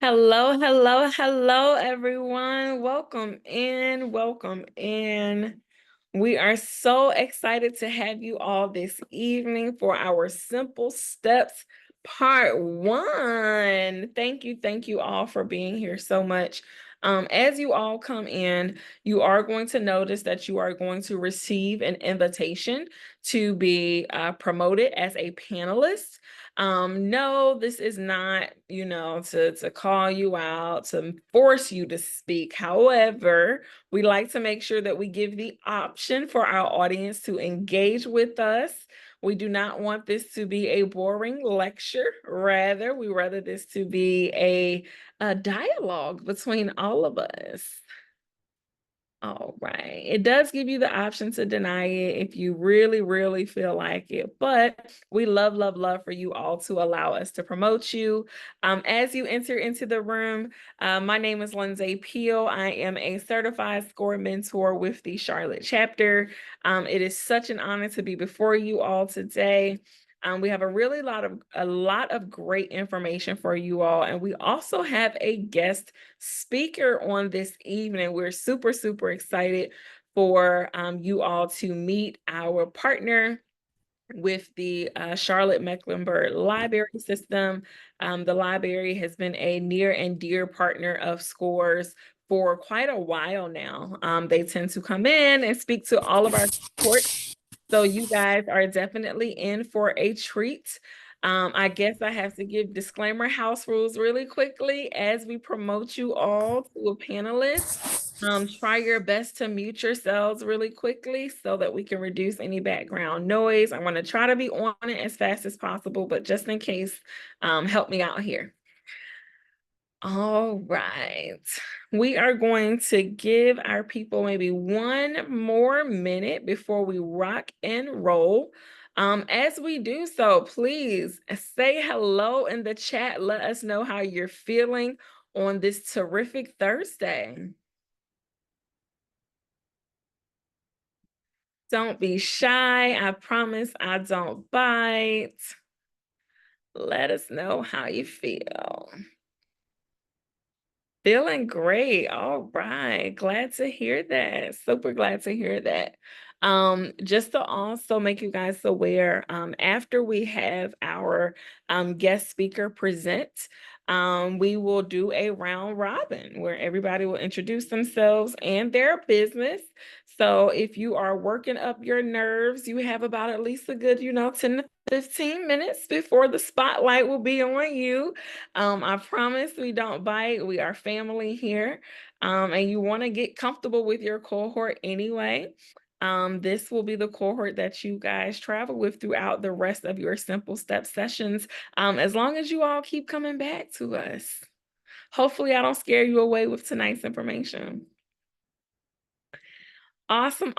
Hello, hello, hello, everyone. Welcome in, welcome in. We are so excited to have you all this evening for our Simple Steps Part 1. Thank you all for being here so much. As you all come in, you are going to notice that you are going to receive an invitation to be promoted as a panelist. No, this is not, to call you out, to force you to speak. However, we like to make sure that we give the option for our audience to engage with us. We do not want this to be a boring lecture. Rather, we rather this to be a dialogue between all of us. All right. It does give you the option to deny it if you really, really feel like it. But we love for you all to allow us to promote you. As you enter into the room, my name is Lindsay Peel. I am a certified SCORE mentor with the Charlotte chapter. It is such an honor to be before you all today. We have a lot of great information for you all, and we also have a guest speaker on this evening. We're super excited for you all to meet our partner with the Charlotte Mecklenburg Library System. The library has been a near and dear partner of SCORE's for quite a while now. They tend to come in and speak to all of our support. So you guys are definitely in for a treat. I guess I have to give disclaimer house rules really quickly as we promote you all to a panelist. Try your best to mute yourselves really quickly so that we can reduce any background noise. I want to try to be on it as fast as possible, but just in case, help me out here. All right. We are going to give our people maybe one more minute before we rock and roll. As we do so, please say hello in the chat. Let us know how you're feeling on this terrific Thursday. Don't be shy. I promise I don't bite. Let us know how you feel. Feeling great. All right. Glad to hear that. Super glad to hear that. Just to also make you guys aware, after we have our guest speaker present, we will do a round robin where everybody will introduce themselves and their business. So if you are working up your nerves, you have about at least a good, 10 to 15 minutes before the spotlight will be on you. I promise we don't bite. We are family here. And you want to get comfortable with your cohort anyway. This will be the cohort that you guys travel with throughout the rest of your simple step sessions, as long as you all keep coming back to us. Hopefully, I don't scare you away with tonight's information. Awesome.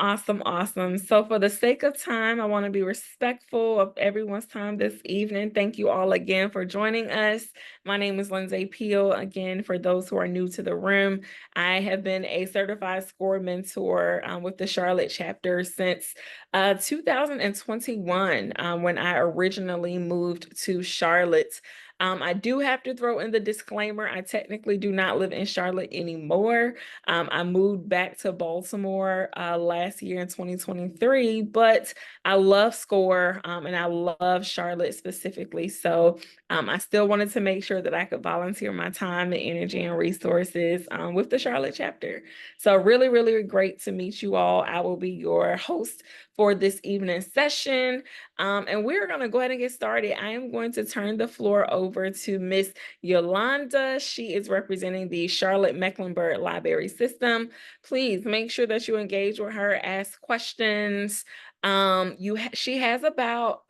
So for the sake of time, I want to be respectful of everyone's time this evening. Thank you all again for joining us. My name is Lindsay Peel. Again, for those who are new to the room, I have been a certified SCORE mentor with the Charlotte chapter since 2021, when I originally moved to Charlotte. I do have to throw in the disclaimer, I technically do not live in Charlotte anymore. I moved back to Baltimore last year in 2023, but I love SCORE and I love Charlotte specifically. So I still wanted to make sure that I could volunteer my time and energy and resources with the Charlotte chapter. So really great to meet you all. I will be your host for this evening session. And we're going to go ahead and get started. I am going to turn the floor over to Miss Yolanda. She is representing the Charlotte Mecklenburg Library System. Please make sure that you engage with her, ask questions. She has about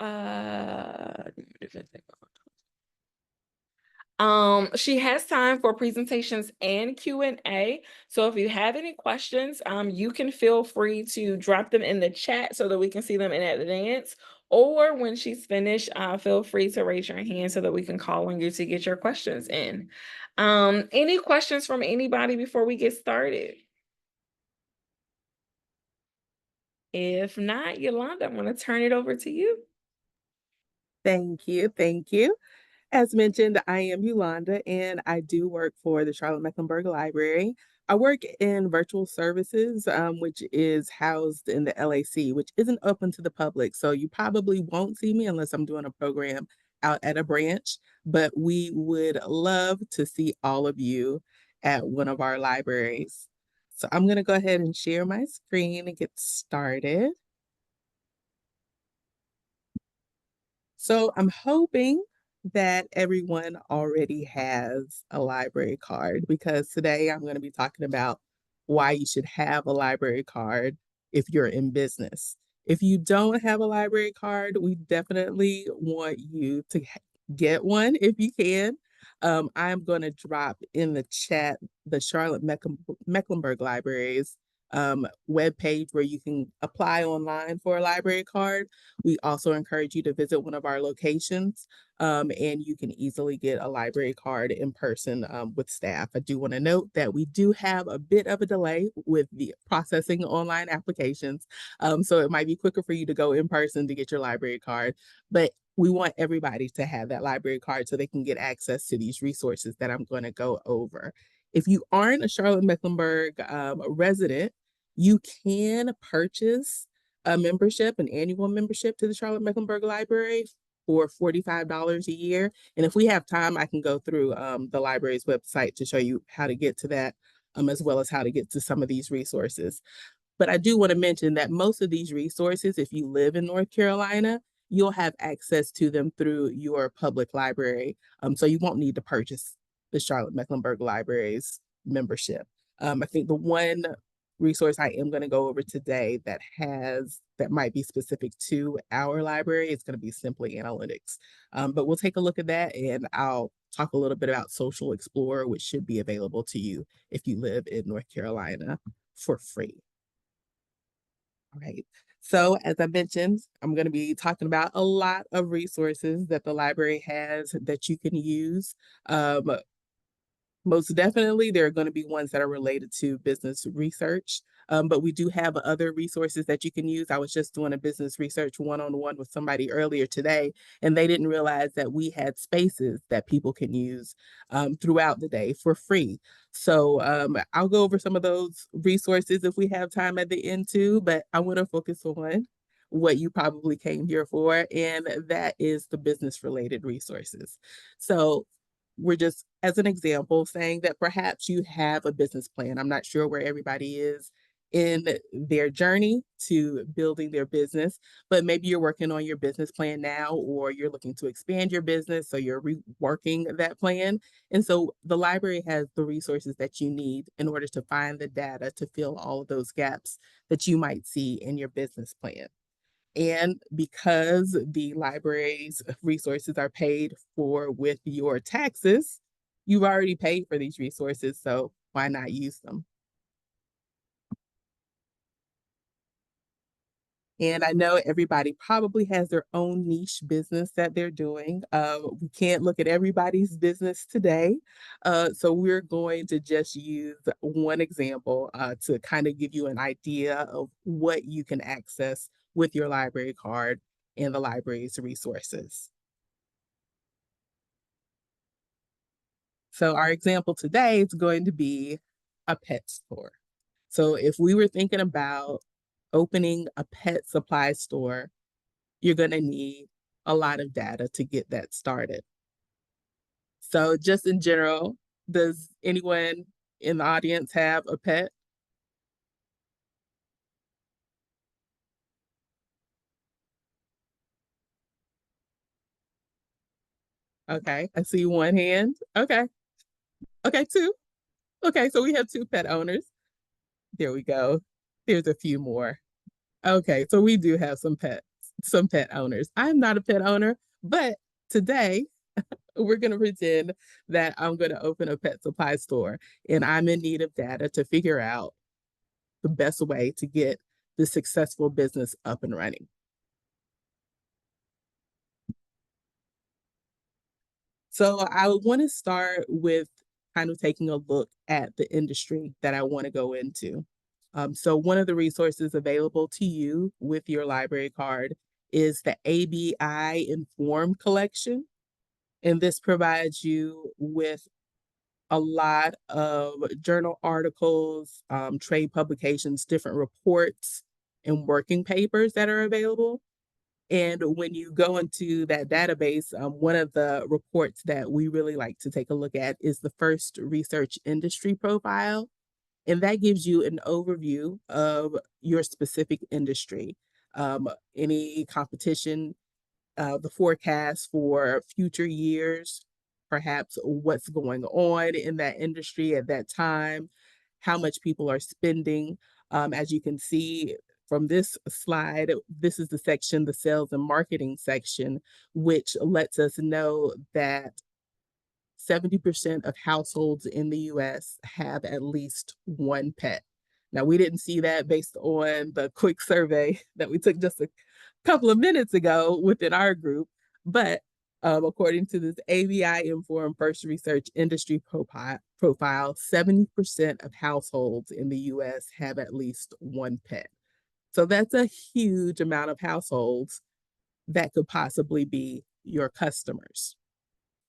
she has time for presentations and Q&A. So if you have any questions, you can feel free to drop them in the chat so that we can see them in advance. Or when she's finished, feel free to raise your hand so that we can call on you to get your questions in. Any questions from anybody before we get started? If not, Yolanda, I'm going to turn it over to you. Thank you. As mentioned, I am Yolanda and I do work for the Charlotte Mecklenburg Library. I work in virtual services, which is housed in the LAC, which isn't open to the public. So you probably won't see me unless I'm doing a program out at a branch. But we would love to see all of you at one of our libraries. So I'm going to go ahead and share my screen and get started. So I'm hoping that everyone already has a library card because today I'm going to be talking about why you should have a library card if you're in business. If you don't have a library card, we definitely want you to get one if you can. I'm going to drop in the chat the Charlotte Mecklenburg Libraries webpage where you can apply online for a library card. We also encourage you to visit one of our locations, and you can easily get a library card in person with staff. I do want to note that we do have a bit of a delay with the processing online applications, so it might be quicker for you to go in person to get your library card, but we want everybody to have that library card so they can get access to these resources that I'm going to go over. If you aren't a Charlotte Mecklenburg resident, you can purchase a membership, an annual membership to the Charlotte Mecklenburg Library for $45 a year. And if we have time, I can go through the library's website to show you how to get to that, as well as how to get to some of these resources. But I do want to mention that most of these resources, if you live in North Carolina, you'll have access to them through your public library. So you won't need to purchase the Charlotte Mecklenburg Library's membership. I think the one resource I am going to go over today that might be specific to our library is going to be Simply Analytics. But we'll take a look at that and I'll talk a little bit about Social Explorer, which should be available to you if you live in North Carolina for free. All right. So, as I mentioned, I'm going to be talking about a lot of resources that the library has that you can use. Um, Most definitely, there are going to be ones that are related to business research, but we do have other resources that you can use. I was just doing a business research one-on-one with somebody earlier today, and they didn't realize that we had spaces that people can use throughout the day for free. So I'll go over some of those resources if we have time at the end too, but I want to focus on what you probably came here for, and that is the business related resources. So we're just, as an example, saying that perhaps you have a business plan. I'm not sure where everybody is in their journey to building their business, but maybe you're working on your business plan now, or you're looking to expand your business, so you're reworking that plan. And so the library has the resources that you need in order to find the data to fill all of those gaps that you might see in your business plan. And because the library's resources are paid for with your taxes, you've already paid for these resources, so why not use them? And I know everybody probably has their own niche business that they're doing. We can't look at everybody's business today. So we're going to just use one example to kind of give you an idea of what you can access with your library card and the library's resources. So our example today is going to be a pet store. So if we were thinking about opening a pet supply store, you're going to need a lot of data to get that started. So just in general, does anyone in the audience have a pet? Okay, I see one hand. Okay, okay, two. Okay, so we have two pet owners. There we go. There's a few more. Okay, so we do have some pet owners. I'm not a pet owner, but today we're going to pretend that I'm going to open a pet supply store and I'm in need of data to figure out the best way to get the successful business up and running. So I want to start with kind of taking a look at the industry that I want to go into. So one of the resources available to you with your library card is the ABI Inform collection. And this provides you with a lot of journal articles, trade publications, different reports, and working papers that are available. And when you go into that database, one of the reports that we really like to take a look at is the first research industry profile. And that gives you an overview of your specific industry, any competition, the forecast for future years, perhaps what's going on in that industry at that time, how much people are spending. As you can see from this slide, this is the section, the sales and marketing section, which lets us know that 70% of households in the US have at least one pet. Now, we didn't see that based on the quick survey that we took just a couple of minutes ago within our group, but according to this ABI Informed First Research Industry profile, 70% of households in the US have at least one pet. So that's a huge amount of households that could possibly be your customers.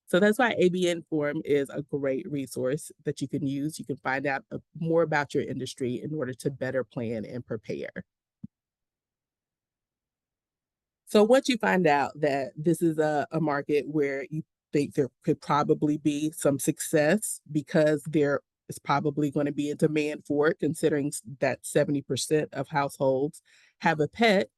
So that's why ABN Forum is a great resource that you can use. You can find out more about your industry in order to better plan and prepare. So once you find out that this is a market where you think there could probably be some success because there is probably going to be a demand for it, considering that 70% of households have a pet,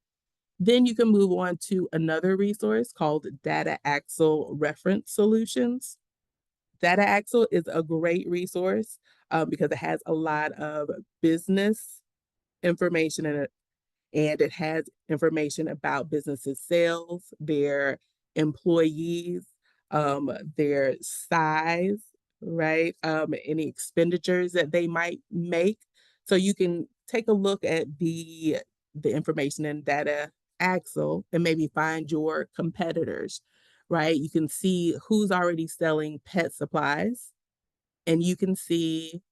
then you can move on to another resource called Data Axle Reference Solutions. Data Axle is a great resource because it has a lot of business information in it, and it has information about businesses' sales, their employees, their size, right? Any expenditures that they might make. So you can take a look at the information in Data Axle and maybe find your competitors, right? You can see who's already selling pet supplies, and you can see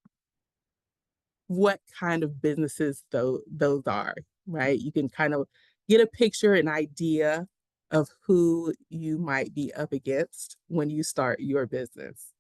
what kind of businesses those are, right? You can kind of get a picture, an idea of who you might be up against when you start your business.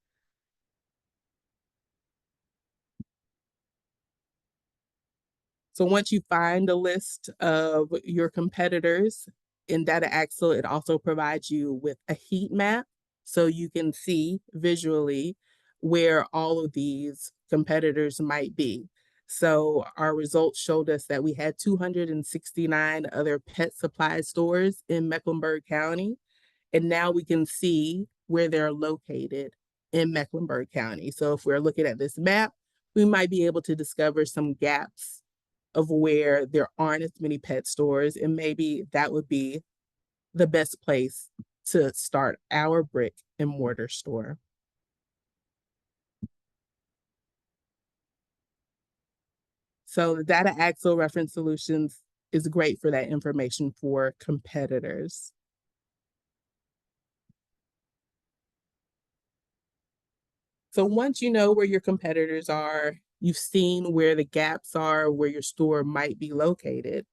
So once you find a list of your competitors in Data Axle, it also provides you with a heat map so you can see visually where all of these competitors might be. So our results showed us that we had 269 other pet supply stores in Mecklenburg County, and now we can see where they're located in Mecklenburg County. So if we're looking at this map, we might be able to discover some gaps of where there aren't as many pet stores, and maybe that would be the best place to start our brick and mortar store. So the Data Axle Reference Solutions is great for that information for competitors. So once you know where your competitors are, you've seen where the gaps are, where your store might be located,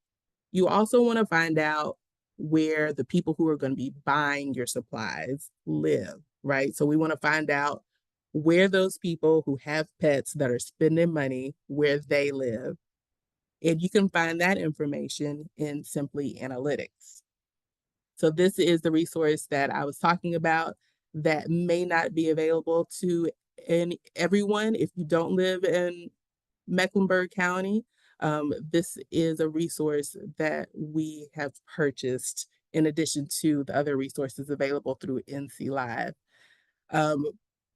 you also want to find out where the people who are going to be buying your supplies live, right? So we want to find out where those people who have pets that are spending money, where they live. And you can find that information in Simply Analytics. So this is the resource that I was talking about that may not be available to everyone if you don't live in Mecklenburg County. This is a resource that we have purchased in addition to the other resources available through NC Live. Um,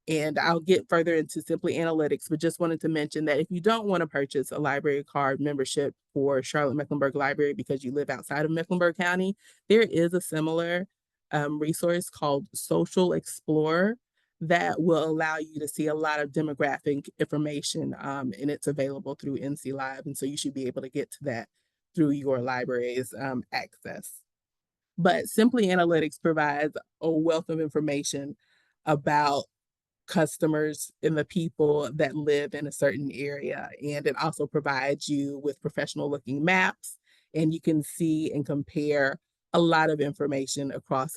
and I'll get further into Simply Analytics, but just wanted to mention that if you don't want to purchase a library card membership for Charlotte Mecklenburg Library because you live outside of Mecklenburg County, there is a similar resource called Social Explorer that will allow you to see a lot of demographic information, and it's available through NC Live. And so you should be able to get to that through your library's access. But Simply Analytics provides a wealth of information about customers and the people that live in a certain area. And it also provides you with professional looking maps, and you can see and compare a lot of information across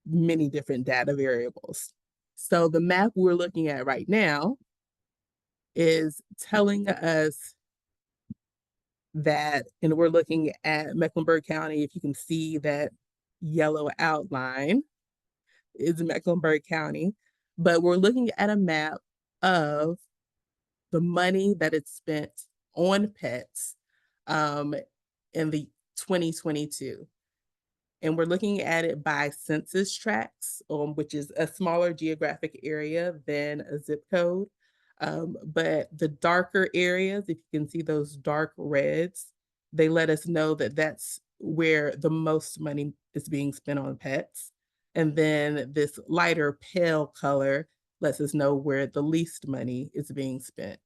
many different data variables. So the map we're looking at right now is telling us that, and we're looking at Mecklenburg County. If you can see that yellow outline is Mecklenburg County, but we're looking at a map of the money that is spent on pets um, in the 2022. And we're looking at it by census tracts, which is a smaller geographic area than a zip code. But the darker areas, if you can see those dark reds, they let us know that that's where the most money is being spent on pets. And then this lighter pale color lets us know where the least money is being spent.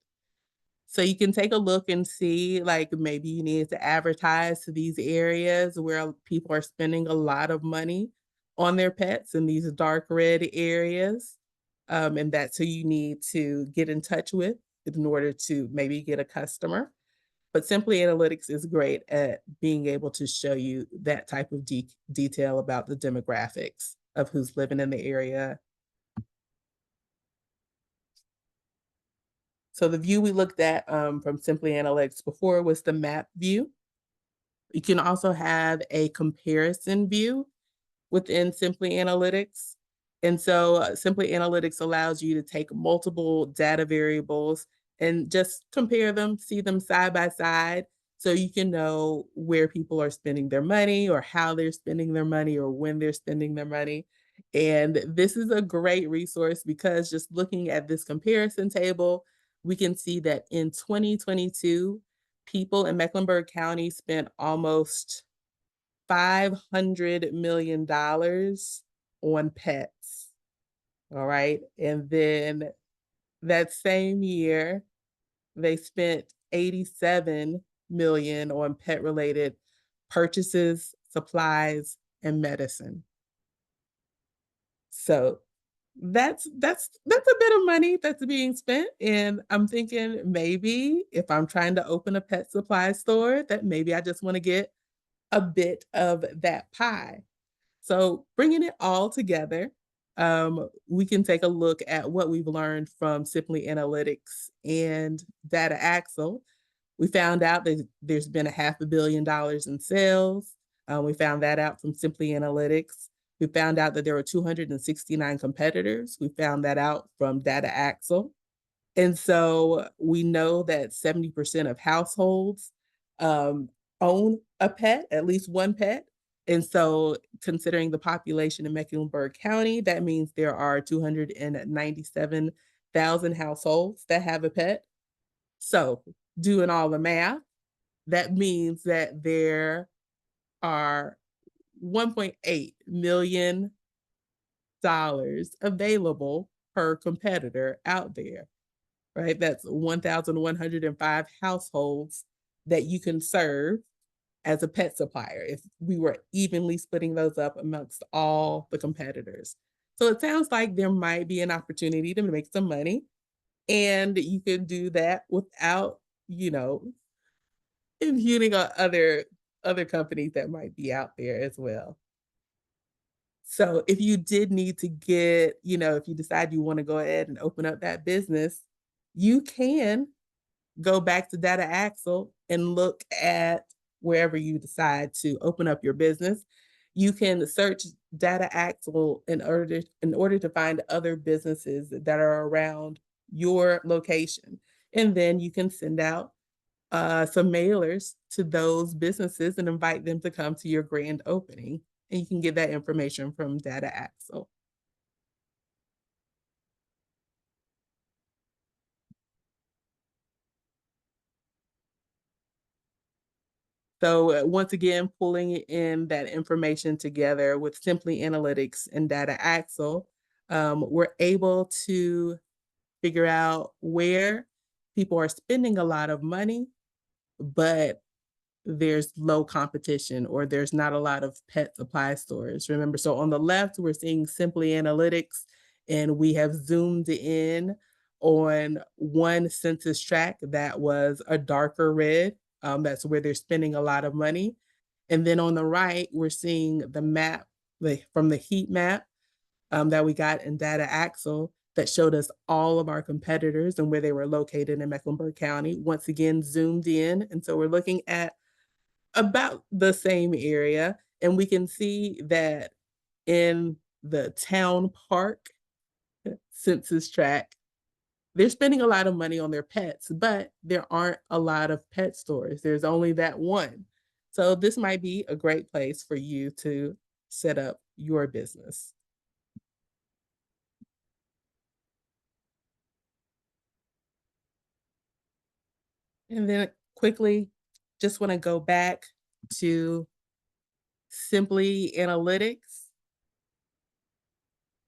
So you can take a look and see, like, maybe you need to advertise to these areas where people are spending a lot of money on their pets in these dark red areas. And that's who you need to get in touch with in order to maybe get a customer. But Simply Analytics is great at being able to show you that type of detail about the demographics of who's living in the area. So the view we looked at from Simply Analytics before was the map view. You can also have a comparison view within Simply Analytics. And so Simply Analytics allows you to take multiple data variables and just compare them, see them side by side, so you can know where people are spending their money or how they're spending their money or when they're spending their money. And this is a great resource because just looking at this comparison table, we can see that in 2022, people in Mecklenburg County spent almost $500 million on pets. All right. And then that same year, they spent 87 million on pet related purchases, supplies, and medicine. So that's a bit of money that's being spent. And I'm thinking maybe if I'm trying to open a pet supply store, that maybe I just want to get a bit of that pie. So bringing it all together, we can take a look at what we've learned from Simply Analytics and Data Axle. We found out that there's been $500 million in sales. We found that out from Simply Analytics. We found out that there were 269 competitors. We found that out from Data Axle. And so we know that 70% of households um, own a pet, at least one pet. And so, considering the population in Mecklenburg County, that means there are 297,000 households that have a pet. So, doing all the math, that means that there are $1.8 million available per competitor out there, right? That's 1,105 households that you can serve as a pet supplier if we were evenly splitting those up amongst all the competitors. So it sounds like there might be an opportunity to make some money, and you can do that without, impugning on other companies that might be out there as well. So if you did need to get, if you decide you want to go ahead and open up that business, you can go back to Data Axle and look at wherever you decide to open up your business. You can search Data Axle in order to find other businesses that are around your location. And then you can send out some mailers to those businesses and invite them to come to your grand opening. And you can get that information from Data Axle. So once again, pulling in that information together with Simply Analytics and Data Axle, we're able to figure out where people are spending a lot of money, but there's low competition or there's not a lot of pet supply stores. Remember, so on the left, we're seeing Simply Analytics, and we have zoomed in on one census tract that was a darker red. That's where they're spending a lot of money. And then on the right, we're seeing the map from the heat map that we got in Data Axle that showed us all of our competitors and where they were located in Mecklenburg County. Once again, zoomed in. And so we're looking at about the same area. And we can see that in the town park census tract, they're spending a lot of money on their pets, but there aren't a lot of pet stores. There's only that one. So this might be a great place for you to set up your business. And then quickly, just want to go back to simply analytics.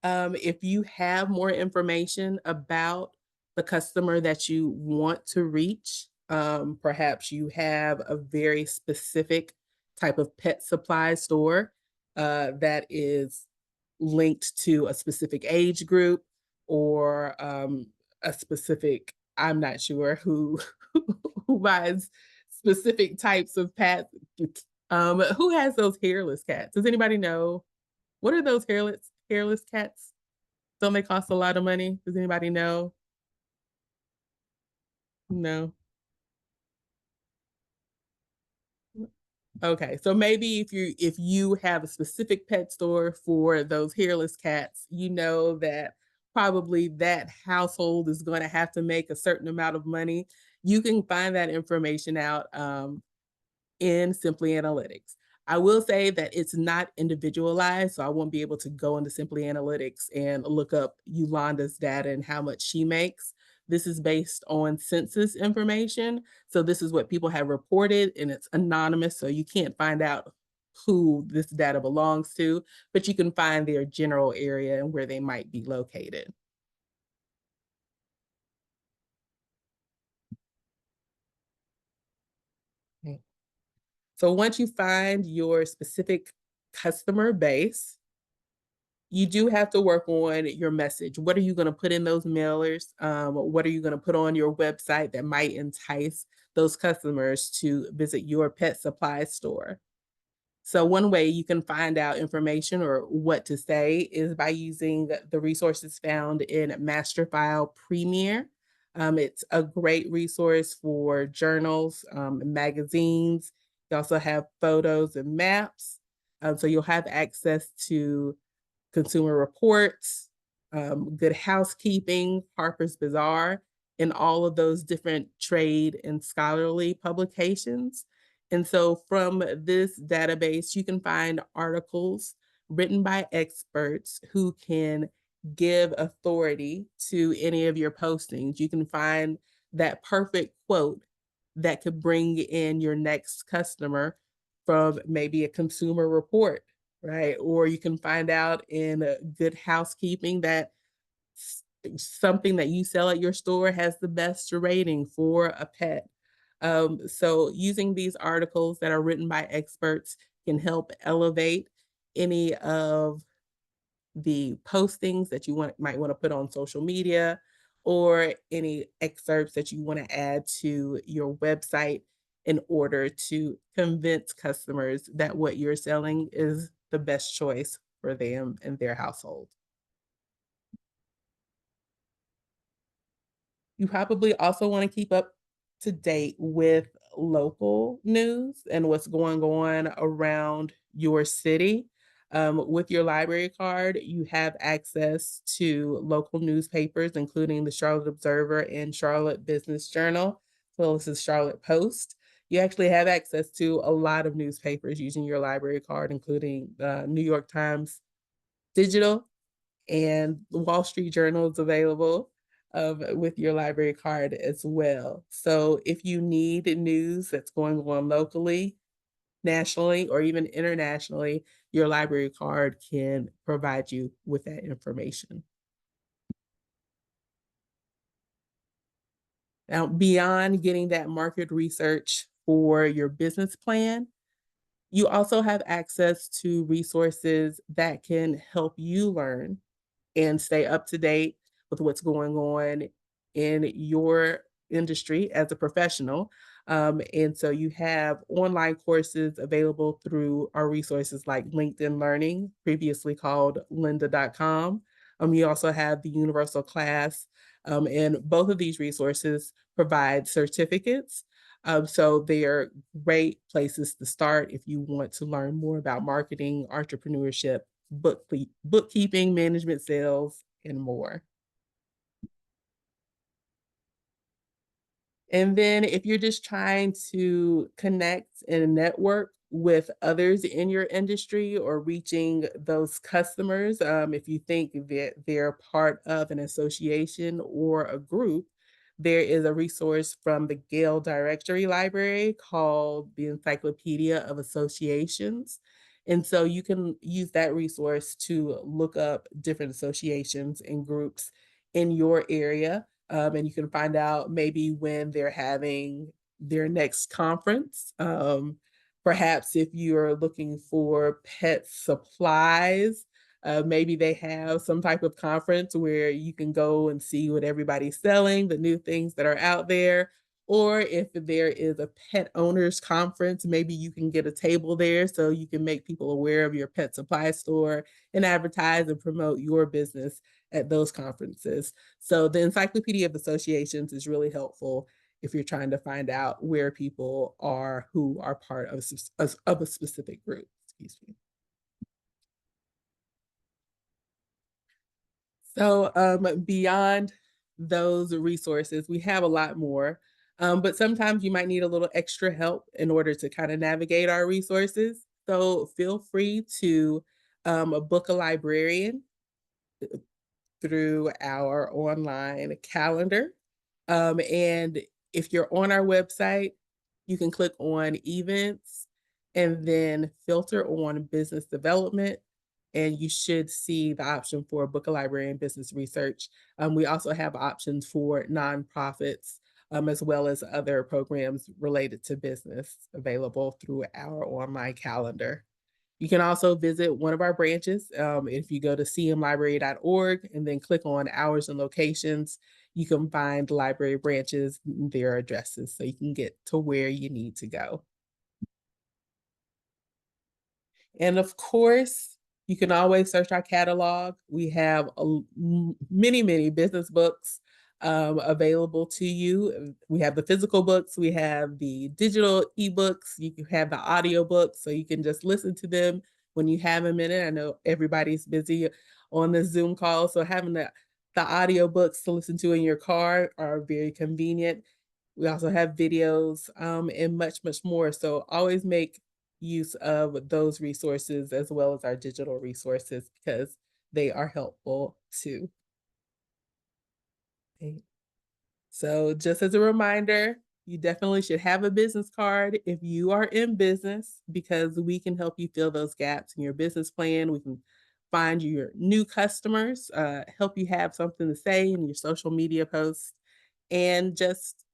If you have more information about the customer that you want to reach, perhaps you have a very specific type of pet supply store that is linked to a specific age group or a specific, I'm not sure who who buys specific types of pets. Who has those hairless cats? Does anybody know? What are those hairless cats? Don't they cost a lot of money? Does anybody know? No. Okay, so maybe if you have a specific pet store for those hairless cats, you know that probably that household is going to have to make a certain amount of money. You can find that information out in Simply Analytics. I will say that it's not individualized, so I won't be able to go into Simply Analytics and look up Yolanda's data and how much she makes. This is based on census information. So this is what people have reported and it's anonymous, so you can't find out who this data belongs to, but you can find their general area and where they might be located. Okay. So once you find your specific customer base, you do have to work on your message. What are you going to put in those mailers? What are you going to put on your website that might entice those customers to visit your pet supply store? So one way you can find out information or what to say is by using the resources found in Masterfile Premier. It's a great resource for journals, magazines. You also have photos and maps. So you'll have access to Consumer Reports, Good Housekeeping, Harper's Bazaar, and all of those different trade and scholarly publications. And so from this database, you can find articles written by experts who can give authority to any of your postings. You can find that perfect quote that could bring in your next customer from maybe a Consumer Report, right? Or you can find out in Good Housekeeping that something that you sell at your store has the best rating for a pet. So using these articles that are written by experts can help elevate any of the postings that you might want to put on social media or any excerpts that you want to add to your website in order to convince customers that what you're selling is the best choice for them and their household. You probably also want to keep up to date with local news and what's going on around your city. With your library card, you have access to local newspapers, including the Charlotte Observer and Charlotte Business Journal, as well as the Charlotte Post. You actually have access to a lot of newspapers using your library card, including the New York Times Digital and the Wall Street Journal is available with your library card as well. So if you need news that's going on locally, nationally, or even internationally, your library card can provide you with that information. Now, beyond getting that market research for your business plan, you also have access to resources that can help you learn and stay up to date with what's going on in your industry as a professional. And so you have online courses available through our resources like LinkedIn Learning, previously called lynda.com. You also have the Universal Class, and both of these resources provide certificates. So they are great places to start if you want to learn more about marketing, entrepreneurship, bookkeeping, management, sales, and more. And then if you're just trying to connect and network with others in your industry or reaching those customers, if you think that they're part of an association or a group, there is a resource from the Gale Directory Library called the Encyclopedia of Associations. And so you can use that resource to look up different associations and groups in your area, and you can find out maybe when they're having their next conference. Perhaps if you're looking for pet supplies, maybe they have some type of conference where you can go and see what everybody's selling, the new things that are out there. Or if there is a pet owners conference, maybe you can get a table there so you can make people aware of your pet supply store and advertise and promote your business at those conferences. So the Encyclopedia of Associations is really helpful if you're trying to find out where people are who are part of a specific group. Excuse me. So beyond those resources, we have a lot more. But sometimes you might need a little extra help in order to kind of navigate our resources. So feel free to book a librarian through our online calendar. And if you're on our website, you can click on events and then filter on business development. And you should see the option for book a librarian business research. We also have options for nonprofits, as well as other programs related to business available through our online calendar. You can also visit one of our branches. If you go to cmlibrary.org and then click on hours and locations, you can find library branches, their addresses, so you can get to where you need to go. And of course, you can always search our catalog. We have many, many business books available to you. We have the physical books, we have the digital ebooks, you can have the audio books, so you can just listen to them when you have a minute. I know everybody's busy on the Zoom call, so having the audio books to listen to in your car are very convenient. We also have videos and much, much more. So always make use of those resources as well as our digital resources because they are helpful too. Okay. So just as a reminder, you definitely should have a business card if you are in business because we can help you fill those gaps in your business plan. We can find you your new customers, help you have something to say in your social media posts, and just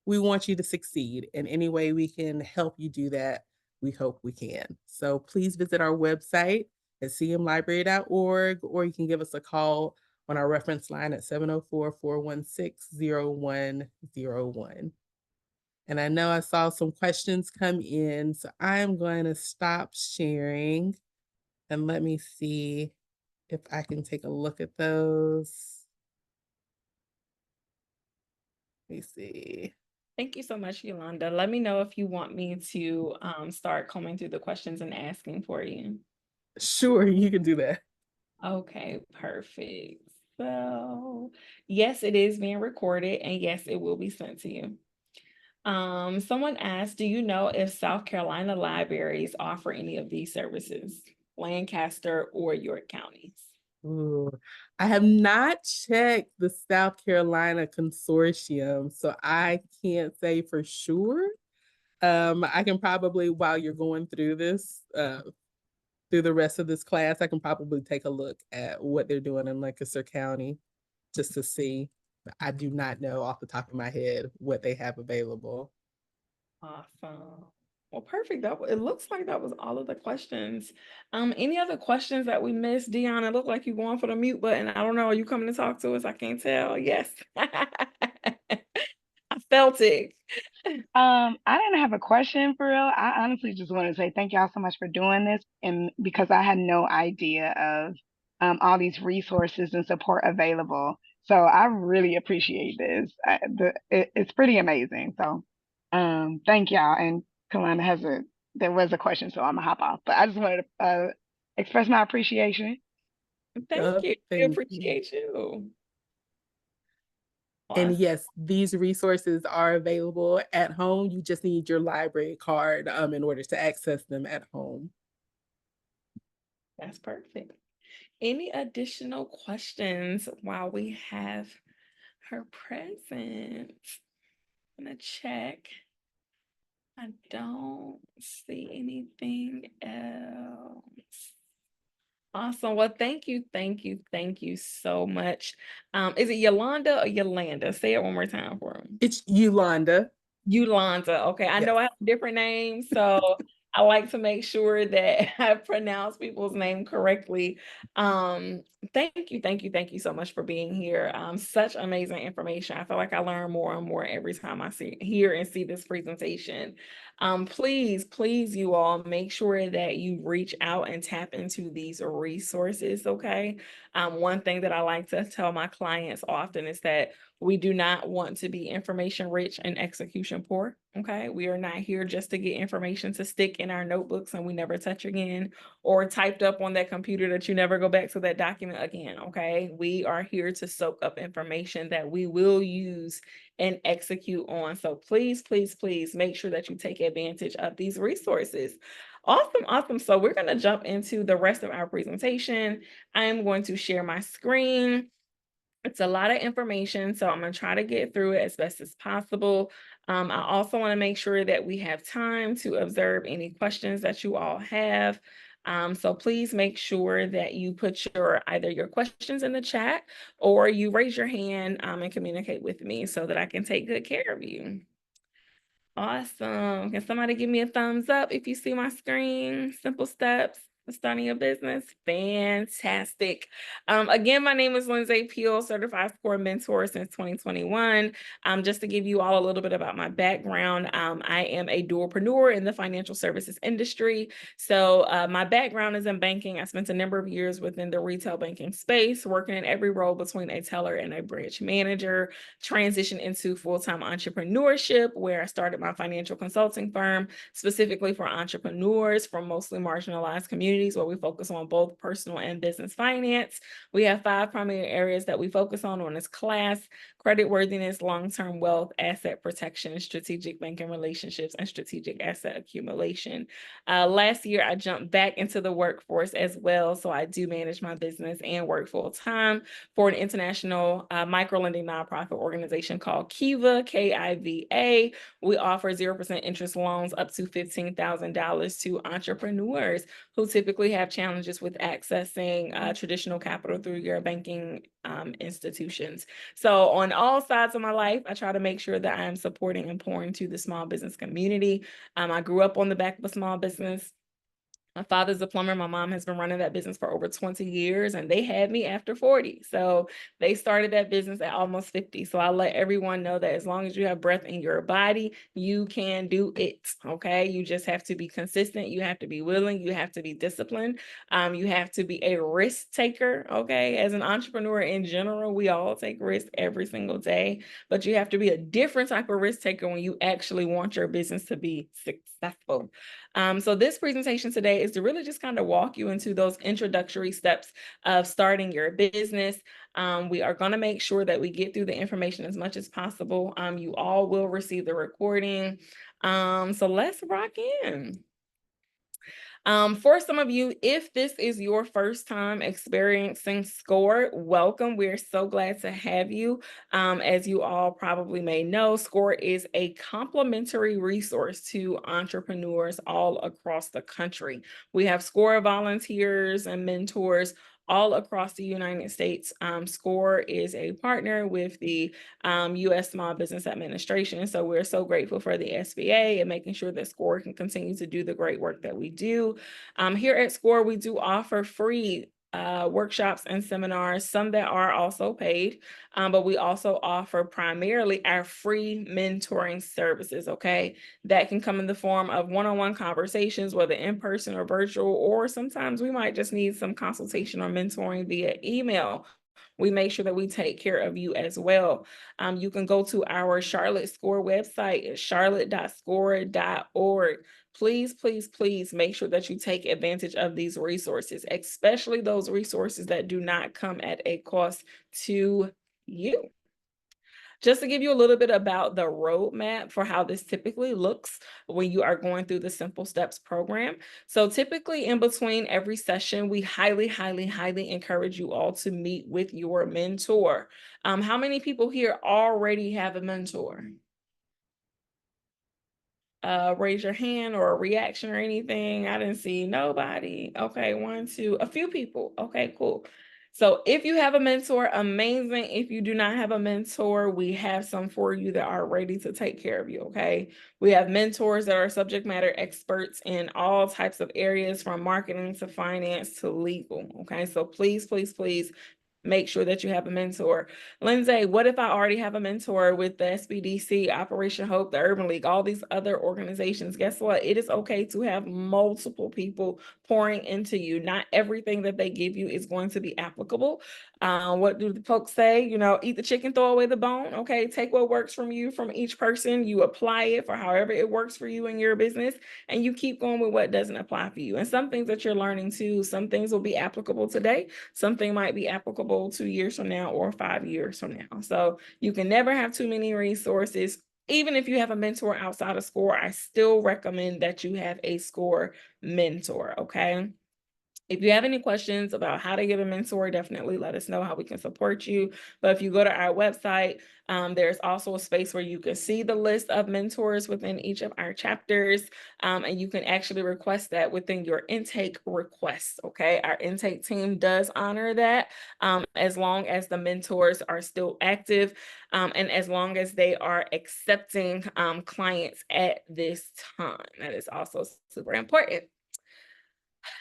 we want you to succeed. In any way we can help you do that, we hope we can. So please visit our website at cmlibrary.org, or you can give us a call on our reference line at 704-416-0101. And I know I saw some questions come in, so I'm going to stop sharing and let me see if I can take a look at those. Let me see. Thank you so much, Yolanda. Let me know if you want me to start combing through the questions and asking for you. Sure, you can do that. Okay, perfect. So, yes, it is being recorded, and yes, it will be sent to you. Someone asked, do you know if South Carolina libraries offer any of these services, Lancaster or York counties? Ooh, I have not checked the South Carolina consortium, so I can't say for sure. I can probably, while you're going through this, through the rest of this class, I can probably take a look at what they're doing in Lancaster County just to see. I do not know off the top of my head what they have available. Awesome. Well, perfect. It looks like that was all of the questions. Any other questions that we missed, Dion? It looked like you're going for the mute button. I don't know. Are you coming to talk to us? I can't tell. Yes. I felt it. I didn't have a question for real. I honestly just want to say thank y'all so much for doing this, and because I had no idea of all these resources and support available. So I really appreciate this. It's pretty amazing. So thank y'all. And Kalana there was a question, so I'm gonna hop off. But I just wanted to express my appreciation. Thank you. We Thank you. appreciate you. And Awesome. yes, these resources are available at home. You just need your library card in order to access them at home. That's perfect. Any additional questions while we have her present? I'm gonna check. I don't see anything else. Awesome. Well, thank you so much. Is it Yolanda or Yolanda? Say it one more time for me. It's Yolanda. Yolanda. Okay, I know Yes. I have different names, so I like to make sure that I pronounce people's name correctly. Um, thank you so much for being here. Such amazing information. I feel like I learn more and more every time I hear and see this presentation. Please, you all make sure that you reach out and tap into these resources. Okay. One thing that I like to tell my clients often is that we do not want to be information rich and execution poor. Okay. We are not here just to get information to stick in our notebooks and we never touch again, or typed up on that computer that you never go back to that document again. Okay. We are here to soak up information that we will use and execute on. So please make sure that you take advantage of these resources. Awesome. So we're going to jump into the rest of our presentation. I am going to share my screen. It's a lot of information, so I'm going to try to get through it as best as possible. I also want to make sure that we have time to observe any questions that you all have. So please make sure that you put either your questions in the chat or you raise your hand and communicate with me so that I can take good care of you. Awesome. Can somebody give me a thumbs up if you see my screen? Simple steps for starting your business. Fantastic. Again, my name is Lindsay Peel, certified SCORE mentor since 2021. Just to give you all a little bit about my background, I am a dualpreneur in the financial services industry. So my background is in banking. I spent a number of years within the retail banking space, working in every role between a teller and a branch manager, transitioned into full-time entrepreneurship, where I started my financial consulting firm specifically for entrepreneurs from mostly marginalized communities, where we focus on both personal and business finance. We have 5 primary areas that we focus on is class, creditworthiness, long-term wealth, asset protection, strategic banking relationships, and strategic asset accumulation. Last year, I jumped back into the workforce as well. So I do manage my business and work full-time for an international microlending nonprofit organization called Kiva, Kiva. We offer 0% interest loans up to $15,000 to entrepreneurs who typically have challenges with accessing traditional capital through your banking institutions. So on all sides of my life, I try to make sure that I am supporting and pouring to the small business community. I grew up on the back of a small business. My father's a plumber. My mom has been running that business for over 20 years, and they had me after 40. So they started that business at almost 50. So I let everyone know that as long as you have breath in your body, you can do it. Okay. You just have to be consistent. You have to be willing. You have to be disciplined. You have to be a risk taker. Okay. As an entrepreneur in general, we all take risks every single day, but you have to be a different type of risk taker when you actually want your business to be successful. So this presentation today is to really just kind of walk you into those introductory steps of starting your business. We are going to make sure that we get through the information as much as possible. You all will receive the recording. So let's rock in. For some of you, if this is your first time experiencing SCORE, welcome. We're so glad to have you. As you all probably may know, SCORE is a complimentary resource to entrepreneurs all across the country. We have SCORE volunteers and mentors all across the United States. SCORE is a partner with the U.S. Small Business Administration. So we're so grateful for the SBA and making sure that SCORE can continue to do the great work that we do. Here at SCORE, we do offer free workshops and seminars, some that are also paid, but we also offer primarily our free mentoring services, okay? That can come in the form of one-on-one conversations, whether in person or virtual, or sometimes we might just need some consultation or mentoring via email. We make sure that we take care of you as well. You can go to our Charlotte SCORE website, charlotte.score.org. Please, please, please make sure that you take advantage of these resources, especially those resources that do not come at a cost to you. Just to give you a little bit about the roadmap for how this typically looks when you are going through the Simple Steps program. So typically in between every session, we highly, highly, highly encourage you all to meet with your mentor. How many people here already have a mentor? Raise your hand or a reaction or anything. I didn't see nobody. Okay, one, two, a few people. Okay, cool. So if you have a mentor, amazing. If you do not have a mentor, we have some for you that are ready to take care of you, okay? We have mentors that are subject matter experts in all types of areas from marketing to finance to legal, okay? So please, please, please make sure that you have a mentor. Lindsay, what if I already have a mentor with the SBDC, Operation Hope, the Urban League, all these other organizations? Guess what? It is okay to have multiple people pouring into you. Not everything that they give you is going to be applicable. What do the folks say? You know, eat the chicken, throw away the bone. Okay, take what works from you from each person. You apply it for however it works for you in your business, and you keep going with what doesn't apply for you. And some things that you're learning too, some things will be applicable today. Something might be applicable 2 years from now or 5 years from now. So you can never have too many resources. Even if you have a mentor outside of SCORE, I still recommend that you have a SCORE mentor, okay? If you have any questions about how to get a mentor, definitely let us know how we can support you. But if you go to our website, there's also a space where you can see the list of mentors within each of our chapters, and you can actually request that within your intake requests, okay? Our intake team does honor that as long as the mentors are still active and as long as they are accepting clients at this time. That is also super important.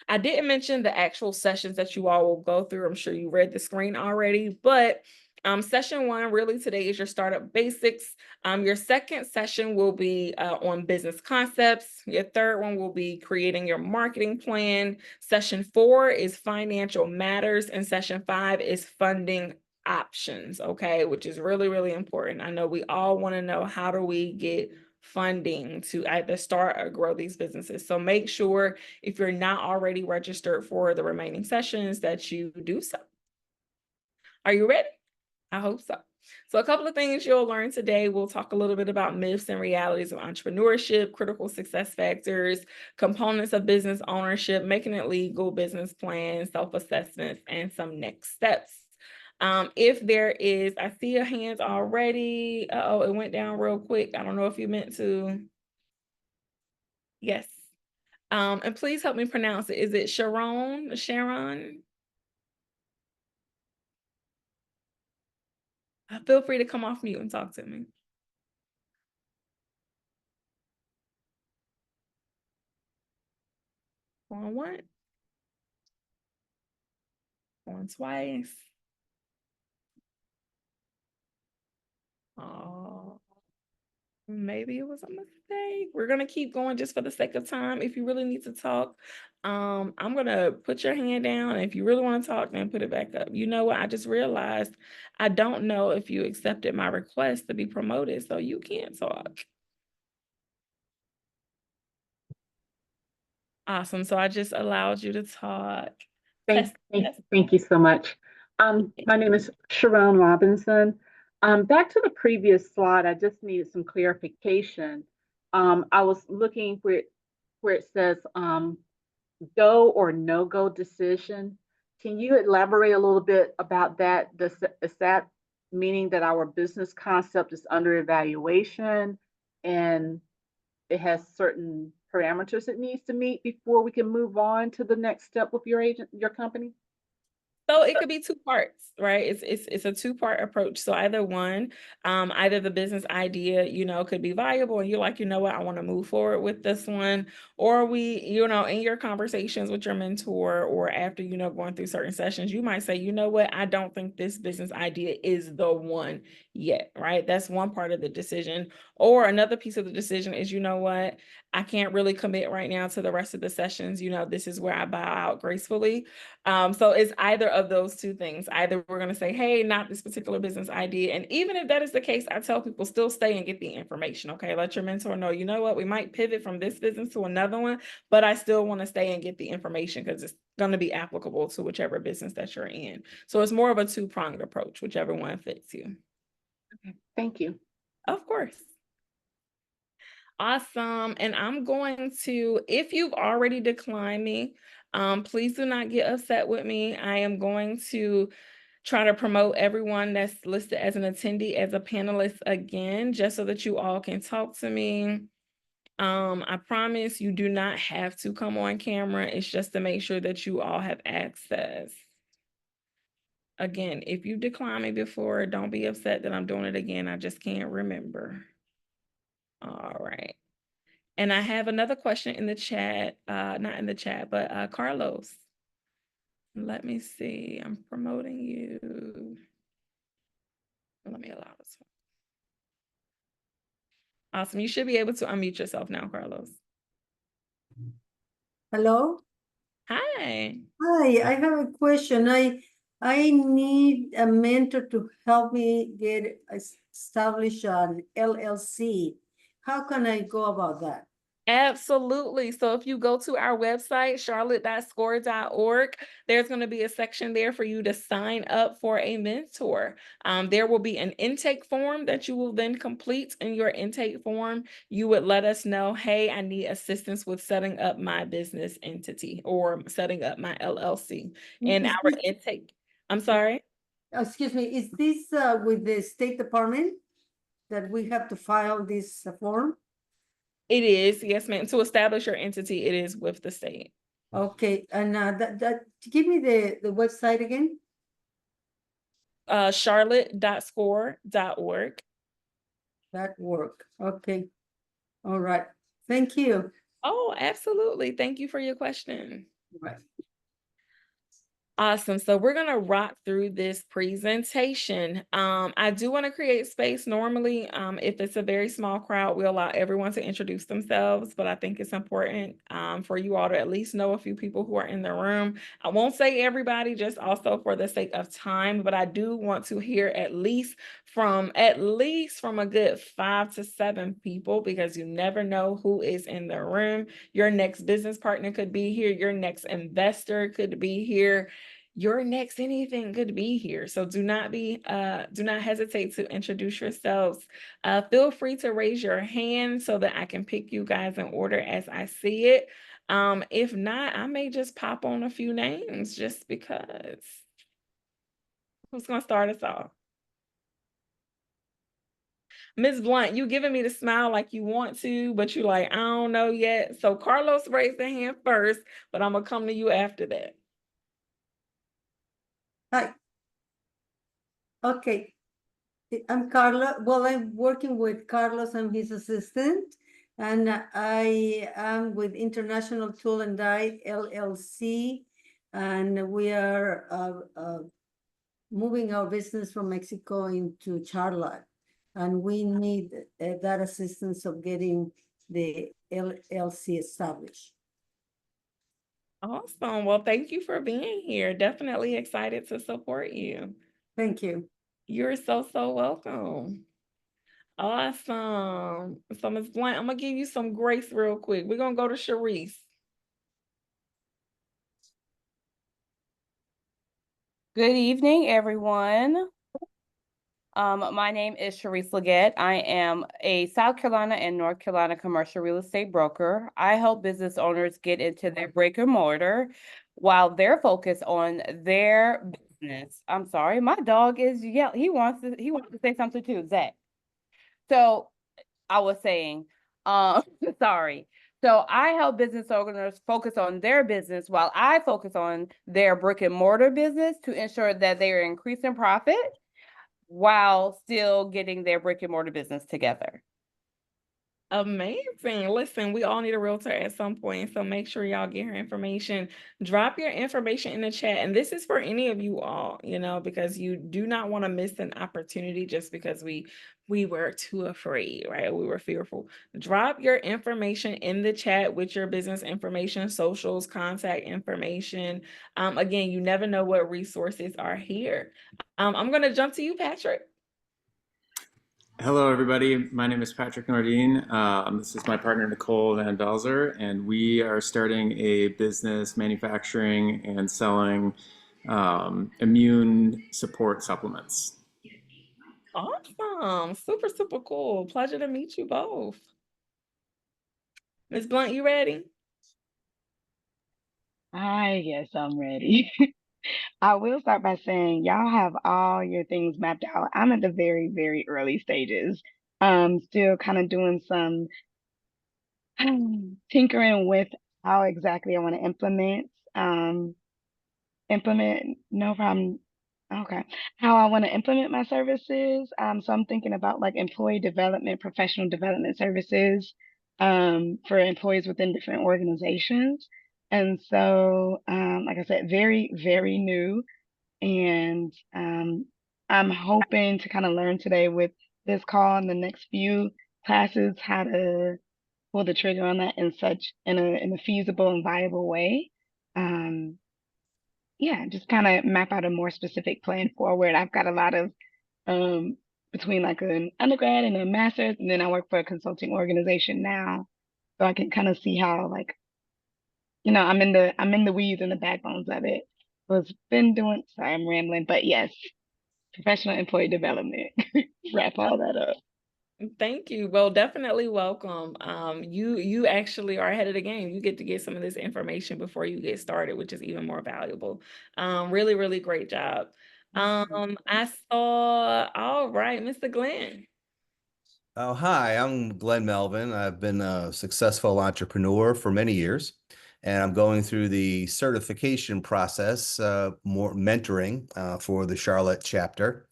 I didn't mention the actual sessions that you all will go through. I'm sure you read the screen already, but session one really today is your startup basics. Your second session will be on business concepts. Your third one will be creating your marketing plan. Session 4 is financial matters, and session 5 is funding options, okay, which is really, really important. I know we all want to know, how do we get funding to either start or grow these businesses? So make sure, if you're not already registered for the remaining sessions, that you do so. Are you ready? I hope so. So a couple of things you'll learn today. We'll talk a little bit about myths and realities of entrepreneurship, critical success factors, components of business ownership, making it legal, business plans, self-assessments, and some next steps. If there is, I see a hand already. Oh, it went down real quick. I don't know if you meant to. Yes. And please help me pronounce it. Is it Sharon? Sharon? Feel free to come off mute and talk to me. Going once. Going twice. Oh, maybe it was a mistake. We're gonna keep going just for the sake of time. If you really need to talk, I'm gonna put your hand down. And if you really want to talk, then put it back up. You know what? I just realized I don't know if you accepted my request to be promoted, so you can't talk. Awesome. So I just allowed you to talk. Test. Thank you so much. My name is Sharon Robinson. Back to the previous slide, I just needed some clarification. I was looking where it says go or no go decision. Can you elaborate a little bit about that? Is that meaning that our business concept is under evaluation and it has certain parameters it needs to meet before we can move on to the next step with your company? So it could be two parts, right? It's a two-part approach. So either one, either the business idea, could be viable and you're like, you know what, I want to move forward with this one. Or in your conversations with your mentor or after, going through certain sessions, you might say, you know what, I don't think this business idea is the one yet, right? That's one part of the decision. Or another piece of the decision is, you know what, I can't really commit right now to the rest of the sessions. This is where I bow out gracefully. So it's either of those two things. Either we're going to say, hey, not this particular business idea. And even if that is the case, I tell people still stay and get the information. Okay. Let your mentor know, you know what, we might pivot from this business to another one, but I still want to stay and get the information because it's going to be applicable to whichever business that you're in. So it's more of a two-pronged approach, whichever one fits you. Okay, thank you. Of course. Awesome. And I'm going to, if you've already declined me, please do not get upset with me. I am going to try to promote everyone that's listed as an attendee as a panelist again, just so that you all can talk to me. I promise you do not have to come on camera. It's just to make sure that you all have access. Again, if you declined me before, don't be upset that I'm doing it again. I just can't remember. All right. And I have another question in the chat, not in the chat, but Carlos. Let me see. I'm promoting you. Let me allow this one. Awesome. You should be able to unmute yourself now, Carlos. Hello? Hi. Hi, I have a question. I need a mentor to help me establish an LLC. How can I go about that? Absolutely. So if you go to our website, charlotte.score.org, there's going to be a section there for you to sign up for a mentor. There will be an intake form that you will then complete. In your intake form, you would let us know, hey, I need assistance with setting up my business entity or setting up my LLC. And our intake, I'm sorry? Excuse me, is this with the State Department that we have to file this form? It is, yes, ma'am. To establish your entity, it is with the state. Okay, and give me the website again. Charlotte.score.org. That work. Okay. All right. Thank you. Oh, absolutely. Thank you for your question. Right. Awesome. So we're going to rock through this presentation. I do want to create space. Normally, if it's a very small crowd, we allow everyone to introduce themselves, but I think it's important for you all to at least know a few people who are in the room. I won't say everybody, just also for the sake of time, but I do want to hear at least from a good 5 to 7 people, because you never know who is in the room. Your next business partner could be here. Your next investor could be here. Your next anything could be here. So do not hesitate to introduce yourselves. Feel free to raise your hand so that I can pick you guys in order as I see it. If not, I may just pop on a few names just because. Who's gonna start us off? Ms. Blunt, you giving me the smile like you want to, but you like, I don't know yet. So Carlos raised the hand first, but I'm gonna come to you after that. Hi. Okay. I'm Carla. Well, I'm working with Carlos. I'm his assistant. And I am with International Tool and Die LLC. And we are moving our business from Mexico into Charlotte. And we need that assistance of getting the LLC established. Awesome. Well, thank you for being here. Definitely excited to support you. Thank you. You're so welcome. Awesome. So Ms. Blunt, I'm gonna give you some grace real quick. We're gonna go to Sharice. Good evening, everyone. My name is Sharice Leggett. I am a South Carolina and North Carolina commercial real estate broker. I help business owners get into their brick and mortar while they're focused on their business. I'm sorry, my dog is yelling. He wants to say something too, Zach. So I was saying, sorry. So I help business owners focus on their business while I focus on their brick and mortar business to ensure that they are increasing profit while still getting their brick and mortar business together. Amazing. Listen, we all need a realtor at some point, so make sure y'all get her information. Drop your information in the chat. And this is for any of you all, because you do not want to miss an opportunity just because we were too afraid, right? We were fearful. Drop your information in the chat with your business information, socials, contact information. Again, you never know what resources are here. I'm going to jump to you, Patrick. Hello, everybody. My name is Patrick Nordine. This is my partner, Nicole Van Belzer, and we are starting a business manufacturing and selling immune support supplements. Awesome. Super, super cool. Pleasure to meet you both. Ms. Blunt, you ready? I guess I'm ready. I will start by saying y'all have all your things mapped out. I'm at the very, very early stages. Still kind of doing some tinkering with how exactly I want to implement, no problem. Okay. How I want to implement my services. So I'm thinking about like employee development, professional development services, for employees within different organizations. And so, like I said, very, very new. And I'm hoping to kind of learn today with this call and the next few classes how to pull the trigger on that in a feasible and viable way. Yeah, just kind of map out a more specific plan forward. I've got a lot of between like an undergrad and a master's, and then I work for a consulting organization now, so I can kind of see how like I'm in the weeds and the backbones of it. So it's been doing. Sorry, I'm rambling, but yes, professional employee development. Wrap all that up. Thank you. Well, definitely welcome. You actually are ahead of the game. You get to get some of this information before you get started, which is even more valuable. Really, really great job. I saw, all right, Mr. Glenn. Oh, hi, I'm Glenn Melvin. I've been a successful entrepreneur for many years, and I'm going through the certification process, more mentoring for the Charlotte chapter.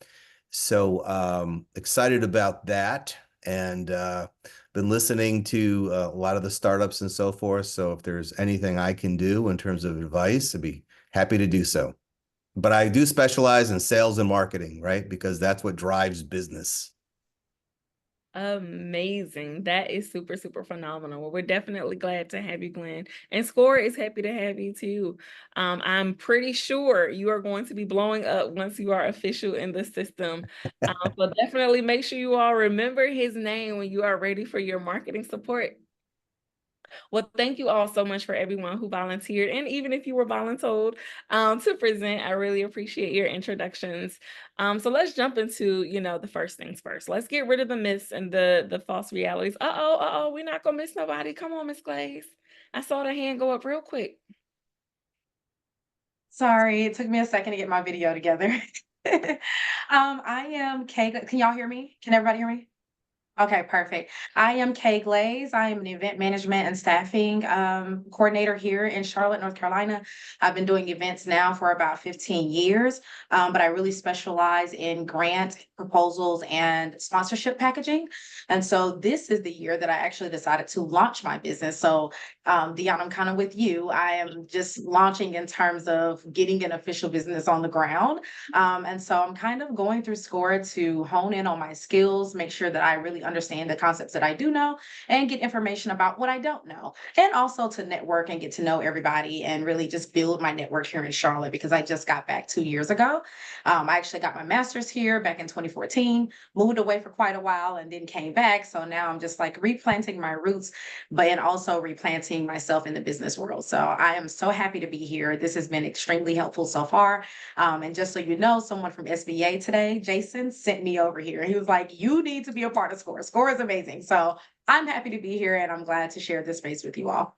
So excited about that, and been listening to a lot of the startups and so forth. So if there's anything I can do in terms of advice, I'd be happy to do so. But I do specialize in sales and marketing, right? Because that's what drives business. Amazing. That is super, super phenomenal. Well, we're definitely glad to have you, Glenn. And Score is happy to have you too. I'm pretty sure you are going to be blowing up once you are official in the system. So definitely make sure you all remember his name when you are ready for your marketing support. Well, thank you all so much for everyone who volunteered. And even if you were voluntold to present, I really appreciate your introductions. So let's jump into, the first things first. Let's get rid of the myths and the false realities. We're not gonna miss nobody. Come on, Miss Glaze. I saw the hand go up real quick. Sorry, it took me a second to get my video together. I am Kay. Can y'all hear me? Can everybody hear me? Okay, perfect. I am Kay Glaze. I am an event management and staffing coordinator here in Charlotte, North Carolina. I've been doing events now for about 15 years, but I really specialize in grant proposals and sponsorship packaging. And so this is the year that I actually decided to launch my business. So Dion, I'm kind of with you. I am just launching in terms of getting an official business on the ground. And so I'm kind of going through SCORE to hone in on my skills, make sure that I really understand the concepts that I do know and get information about what I don't know. And also to network and get to know everybody and really just build my network here in Charlotte because I just got back 2 years ago. I actually got my master's here back in 2014, moved away for quite a while and then came back. So now I'm just like replanting my roots, but and also replanting myself in the business world. So I am so happy to be here. This has been extremely helpful so far. And just so you know, someone from SBA today, Jason, sent me over here. He was like, you need to be a part of SCORE. SCORE is amazing. So I'm happy to be here and I'm glad to share this space with you all.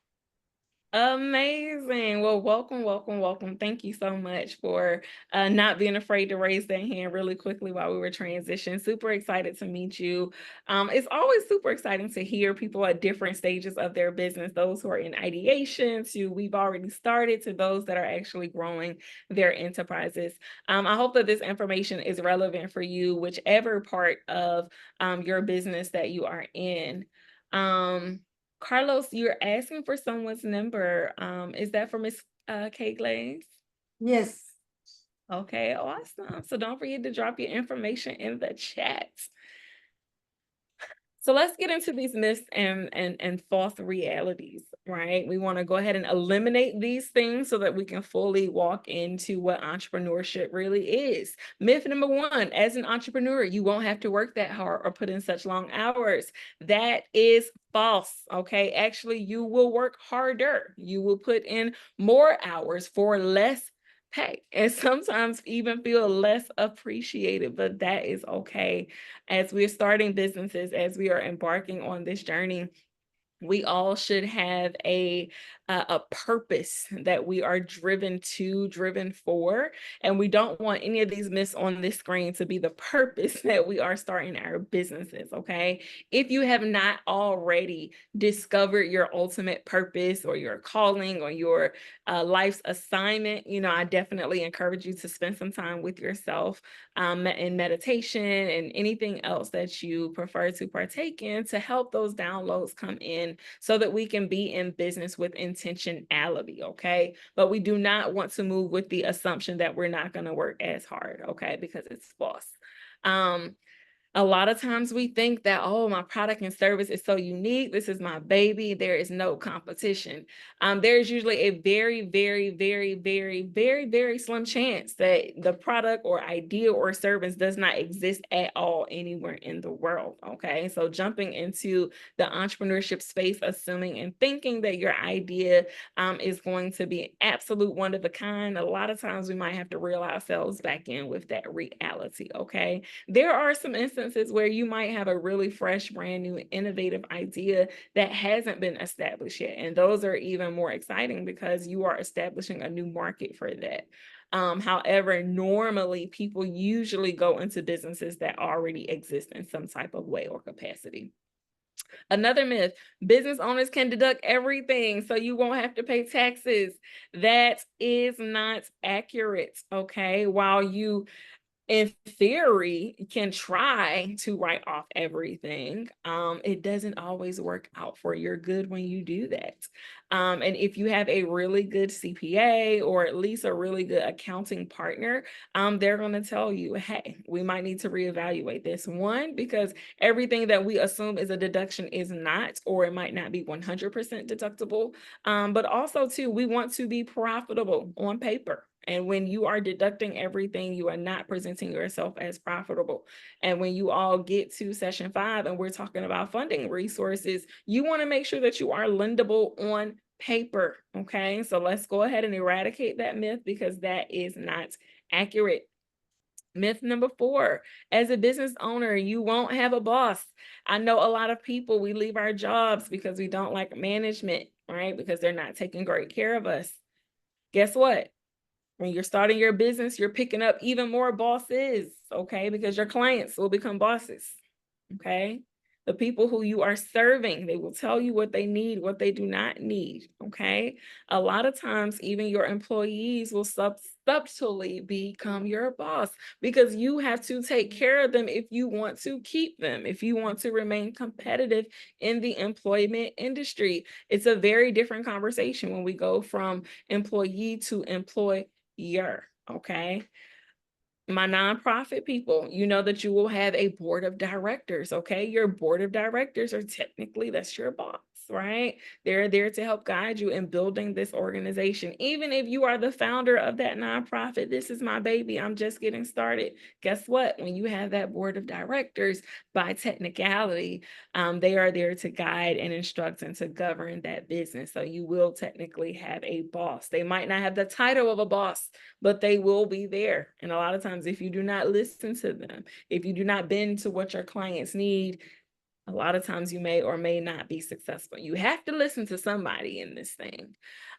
Amazing. Well, welcome, welcome, welcome. Thank you so much for not being afraid to raise that hand really quickly while we were transitioning. Super excited to meet you. It's always super exciting to hear people at different stages of their business, those who are in ideation to we've already started to those that are actually growing their enterprises. I hope that this information is relevant for you, whichever part of your business that you are in. Carlos, you're asking for someone's number. Is that for Miss Kay Glaze? Yes. Okay, awesome. So don't forget to drop your information in the chat. So let's get into these myths and false realities, right? We want to go ahead and eliminate these things so that we can fully walk into what entrepreneurship really is. Myth number one, as an entrepreneur, you won't have to work that hard or put in such long hours. That is false, okay? Actually, you will work harder. You will put in more hours for less pay and sometimes even feel less appreciated, but that is okay. As we're starting businesses, as we are embarking on this journey, we all should have a purpose that we are driven for, and we don't want any of these myths on this screen to be the purpose that we are starting our businesses. Okay, if you have not already discovered your ultimate purpose or your calling or your life's assignment, I definitely encourage you to spend some time with yourself in meditation and anything else that you prefer to partake in to help those downloads come in so that we can be in business with intentionality, okay? But we do not want to move with the assumption that we're not going to work as hard, okay? Because it's false. A lot of times we think that, oh, my product and service is so unique. This is my baby. There is no competition. There's usually a very, very, very, very, very, very slim chance that the product or idea or service does not exist at all anywhere in the world. Okay. So jumping into the entrepreneurship space, assuming and thinking that your idea is going to be absolute one of a kind, a lot of times we might have to reel ourselves back in with that reality. Okay. There are some instances where you might have a really fresh, brand new, innovative idea that hasn't been established yet. And those are even more exciting because you are establishing a new market for that. However, normally people usually go into businesses that already exist in some type of way or capacity. Another myth, business owners can deduct everything, so you won't have to pay taxes. That is not accurate, okay? While you in theory can try to write off everything, it doesn't always work out for your good when you do that. And if you have a really good CPA or at least a really good accounting partner, they're going to tell you, hey, we might need to reevaluate this. One, because everything that we assume is a deduction is not, or it might not be 100% deductible. But also, too, we want to be profitable on paper. And when you are deducting everything, you are not presenting yourself as profitable. And when you all get to session 5 and we're talking about funding resources, you want to make sure that you are lendable on paper. Okay, so let's go ahead and eradicate that myth because that is not accurate. Myth number 4, as a business owner, you won't have a boss. I know a lot of people, we leave our jobs because we don't like management, right? Because they're not taking great care of us. Guess what? When you're starting your business, you're picking up even more bosses, okay? Because your clients will become bosses, okay? The people who you are serving, they will tell you what they need, what they do not need, okay? A lot of times, even your employees will subtly become your boss because you have to take care of them if you want to keep them, if you want to remain competitive in the employment industry. It's a very different conversation when we go from employee to employer, okay? My nonprofit people, you know that you will have a board of directors, okay? Your board of directors are technically, that's your boss, right? They're there to help guide you in building this organization. Even if you are the founder of that nonprofit, this is my baby, I'm just getting started. Guess what? When you have that board of directors, by technicality, they are there to guide and instruct and to govern that business. So you will technically have a boss. They might not have the title of a boss, but they will be there. And a lot of times, if you do not listen to them, if you do not bend to what your clients need, a lot of times you may or may not be successful. You have to listen to somebody in this thing.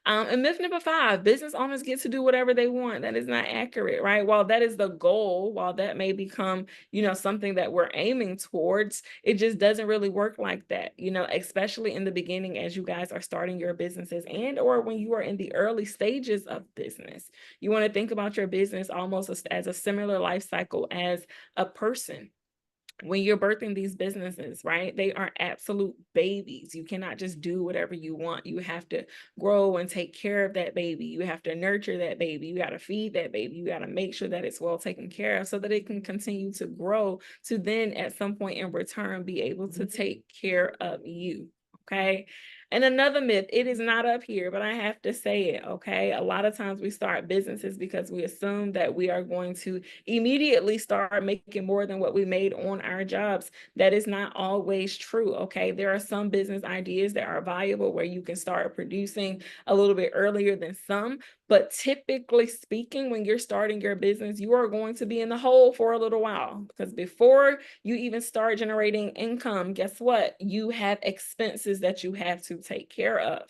And myth number 5, business owners get to do whatever they want. That is not accurate, right? While that is the goal, while that may become, something that we're aiming towards, it just doesn't really work like that, especially in the beginning as you guys are starting your businesses and or when you are in the early stages of business. You want to think about your business almost as a similar life cycle as a person. When you're birthing these businesses, right? They are absolute babies. You cannot just do whatever you want. You have to grow and take care of that baby. You have to nurture that baby. You got to feed that baby. You got to make sure that it's well taken care of so that it can continue to grow to then at some point in return be able to take care of you. Okay. And another myth, it is not up here, but I have to say it, okay? A lot of times we start businesses because we assume that we are going to immediately start making more than what we made on our jobs. That is not always true, okay? There are some business ideas that are viable where you can start producing a little bit earlier than some, but typically speaking, when you're starting your business, you are going to be in the hole for a little while because before you even start generating income, guess what? You have expenses that you have to take care of.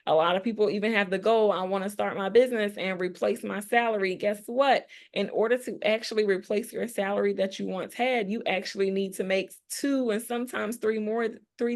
A lot of people even have the goal, I want to start my business and replace my salary. Guess what? In order to actually replace your salary that you once had, you actually need to make 2 and sometimes 3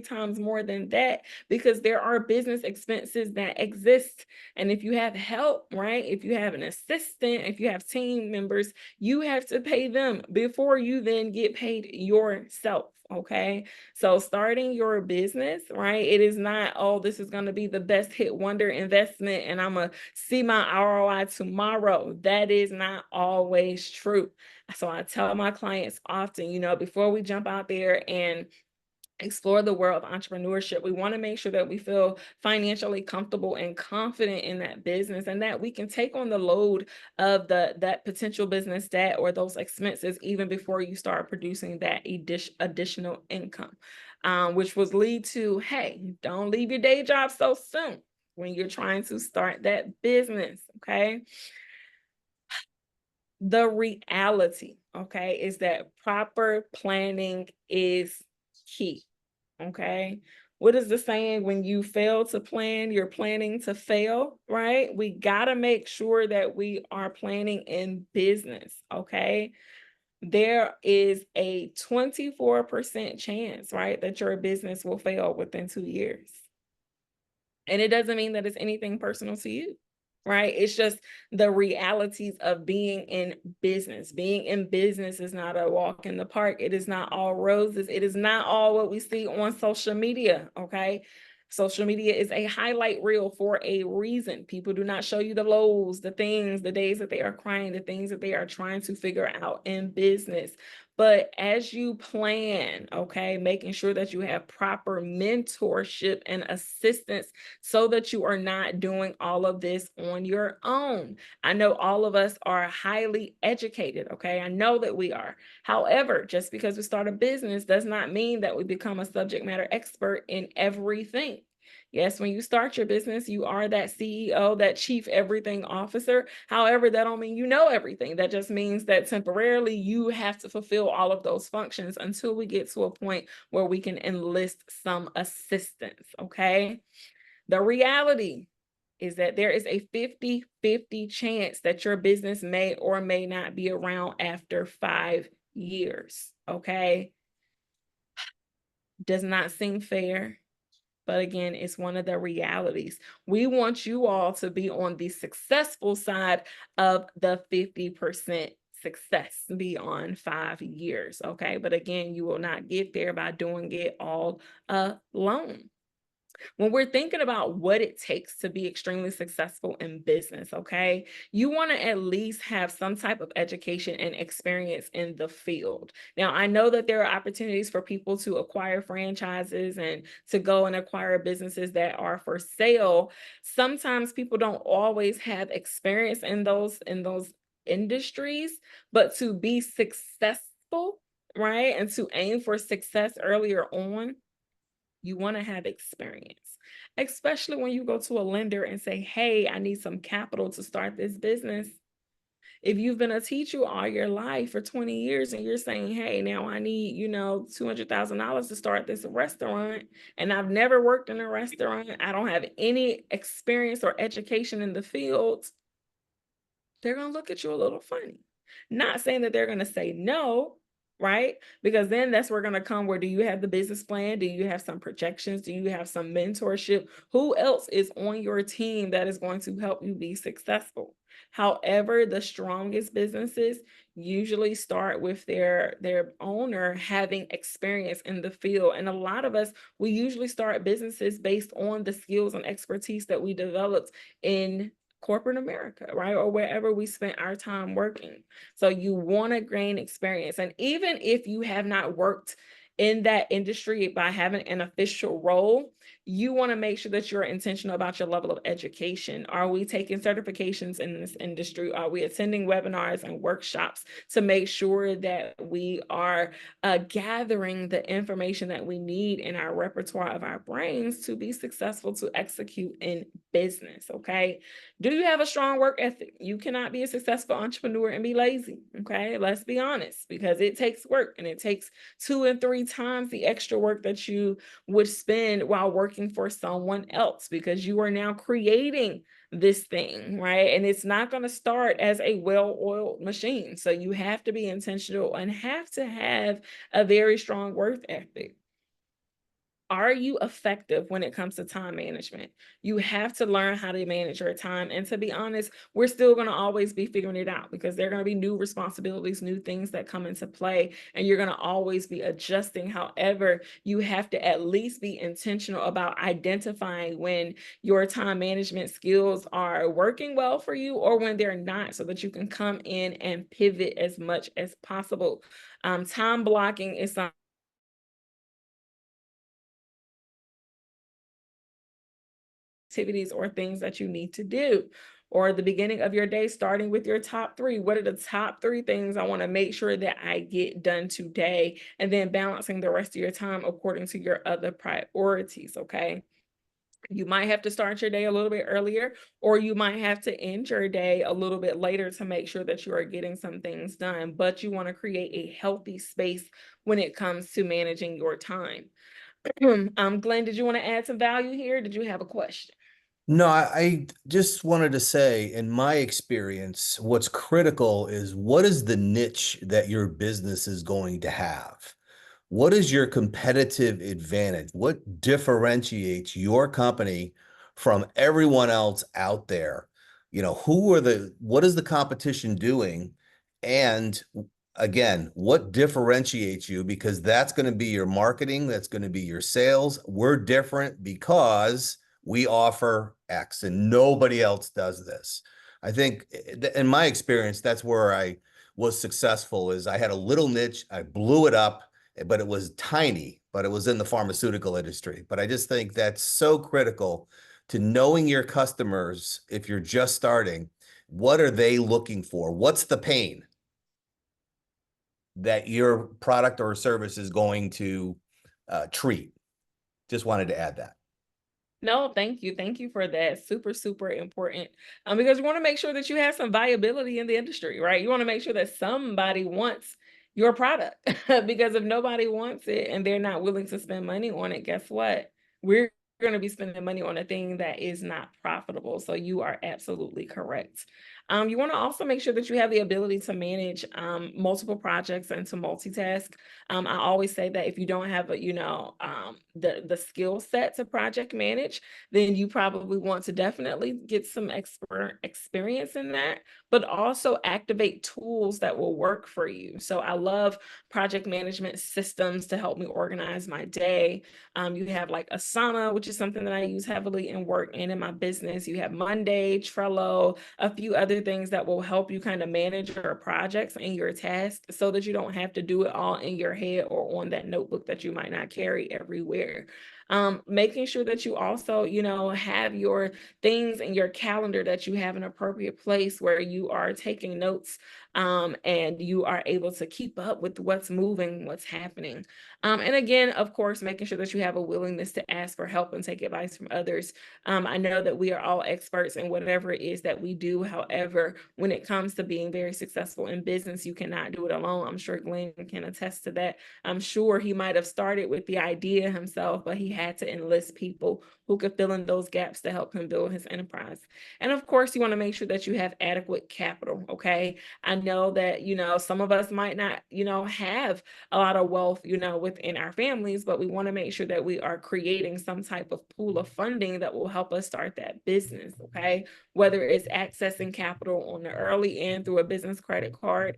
times more than that, because there are business expenses that exist. And if you have help, right? If you have an assistant, if you have team members, you have to pay them before you then get paid yourself. Okay. So starting your business, right? It is not, oh, this is going to be the best hit wonder investment and I'm going to see my ROI tomorrow. That is not always true. So I tell my clients often, before we jump out there and explore the world of entrepreneurship, we want to make sure that we feel financially comfortable and confident in that business and that we can take on the load of that potential business debt or those expenses even before you start producing that additional income, which was lead to, hey, don't leave your day job so soon when you're trying to start that business, okay? The reality, okay, is that proper planning is key. Okay. What is the saying? When you fail to plan, you're planning to fail, right? We got to make sure that we are planning in business. Okay. There is a 24% chance, right, that your business will fail within 2 years. And it doesn't mean that it's anything personal to you, right? It's just the realities of being in business. Being in business is not a walk in the park. It is not all roses. It is not all what we see on social media, okay? Social media is a highlight reel for a reason. People do not show you the lows, the things, the days that they are crying, the things that they are trying to figure out in business. But as you plan, okay, making sure that you have proper mentorship and assistance so that you are not doing all of this on your own. I know all of us are highly educated, okay? I know that we are. However, just because we start a business does not mean that we become a subject matter expert in everything. Yes, when you start your business, you are that CEO, that chief everything officer. However, that don't mean you know everything. That just means that temporarily you have to fulfill all of those functions until we get to a point where we can enlist some assistance, okay? The reality is that there is a 50-50 chance that your business may or may not be around after 5 years, okay? Does not seem fair, but again, it's one of the realities. We want you all to be on the successful side of the 50% success beyond 5 years, okay? But again, you will not get there by doing it all alone. When we're thinking about what it takes to be extremely successful in business, okay, you want to at least have some type of education and experience in the field. Now, I know that there are opportunities for people to acquire franchises and to go and acquire businesses that are for sale. Sometimes people don't always have experience in those industries, but to be successful, right, and to aim for success earlier on, you want to have experience, especially when you go to a lender and say, hey, I need some capital to start this business. If you've been a teacher all your life for 20 years and you're saying, hey, now I need, $200,000 to start this restaurant, and I've never worked in a restaurant, I don't have any experience or education in the field, they're going to look at you a little funny. Not saying that they're going to say no, right? Because then that's where we're going to come where, do you have the business plan? Do you have some projections? Do you have some mentorship? Who else is on your team that is going to help you be successful? However, the strongest businesses usually start with their owner having experience in the field. And a lot of us, we usually start businesses based on the skills and expertise that we developed in corporate America, right? Or wherever we spent our time working. So you want to gain experience. And even if you have not worked in that industry by having an official role, you want to make sure that you're intentional about your level of education. Are we taking certifications in this industry? Are we attending webinars and workshops to make sure that we are gathering the information that we need in our repertoire of our brains to be successful to execute in business? Okay. Do you have a strong work ethic? You cannot be a successful entrepreneur and be lazy. Okay. Let's be honest, because it takes work, and it takes 2 and 3 times the extra work that you would spend while working for someone else, because you are now creating this thing, right? And it's not going to start as a well-oiled machine. So you have to be intentional and have to have a very strong work ethic. Are you effective when it comes to time management? You have to learn how to manage your time. And to be honest, we're still going to always be figuring it out, because there are going to be new responsibilities, new things that come into play, and you're going to always be adjusting. However, you have to at least be intentional about identifying when your time management skills are working well for you or when they're not, so that you can come in and pivot as much as possible. Time blocking is something activities or things that you need to do, or the beginning of your day, starting with your top 3. What are the top 3 things I want to make sure that I get done today? And then balancing the rest of your time according to your other priorities. Okay. You might have to start your day a little bit earlier, or you might have to end your day a little bit later to make sure that you are getting some things done. But you want to create a healthy space when it comes to managing your time. Glenn, did you want to add some value here? Did you have a question? No, I just wanted to say, in my experience, what's critical is, what is the niche that your business is going to have? What is your competitive advantage? What differentiates your company from everyone else out there? What is the competition doing? And again, what differentiates you? Because that's going to be your marketing, that's going to be your sales. We're different because we offer X and nobody else does this. I think in my experience, that's where I was successful. Is I had a little niche, I blew it up, but it was tiny, but it was in the pharmaceutical industry. But I just think that's so critical to knowing your customers. If you're just starting, what are they looking for? What's the pain that your product or service is going to treat? Just wanted to add that. No, thank you. Thank you for that. Super, super important. Because you want to make sure that you have some viability in the industry, right? You want to make sure that somebody wants your product, because if nobody wants it and they're not willing to spend money on it, guess what? We're going to be spending money on a thing that is not profitable. So you are absolutely correct. You want to also make sure that you have the ability to manage multiple projects and to multitask. I always say that if you don't have the skill set to project manage, then you probably want to definitely get some experience in that, but also activate tools that will work for you. So I love project management systems to help me organize my day. You have like Asana, which is something that I use heavily in work and in my business. You have Monday, Trello, a few other things that will help you kind of manage your projects and your tasks, so that you don't have to do it all in your head or on that notebook that you might not carry everywhere. Making sure that you also, have your things in your calendar, that you have an appropriate place where you are taking notes, and you are able to keep up with what's moving, what's happening. And again, of course, making sure that you have a willingness to ask for help and take advice from others. I know that we are all experts in whatever it is that we do. However, when it comes to being very successful in business, you cannot do it alone. I'm sure Glenn can attest to that. I'm sure he might have started with the idea himself, but he had to enlist people who could fill in those gaps to help him build his enterprise. And of course, you want to make sure that you have adequate capital. Okay. I know that, some of us might not, have a lot of wealth, within our families, but we want to make sure that we are creating some type of pool of funding that will help us start that business. Okay. Whether it's accessing capital on the early end through a business credit card.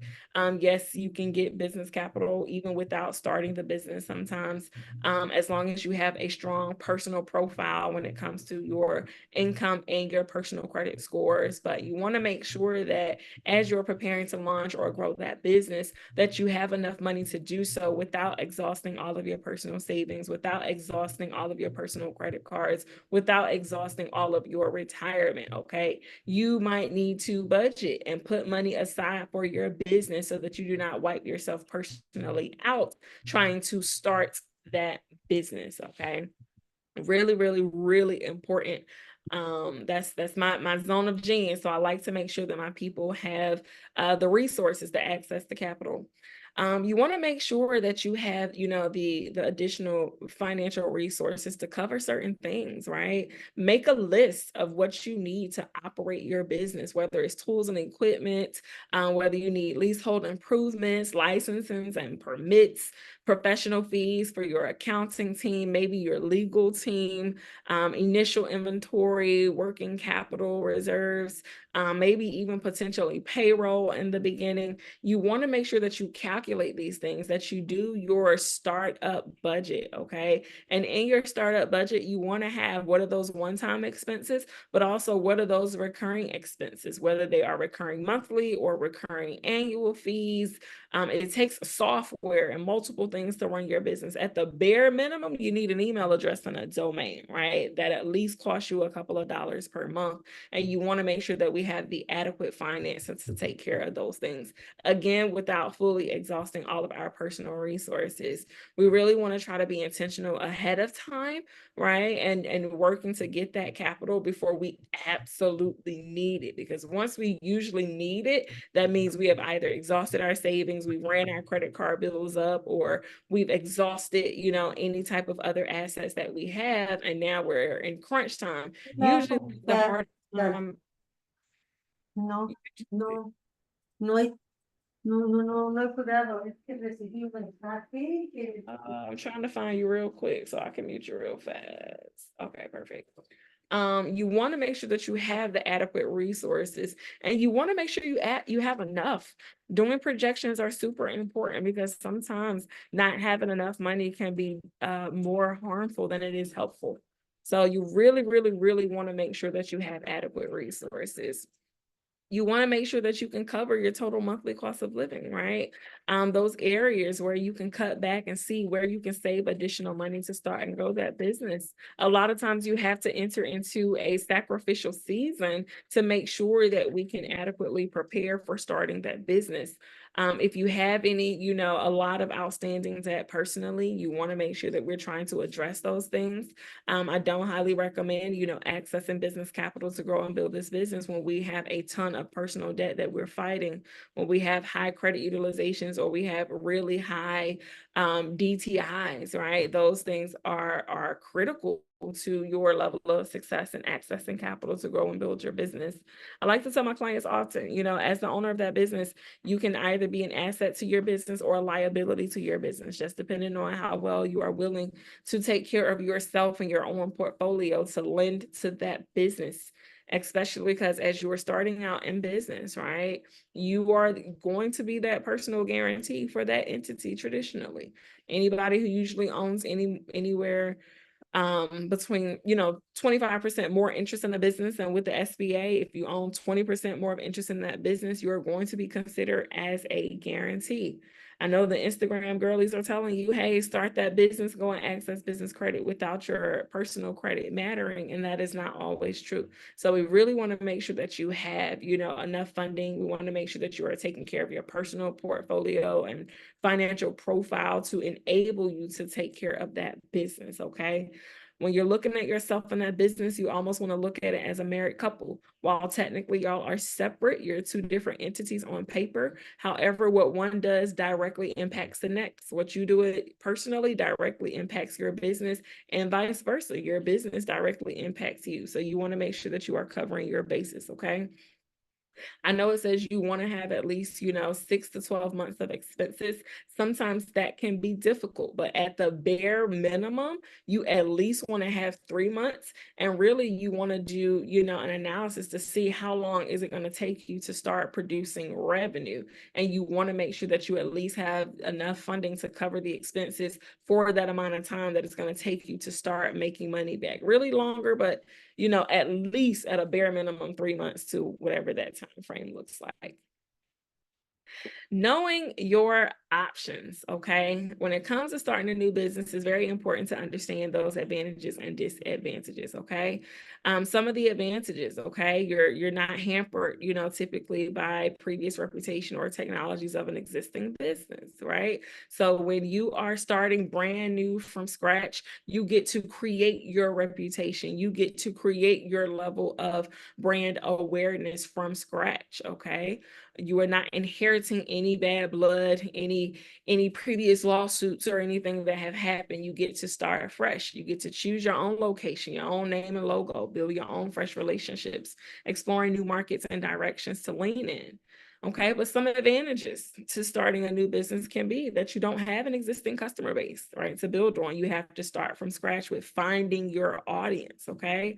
Yes, you can get business capital even without starting the business sometimes, as long as you have a strong personal profile when it comes to your income and your personal credit scores. But you want to make sure that as you're preparing to launch or grow that business, that you have enough money to do so without exhausting all of your personal savings, without exhausting all of your personal credit cards, without exhausting all of your retirement. Okay. You might need to budget and put money aside for your business so that you do not wipe yourself personally out trying to start that business. Okay. Really, really, really important. That's my zone of genius. So I like to make sure that my people have the resources to access the capital. You want to make sure that you have, the additional financial resources to cover certain things, right? Make a list of what you need to operate your business, whether it's tools and equipment, whether you need leasehold improvements, licenses and permits, professional fees for your accounting team, maybe your legal team, initial inventory, working capital reserves, maybe even potentially payroll in the beginning. You want to make sure that you calculate these things, that you do your startup budget, okay? And in your startup budget, you want to have what are those one-time expenses, but also what are those recurring expenses, whether they are recurring monthly or recurring annual fees. It takes software and multiple things to run your business. At the bare minimum, you need an email address and a domain, right? That at least costs you a couple of dollars per month. And you want to make sure that we have the adequate finances to take care of those things. Again, without fully exhausting all of our personal resources. We really want to try to be intentional ahead of time, right? And working to get that capital before we absolutely need it. Because once we usually need it, that means we have either exhausted our savings, we've ran our credit card bills up, or we've exhausted, any type of other assets that we have. And now we're in crunch time. Usually the hard time. No, no, no hay, no he podido, es que recibí un mensaje que. I'm trying to find you real quick so I can mute you real fast. Okay, perfect. You want to make sure that you have the adequate resources, and you want to make sure you have enough. Doing projections are super important because sometimes not having enough money can be more harmful than it is helpful. So you really, really, really want to make sure that you have adequate resources. You want to make sure that you can cover your total monthly cost of living, right? Those areas where you can cut back and see where you can save additional money to start and grow that business. A lot of times you have to enter into a sacrificial season to make sure that we can adequately prepare for starting that business. If you have any, a lot of outstanding debt personally, you want to make sure that we're trying to address those things. I don't highly recommend, accessing business capital to grow and build this business when we have a ton of personal debt that we're fighting, when we have high credit utilizations, or we have really high DTIs, right? Those things are critical to your level of success and accessing capital to grow and build your business. I like to tell my clients often, as the owner of that business, you can either be an asset to your business or a liability to your business, just depending on how well you are willing to take care of yourself and your own portfolio to lend to that business, especially because as you are starting out in business, right, you are going to be that personal guarantee for that entity traditionally. Anybody who usually owns anywhere between 25% more interest in the business, and with the SBA, if you own 20% more of interest in that business, you're going to be considered as a guarantee. I know the Instagram girlies are telling you, hey, start that business, go and access business credit without your personal credit mattering. And that is not always true. So we really want to make sure that you have, enough funding. We want to make sure that you are taking care of your personal portfolio and financial profile to enable you to take care of that business. Okay. When you're looking at yourself in that business, you almost want to look at it as a married couple. While technically y'all are separate, you're two different entities on paper. However, what one does directly impacts the next. What you do it personally directly impacts your business, and vice versa. Your business directly impacts you. So you want to make sure that you are covering your bases, okay? I know it says you want to have at least, 6 to 12 months of expenses. Sometimes that can be difficult, but at the bare minimum, you at least want to have 3 months. And really, you want to do, an analysis to see how long is it going to take you to start producing revenue. And you want to make sure that you at least have enough funding to cover the expenses for that amount of time that it's going to take you to start making money back. Really longer, but at least at a bare minimum, 3 months to whatever that time frame looks like. Knowing your options, okay? When it comes to starting a new business, it's very important to understand those advantages and disadvantages, okay? Some of the advantages, okay, you're not hampered, typically by previous reputation or technologies of an existing business, right? So when you are starting brand new from scratch, you get to create your reputation. You get to create your level of brand awareness from scratch, okay? You are not inheriting any bad blood, any previous lawsuits or anything that have happened. You get to start fresh. You get to choose your own location, your own name and logo, build your own fresh relationships, exploring new markets and directions to lean in. Okay, but some advantages to starting a new business can be that you don't have an existing customer base, right? To build on, you have to start from scratch with finding your audience, okay?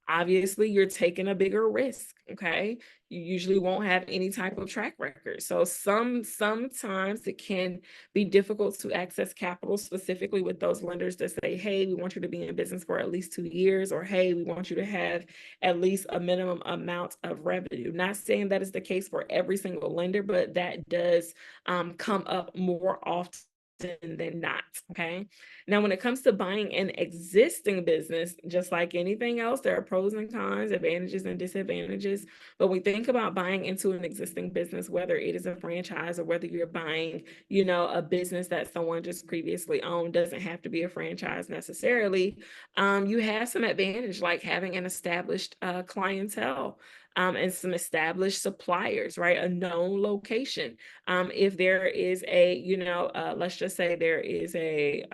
Obviously, you're taking a bigger risk, okay? You usually won't have any type of track record. So sometimes it can be difficult to access capital, specifically with those lenders that say, hey, we want you to be in business for at least 2 years, or hey, we want you to have at least a minimum amount of revenue. Not saying that is the case for every single lender, but that does come up more often than not, okay? Now, when it comes to buying an existing business, just like anything else, there are pros and cons, advantages and disadvantages. But when we think about buying into an existing business, whether it is a franchise or whether you're buying, a business that someone just previously owned, doesn't have to be a franchise necessarily. You have some advantage, like having an established clientele. And some established suppliers, right? A known location. If there is let's just say there is a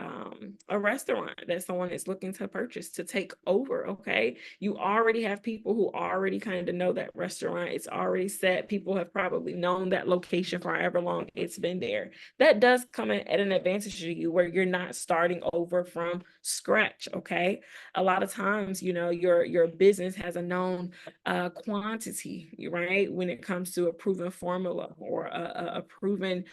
restaurant that someone is looking to purchase to take over, okay? You already have people who already kind of know that restaurant. It's already set. People have probably known that location for however long it's been there. That does come in at an advantage to you where you're not starting over from scratch, okay? A lot of times, your business has a known quantity, right? When it comes to a proven formula or a proven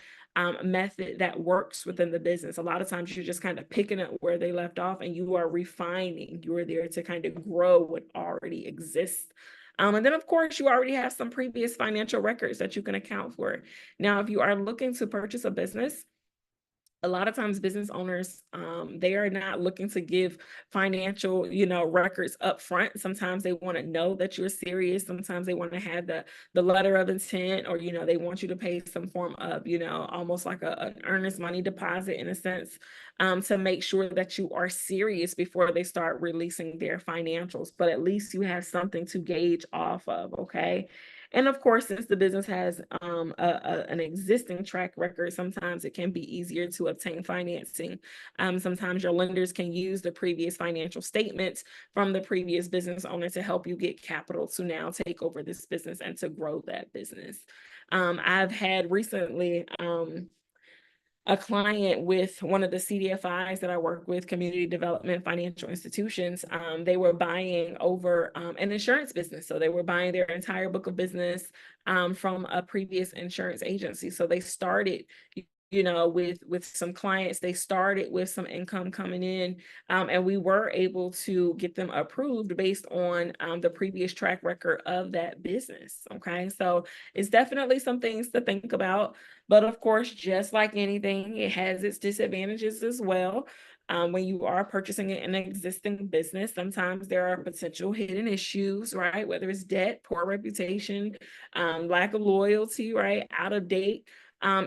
method that works within the business. A lot of times you're just kind of picking up where they left off and you are refining. You're there to kind of grow what already exists. And then, of course, you already have some previous financial records that you can account for. Now, if you are looking to purchase a business, a lot of times business owners, they are not looking to give financial, records up front. Sometimes they want to know that you're serious. Sometimes they want to have the letter of intent, or, they want you to pay some form of, almost like an earnest money deposit in a sense, to make sure that you are serious before they start releasing their financials. But at least you have something to gauge off of, okay? And of course, since the business has an existing track record, sometimes it can be easier to obtain financing. Sometimes your lenders can use the previous financial statements from the previous business owner to help you get capital to now take over this business and to grow that business. I've had recently a client with one of the CDFIs that I work with, community development financial institutions. They were buying over an insurance business. So they were buying their entire book of business from a previous insurance agency. So they started with some clients, they started with some income coming in, and we were able to get them approved based on the previous track record of that business. Okay, so it's definitely some things to think about. But of course, just like anything, it has its disadvantages as well. When you are purchasing an existing business, sometimes there are potential hidden issues, right? Whether it's debt, poor reputation, lack of loyalty, right? Out of date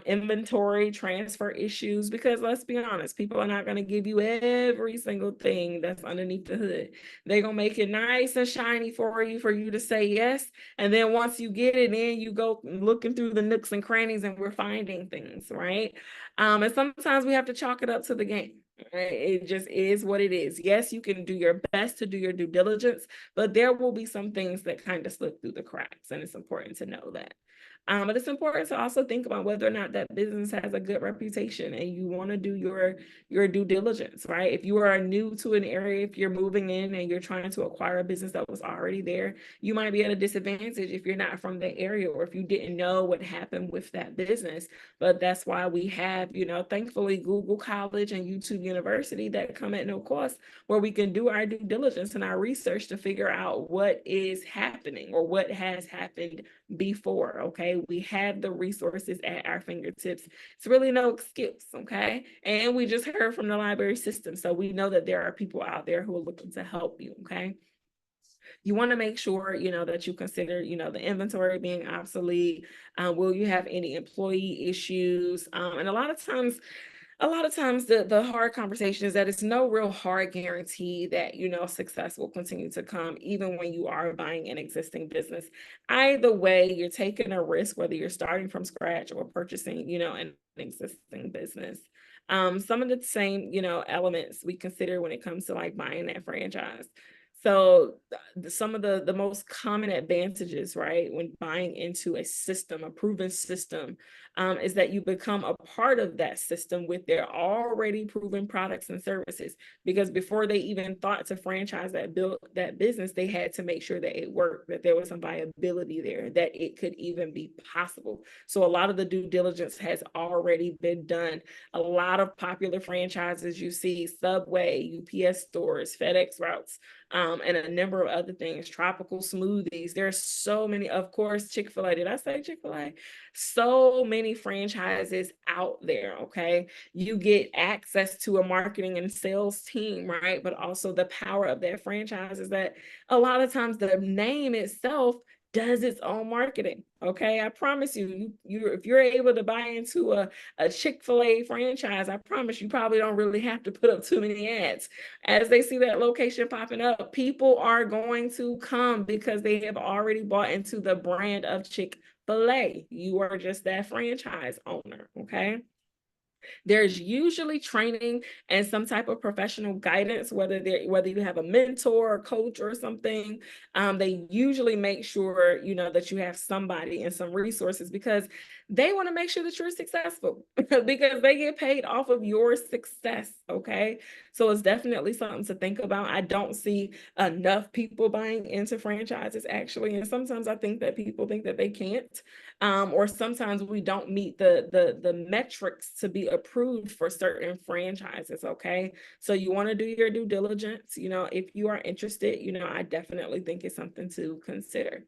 inventory transfer issues, because let's be honest, people are not going to give you every single thing that's underneath the hood. They're going to make it nice and shiny for you to say yes. And then once you get it in, you go looking through the nooks and crannies and we're finding things, right? And sometimes we have to chalk it up to the game. Right? It just is what it is. Yes, you can do your best to do your due diligence, but there will be some things that kind of slip through the cracks, and it's important to know that. But it's important to also think about whether or not that business has a good reputation and you want to do your due diligence, right? If you are new to an area, if you're moving in and you're trying to acquire a business that was already there, you might be at a disadvantage if you're not from the area or if you didn't know what happened with that business. But that's why we have, thankfully, Google College and YouTube University that come at no cost, where we can do our due diligence and our research to figure out what is happening or what has happened before. Okay, we have the resources at our fingertips. It's really no excuse. Okay, and we just heard from the library system, so we know that there are people out there who are looking to help you. Okay, you want to make sure that you consider the inventory being obsolete. Will you have any employee issues? And a lot of times the hard conversation is that it's no real hard guarantee that success will continue to come even when you are buying an existing business. Either way, you're taking a risk, whether you're starting from scratch or purchasing an existing business. Some of the same elements we consider when it comes to like buying that franchise. So some of the most common advantages, right, when buying into a system, a proven system, is that you become a part of that system with their already proven products and services. Because before they even thought to franchise that business, they had to make sure that it worked, that there was some viability there, that it could even be possible. So a lot of the due diligence has already been done. A lot of popular franchises you see, Subway, UPS stores, FedEx routes, and a number of other things, tropical smoothies. There's so many, of course, Chick-fil-A. Did I say Chick-fil-A? So many franchises out there, okay? You get access to a marketing and sales team, right? But also the power of that franchise is that a lot of times the name itself does its own marketing. Okay, I promise you, if you're able to buy into a Chick-fil-A franchise, I promise you probably don't really have to put up too many ads. As they see that location popping up, people are going to come because they have already bought into the brand of Chick-fil-A. You are just that franchise owner. Okay. There's usually training and some type of professional guidance, whether you have a mentor or coach or something. They usually make sure that you have somebody and some resources, because they want to make sure that you're successful because they get paid off of your success. Okay, so it's definitely something to think about. I don't see enough people buying into franchises actually, and sometimes I think that people think that they can't, or sometimes we don't meet the metrics to be approved for certain franchises. Okay, so you want to do your due diligence. If you are interested, I definitely think it's something to consider.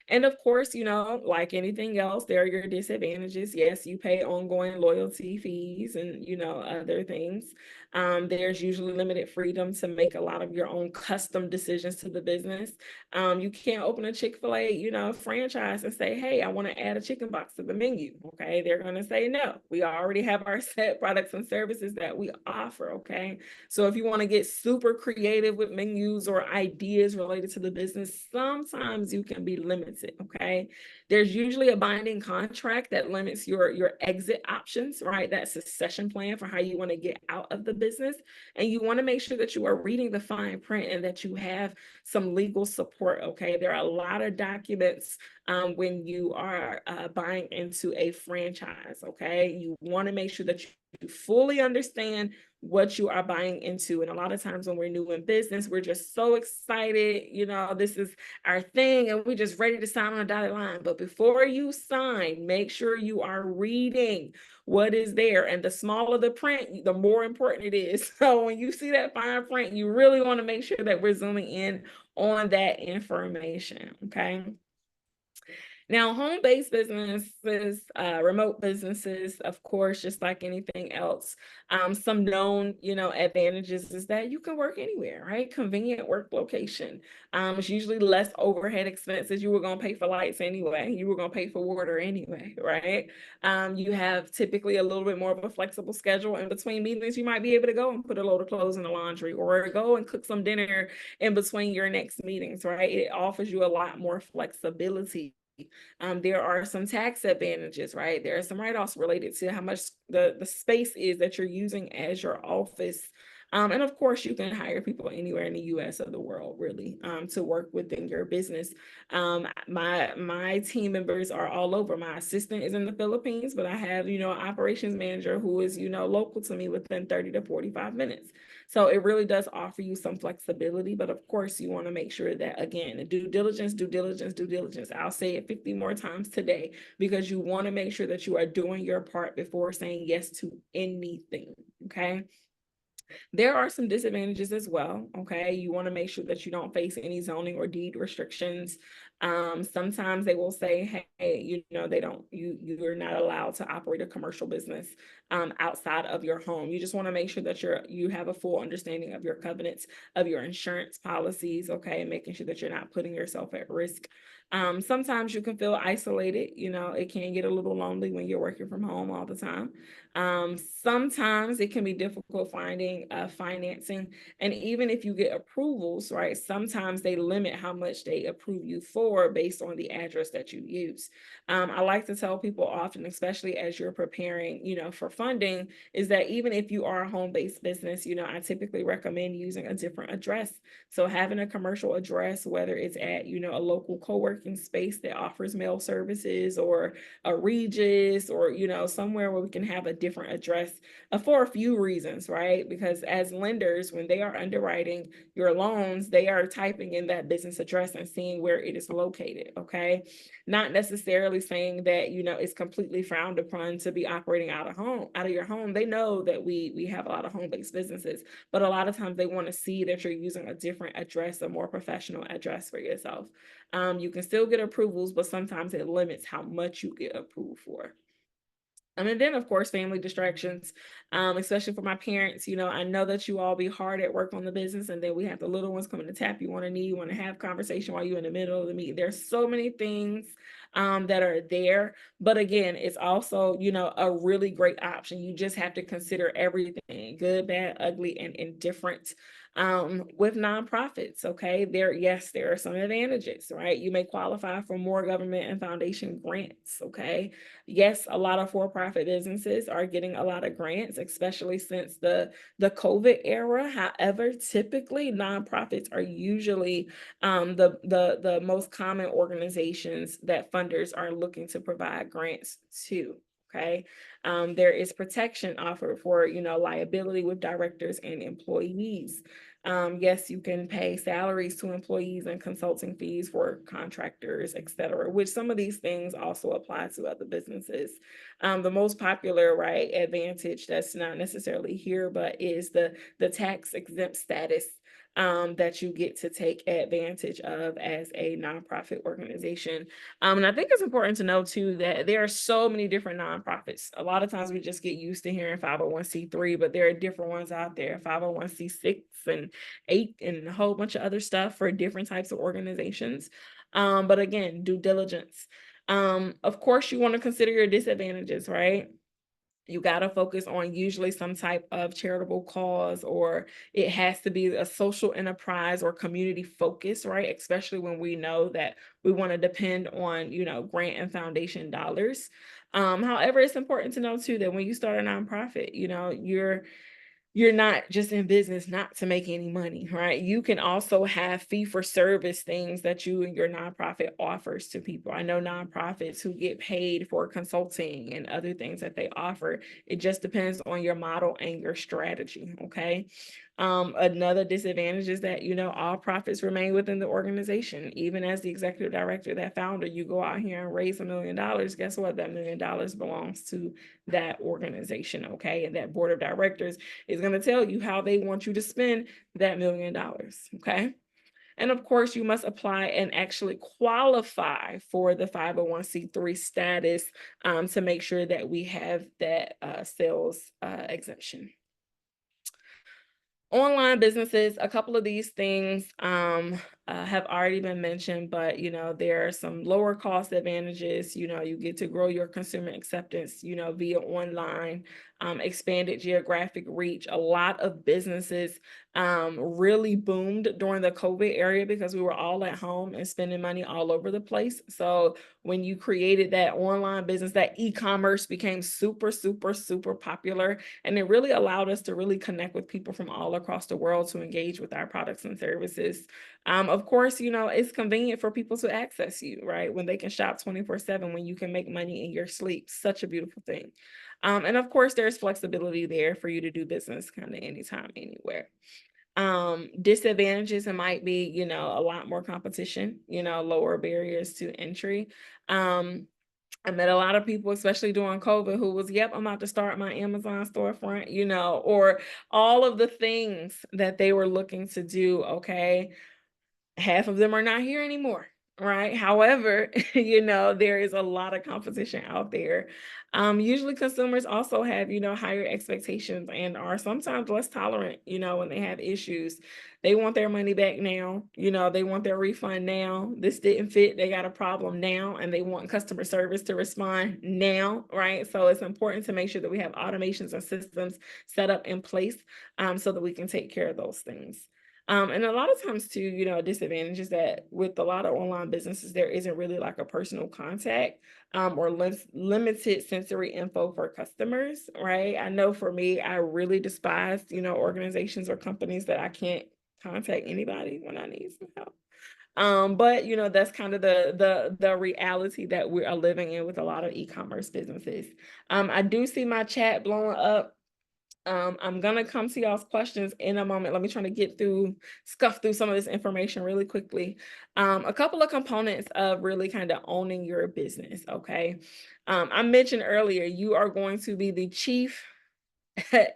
And of course, like anything else, there are your disadvantages. Yes, you pay ongoing loyalty fees and, other things. There's usually limited freedom to make a lot of your own custom decisions to the business. You can't open a Chick-fil-A, franchise and say, hey, I want to add a chicken box to the menu. Okay, they're going to say no. We already have our set products and services that we offer. Okay, so if you want to get super creative with menus or ideas related to the business, sometimes you can be limited. Okay, there's usually a binding contract that limits your exit options, right? That succession plan for how you want to get out of the business. And you want to make sure that you are reading the fine print and that you have some legal support. Okay, there are a lot of documents when you are buying into a franchise. Okay, you want to make sure that you fully understand what you are buying into. And a lot of times when we're new in business, we're just so excited, this is our thing, and we're just ready to sign on a dotted line. But before you sign, make sure you are reading what is there. And the smaller the print, the more important it is. So when you see that fine print, you really want to make sure that we're zooming in on that information, okay? Now, home-based businesses, remote businesses, of course, just like anything else, some known, advantages is that you can work anywhere, right? Convenient work location. It's usually less overhead expenses. You were going to pay for lights anyway. You were going to pay for water anyway, right? You have typically a little bit more of a flexible schedule. In between meetings, you might be able to go and put a load of clothes in the laundry or go and cook some dinner in between your next meetings, right? It offers you a lot more flexibility. There are some tax advantages, right? There are some write-offs related to how much the space is that you're using as your office. And of course, you can hire people anywhere in the US or the world, really, to work within your business. My team members are all over. My assistant is in the Philippines, but I have, an operations manager who is, local to me within 30 to 45 minutes. So it really does offer you some flexibility, but of course you want to make sure that, again, due diligence, due diligence, due diligence. I'll say it 50 more times today because you want to make sure that you are doing your part before saying yes to anything, okay? There are some disadvantages as well, okay? You want to make sure that you don't face any zoning or deed restrictions. Sometimes they will say, hey, you're not allowed to operate a commercial business outside of your home. You just want to make sure that you have a full understanding of your covenants, of your insurance policies, okay? Making sure that you're not putting yourself at risk. Sometimes you can feel isolated. It can get a little lonely when you're working from home all the time. Sometimes it can be difficult finding financing. And even if you get approvals, right, sometimes they limit how much they approve you for based on the address that you use. I like to tell people often, especially as you're preparing, for funding, is that even if you are a home-based business, I typically recommend using a different address. So having a commercial address, whether it's at, a local co-working space that offers mail services or a Regis or, somewhere where we can have a different address for a few reasons, right? Because as lenders, when they are underwriting your loans, they are typing in that business address and seeing where it is located, okay? Not necessarily saying that, it's completely frowned upon to be operating out of your home. They know that we have a lot of home-based businesses, but a lot of times they want to see that you're using a different address, a more professional address for yourself. You can still get approvals, but sometimes it limits how much you get approved for. And then, of course, family distractions, especially for my parents. I know that you all be hard at work on the business, and then we have the little ones coming to tap you on a knee, you want to have conversation while you're in the middle of the meeting. There's so many things that are there. But again, it's also, a really great option. You just have to consider everything, good, bad, ugly, and indifferent. With nonprofits, okay, there are some advantages, right? You may qualify for more government and foundation grants, okay? Yes, a lot of for-profit businesses are getting a lot of grants, especially since the COVID era. However, typically nonprofits are usually the most common organizations that funders are looking to provide grants to. Okay. There is protection offered for, liability with directors and employees. Yes, you can pay salaries to employees and consulting fees for contractors, et cetera, which some of these things also apply to other businesses. The most popular, right, advantage that's not necessarily here, but is the tax exempt status that you get to take advantage of as a nonprofit organization. And I think it's important to know too that there are so many different nonprofits. A lot of times we just get used to hearing 501c3, but there are different ones out there, 501c6 and 8 and a whole bunch of other stuff for different types of organizations. But again, due diligence. Of course, you want to consider your disadvantages, right? You got to focus on usually some type of charitable cause, or it has to be a social enterprise or community focus, right? Especially when we know that we want to depend on, grant and foundation dollars. However, it's important to know too that when you start a nonprofit, you're not just in business not to make any money, right? You can also have fee for service things that you and your nonprofit offers to people. I know nonprofits who get paid for consulting and other things that they offer. It just depends on your model and your strategy, okay? Another disadvantage is that, all profits remain within the organization. Even as the executive director, that founder, you go out here and raise $1 million, guess what? That $1 million belongs to that organization, okay? And that board of directors is going to tell you how they want you to spend that $1 million, okay? And of course, you must apply and actually qualify for the 501c3 status to make sure that we have that sales exemption. Online businesses, a couple of these things have already been mentioned, but there are some lower cost advantages. You get to grow your consumer acceptance, via online, expanded geographic reach. A lot of businesses really boomed during the COVID area because we were all at home and spending money all over the place. So when you created that online business, that e-commerce became super, super, super popular. And it really allowed us to really connect with people from all across the world to engage with our products and services. Of course, it's convenient for people to access you, right? When they can shop 24/7, when you can make money in your sleep, such a beautiful thing. And of course, there's flexibility there for you to do business kind of anytime, anywhere. Disadvantages, it might be, a lot more competition, lower barriers to entry. I met a lot of people, especially during COVID, who was, yep, I'm about to start my Amazon storefront, or all of the things that they were looking to do, okay? Half of them are not here anymore, right? However, there is a lot of competition out there. Usually consumers also have, higher expectations and are sometimes less tolerant, when they have issues. They want their money back now, they want their refund now. This didn't fit, they got a problem now, and they want customer service to respond now, right? So it's important to make sure that we have automations and systems set up in place so that we can take care of those things. And a lot of times too, a disadvantage is that with a lot of online businesses, there isn't really like a personal contact or limited sensory info for customers, right? I know for me, I really despise, organizations or companies that I can't contact anybody when I need some help. But that's kind of the reality that we are living in with a lot of e-commerce businesses. I do see my chat blowing up. I'm gonna come to y'all's questions in a moment. Let me try to scuff through some of this information really quickly. A couple of components of really kind of owning your business, okay? I mentioned earlier, you are going to be the chief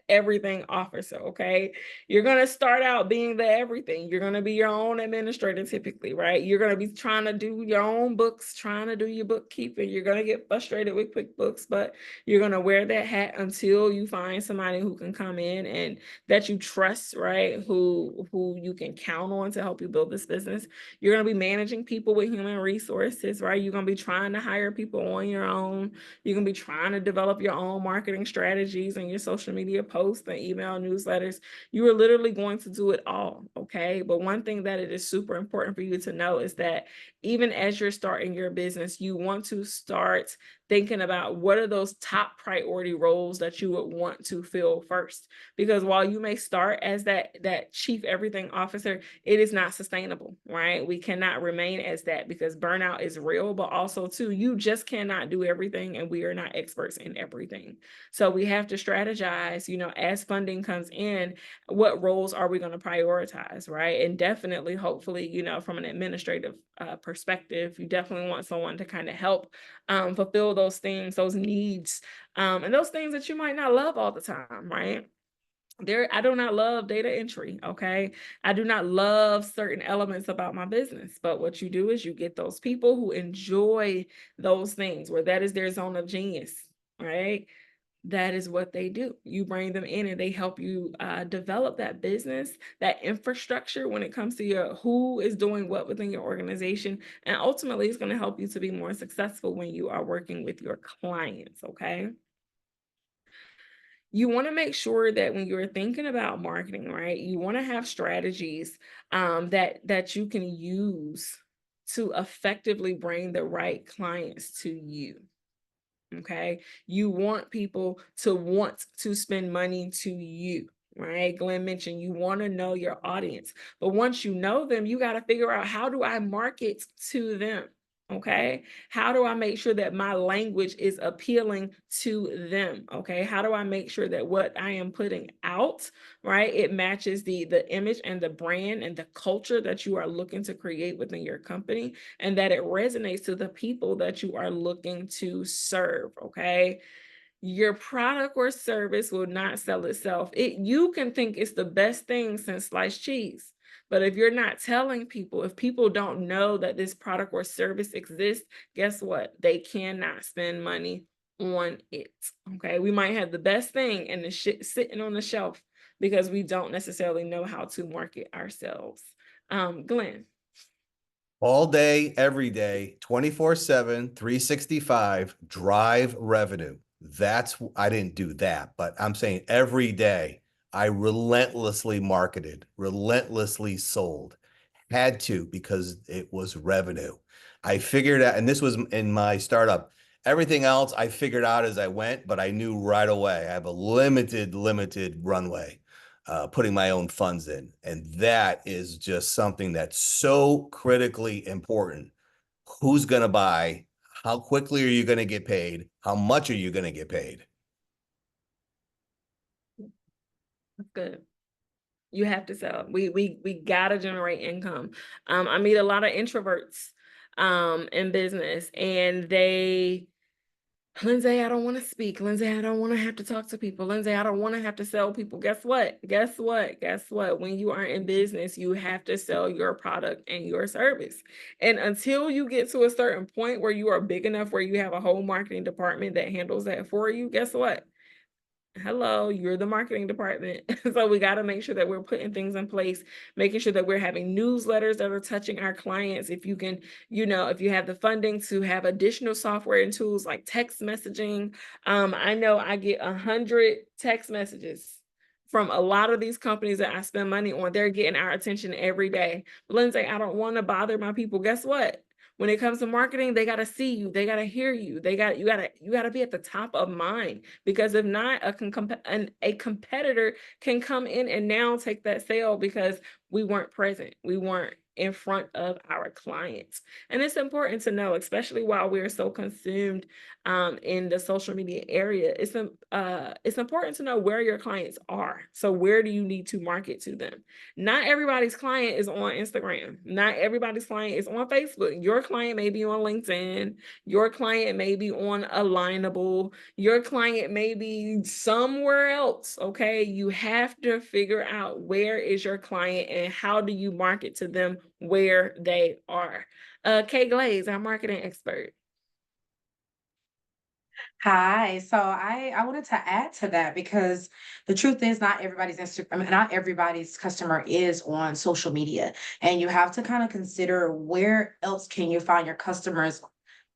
everything officer, okay? You're going to start out being the everything. You're going to be your own administrator typically, right? You're going to be trying to do your own books, trying to do your bookkeeping. You're going to get frustrated with QuickBooks, but you're going to wear that hat until you find somebody who can come in and that you trust, right? Who you can count on to help you build this business. You're going to be managing people with human resources, right? You're going to be trying to hire people on your own. You're going to be trying to develop your own marketing strategies and your social media posts and email newsletters. You are literally going to do it all, okay? But one thing that it is super important for you to know is that even as you're starting your business, you want to start thinking about what are those top priority roles that you would want to fill first. Because while you may start as that chief everything officer, it is not sustainable, right? We cannot remain as that because burnout is real, but also too, you just cannot do everything and we are not experts in everything. So we have to strategize, as funding comes in, what roles are we going to prioritize, right? And definitely, hopefully, from an administrative perspective, you definitely want someone to kind of help fulfill those things, those needs, and those things that you might not love all the time, right? I do not love data entry, okay? I do not love certain elements about my business, but what you do is you get those people who enjoy those things, where that is their zone of genius, right? That is what they do. You bring them in and they help you develop that business, that infrastructure when it comes to who is doing what within your organization. And ultimately, it's going to help you to be more successful when you are working with your clients, okay? You want to make sure that when you're thinking about marketing, right, you want to have strategies that you can use to effectively bring the right clients to you. Okay, you want people to want to spend money to you, right? Glenn mentioned you want to know your audience, but once you know them, you got to figure out, how do I market to them? Okay. How do I make sure that my language is appealing to them? Okay. How do I make sure that what I am putting out, right, it matches the image and the brand and the culture that you are looking to create within your company, and that it resonates to the people that you are looking to serve. Okay. Your product or service will not sell itself. You can think it's the best thing since sliced cheese, but if you're not telling people, if people don't know that this product or service exists, guess what? They cannot spend money on it. Okay, we might have the best thing and the shit sitting on the shelf because we don't necessarily know how to market ourselves. Glenn. All day, every day, 24/7, 365, drive revenue. I didn't do that, but I'm saying every day I relentlessly marketed, relentlessly sold. Had to, because it was revenue. I figured out, and this was in my startup. Everything else I figured out as I went, but I knew right away I have a limited runway, putting my own funds in. And that is just something that's so critically important. Who's going to buy? How quickly are you going to get paid? How much are you going to get paid? That's good. You have to sell. We gotta generate income. I meet a lot of introverts in business, and Lindsay, I don't want to speak. Lindsay, I don't want to have to talk to people. Lindsay, I don't want to have to sell people. Guess what? Guess what? Guess what? When you are in business, you have to sell your product and your service. And until you get to a certain point where you are big enough where you have a whole marketing department that handles that for you, guess what? Hello, you're the marketing department. So we got to make sure that we're putting things in place, making sure that we're having newsletters that are touching our clients. If you can, if you have the funding to have additional software and tools like text messaging. I know I get 100 text messages from a lot of these companies that I spend money on. They're getting our attention every day. Lindsay, I don't want to bother my people. Guess what? When it comes to marketing, they got to see you, they got to hear you, you got to be at the top of mind, because if not, a competitor can come in and now take that sale because we weren't present, we weren't in front of our clients. And it's important to know, especially while we're so consumed in the social media area, it's important to know where your clients are. So where do you need to market to them? Not everybody's client is on Instagram. Not everybody's client is on Facebook. Your client may be on LinkedIn. Your client may be on Alignable. Your client may be somewhere else. Okay. You have to figure out where is your client and how do you market to them where they are. Kay Glaze, our marketing expert. Hi. So I wanted to add to that because the truth is not everybody's Instagram, not everybody's customer is on social media. And you have to kind of consider where else can you find your customers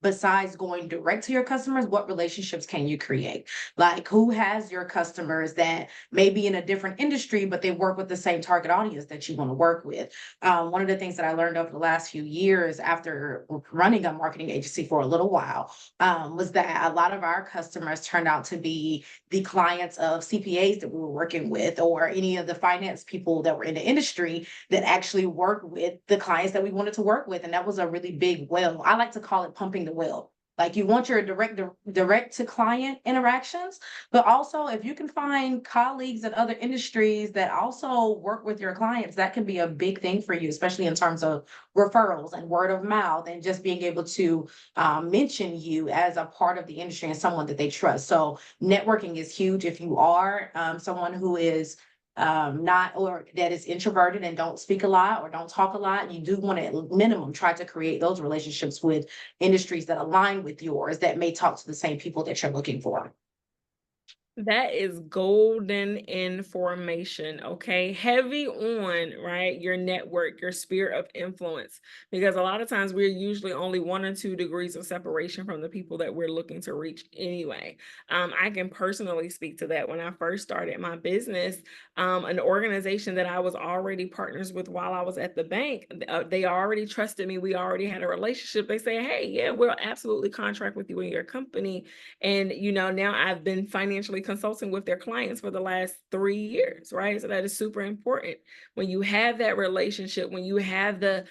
besides going direct to your customers. What relationships can you create? Like, who has your customers that may be in a different industry, but they work with the same target audience that you want to work with? One of the things that I learned over the last few years after running a marketing agency for a little while was that a lot of our customers turned out to be the clients of CPAs that we were working with, or any of the finance people that were in the industry that actually work with the clients that we wanted to work with. And that was a really big well. I like to call it pumping the well. Like, you want your direct to client interactions, but also if you can find colleagues in other industries that also work with your clients, that can be a big thing for you, especially in terms of referrals and word of mouth, and just being able to mention you as a part of the industry and someone that they trust. So networking is huge. If you are someone who is not, or that is introverted and don't speak a lot or don't talk a lot, you do want to at minimum try to create those relationships with industries that align with yours, that may talk to the same people that you're looking for. That is golden information, okay? Heavy on, right, your network, your sphere of influence, because a lot of times we're usually only 1 or 2 degrees of separation from the people that we're looking to reach anyway. I can personally speak to that. When I first started my business, an organization that I was already partners with while I was at the bank, they already trusted me. We already had a relationship. They say, hey, yeah, we'll absolutely contract with you in your company. And, now I've been financially consulting with their clients for the last 3 years, right? So that is super important. When you have that relationship, when you have the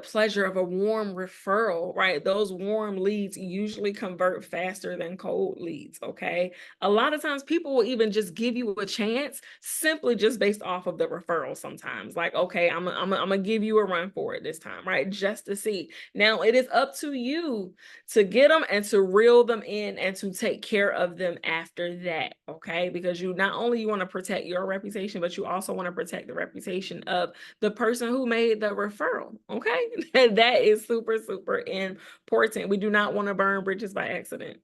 pleasure of a warm referral, right? Those warm leads usually convert faster than cold leads, okay? A lot of times people will even just give you a chance simply just based off of the referral sometimes. Like, okay, I'm gonna give you a run for it this time, right? Just to see. Now it is up to you to get them and to reel them in and to take care of them after that, okay? Because you not only you want to protect your reputation, but you also want to protect the reputation of the person who made the referral, okay? That is super, super important. We do not want to burn bridges by accident.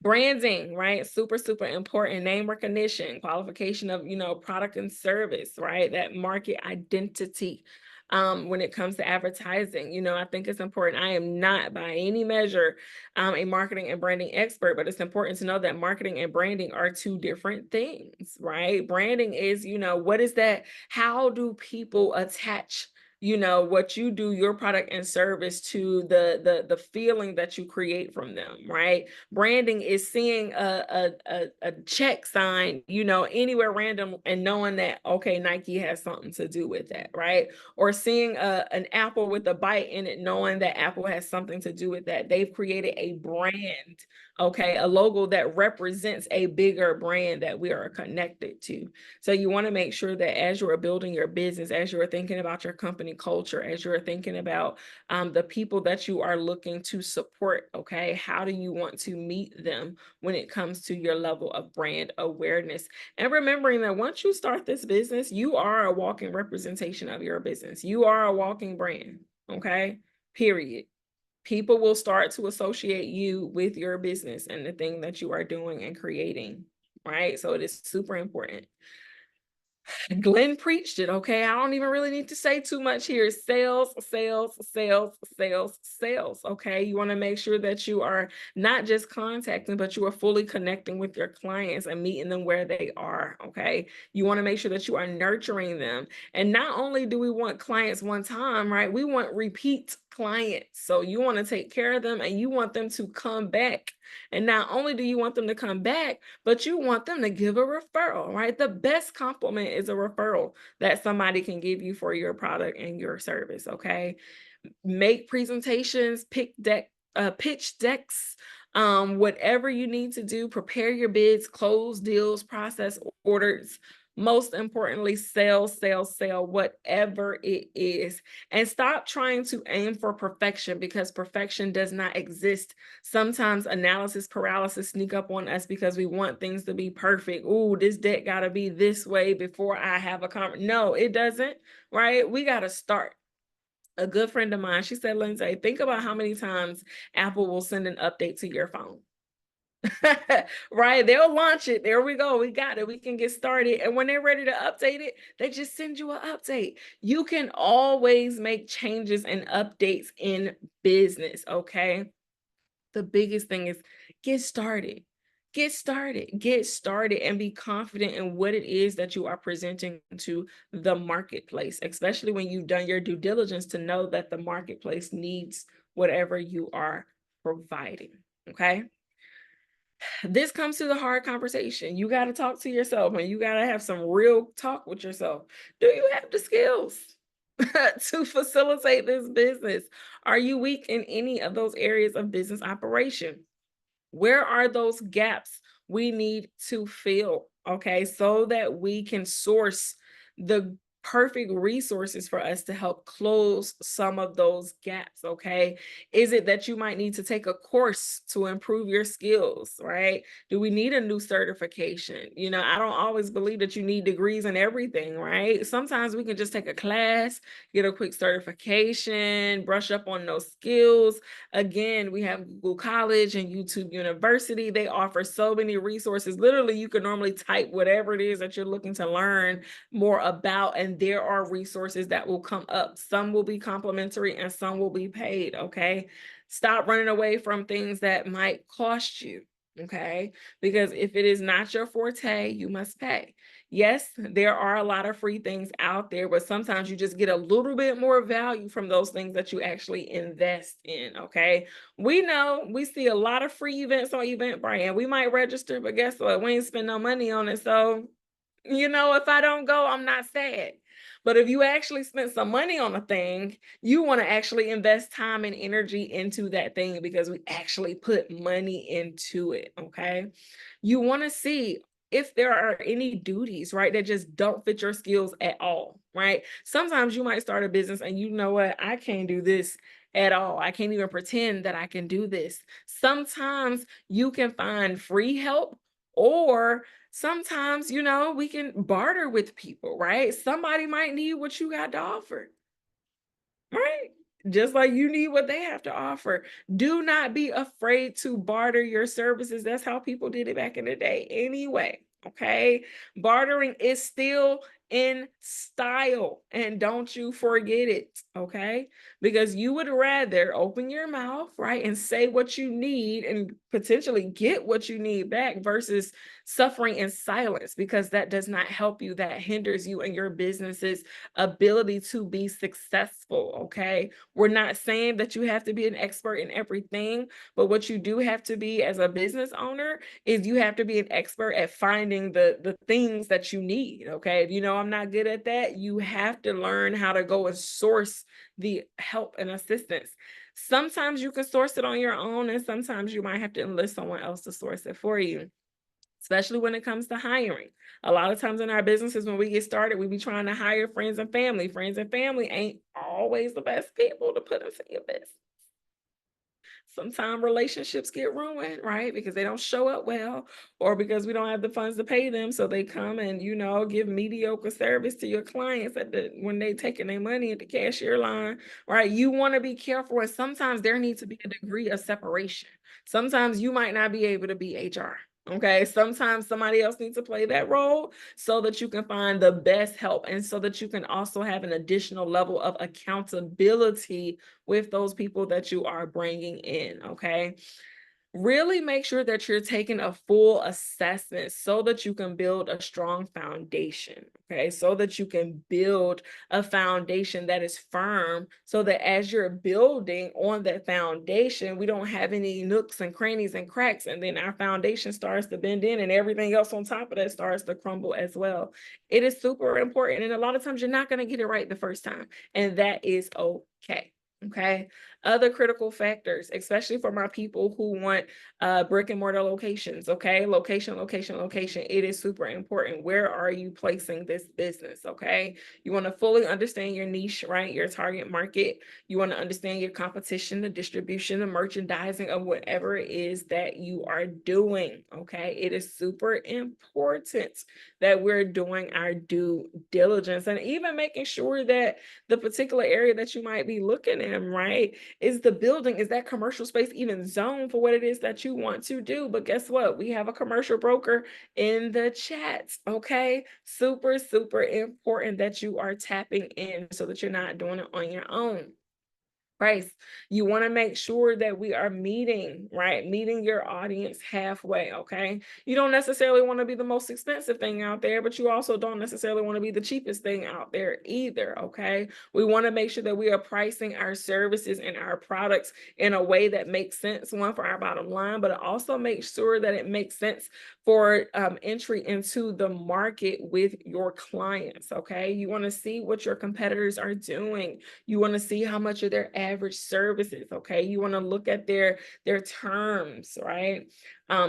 Branding, right? Super, super important. Name recognition, qualification of, product and service, right? That market identity. When it comes to advertising, I think it's important. I am not by any measure a marketing and branding expert, but it's important to know that marketing and branding are two different things, right? Branding is, what is that? How do people attach what you do, your product and service, to the feeling that you create from them, right? Branding is seeing a check sign, anywhere random and knowing that, okay, Nike has something to do with that, right? Or seeing an apple with a bite in it, knowing that Apple has something to do with that. They've created a brand, okay, a logo that represents a bigger brand that we are connected to. So you want to make sure that as you're building your business, as you're thinking about your company culture, as you're thinking about the people that you are looking to support, okay, how do you want to meet them when it comes to your level of brand awareness? And remembering that once you start this business, you are a walking representation of your business. You are a walking brand, okay, period. People will start to associate you with your business and the thing that you are doing and creating, right? So it is super important. Glenn preached it, okay? I don't even really need to say too much here. Sales, sales, sales, sales, sales, okay? You want to make sure that you are not just contacting, but you are fully connecting with your clients and meeting them where they are, okay? You want to make sure that you are nurturing them. And not only do we want clients one time, right? We want repeat clients. So you want to take care of them and you want them to come back. And not only do you want them to come back, but you want them to give a referral, right? The best compliment is a referral that somebody can give you for your product and your service, okay? Make presentations, pitch decks, whatever you need to do, prepare your bids, close deals, process orders. Most importantly, sell, whatever it is. And stop trying to aim for perfection, because perfection does not exist. Sometimes analysis paralysis sneak up on us because we want things to be perfect. Ooh, this deck got to be this way before I have a conversation. No, it doesn't, right? We got to start. A good friend of mine, she said, Lindsay, think about how many times Apple will send an update to your phone. Right? They'll launch it. There we go. We got it. We can get started. And when they're ready to update it, they just send you an update. You can always make changes and updates in business, okay? The biggest thing is get started. Get started and be confident in what it is that you are presenting to the marketplace, especially when you've done your due diligence to know that the marketplace needs whatever you are providing, okay? This comes to the hard conversation. You got to talk to yourself and you got to have some real talk with yourself. Do you have the skills to facilitate this business? Are you weak in any of those areas of business operation? Where are those gaps we need to fill, okay, so that we can source the perfect resources for us to help close some of those gaps, okay? Is it that you might need to take a course to improve your skills, right? Do we need a new certification? I don't always believe that you need degrees in everything, right? Sometimes we can just take a class, get a quick certification, brush up on those skills. Again, we have Google College and YouTube University. They offer so many resources. Literally, you can normally type whatever it is that you're looking to learn more about, and there are resources that will come up. Some will be complimentary and some will be paid, okay? Stop running away from things that might cost you, Okay, because if it is not your forte, you must pay. Yes, there are a lot of free things out there, but sometimes you just get a little bit more value from those things that you actually invest in. Okay, we know we see a lot of free events on Eventbrite. We might register, but guess what? We ain't spend no money on it. So, if I don't go, I'm not sad. But if you actually spent some money on a thing, you want to actually invest time and energy into that thing because we actually put money into it. Okay. You want to see if there are any duties, right, that just don't fit your skills at all, right? Sometimes you might start a business and you know what, I can't do this at all. I can't even pretend that I can do this. Sometimes you can find free help, or sometimes, we can barter with people, right? Somebody might need what you got to offer. Right? Just like you need what they have to offer. Do not be afraid to barter your services. That's how people did it back in the day anyway. Okay. Bartering is still in style, and don't you forget it. Okay. Because you would rather open your mouth, right, and say what you need and potentially get what you need back versus suffering in silence, because that does not help you. That hinders you and your business's ability to be successful. Okay. We're not saying that you have to be an expert in everything, but what you do have to be as a business owner is you have to be an expert at finding the things that you need. Okay. If you know I'm not good at that, you have to learn how to go and source the help and assistance. Sometimes you can source it on your own, and sometimes you might have to enlist someone else to source it for you, especially when it comes to hiring. A lot of times in our businesses, when we get started, we be trying to hire friends and family. Friends and family ain't always the best people to put into your business. Sometimes relationships get ruined, right? Because they don't show up well, or because we don't have the funds to pay them. So they come and, give mediocre service to your clients when they taking their money at the cashier line, right? You want to be careful. And sometimes there needs to be a degree of separation. Sometimes you might not be able to be HR. Okay. Sometimes somebody else needs to play that role so that you can find the best help, and so that you can also have an additional level of accountability with those people that you are bringing in. Okay. Really make sure that you're taking a full assessment so that you can build a strong foundation. Okay. So that you can build a foundation that is firm, so that as you're building on that foundation, we don't have any nooks and crannies and cracks. And then our foundation starts to bend in and everything else on top of that starts to crumble as well. It is super important. And a lot of times you're not going to get it right the first time. And that is okay. Okay. Other critical factors, especially for my people who want brick and mortar locations. Okay. Location. It is super important. Where are you placing this business? Okay. You want to fully understand your niche, right? Your target market. You want to understand your competition, the distribution, the merchandising of whatever it is that you are doing. Okay. It is super important that we're doing our due diligence, and even making sure that the particular area that you might be looking in, right, is that commercial space even zoned for what it is that you want to do? But guess what? We have a commercial broker in the chat. Okay. Super, super important that you are tapping in so that you're not doing it on your own. Price. You want to make sure that we are meeting your audience halfway. Okay. You don't necessarily want to be the most expensive thing out there, but you also don't necessarily want to be the cheapest thing out there either. Okay. We want to make sure that we are pricing our services and our products in a way that makes sense, one, for our bottom line, but it also makes sure that it makes sense for entry into the market with your clients. Okay. You want to see what your competitors are doing. You want to see how much of their average services. Okay. You want to look at their terms, right?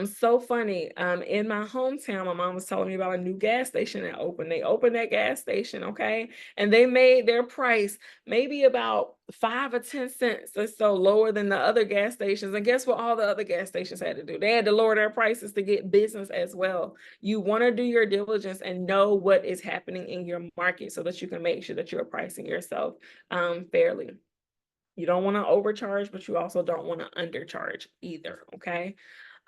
So funny. In my hometown, my mom was telling me about a new gas station that opened. They opened that gas station, okay, and they made their price maybe about 5 or 10 cents or so lower than the other gas stations. And guess what all the other gas stations had to do? They had to lower their prices to get business as well. You want to do your diligence and know what is happening in your market so that you can make sure that you're pricing yourself fairly. You don't want to overcharge, but you also don't want to undercharge either. Okay.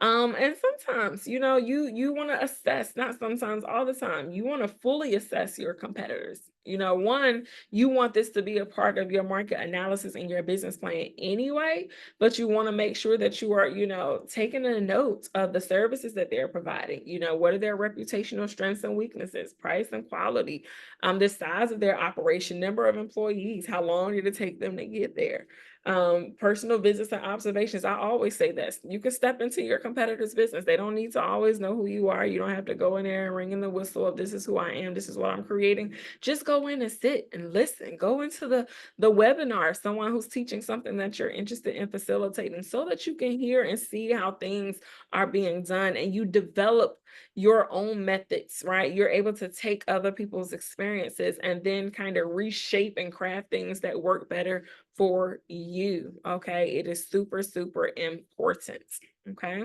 And sometimes, you want to assess, not sometimes, all the time, you want to fully assess your competitors. One, you want this to be a part of your market analysis and your business plan anyway, but you want to make sure that you are, taking a note of the services that they're providing. What are their reputational strengths and weaknesses, price and quality, the size of their operation, number of employees, how long did it take them to get there? Personal visits and observations. I always say this: you can step into your competitor's business. They don't need to always know who you are. You don't have to go in there and ring in the whistle of this is who I am, this is what I'm creating. Just go in and sit and listen. Go into the webinar, someone who's teaching something that you're interested in facilitating, so that you can hear and see how things are being done, and you develop your own methods, right? You're able to take other people's experiences and then kind of reshape and craft things that work better for you. Okay. It is super, super important. Okay.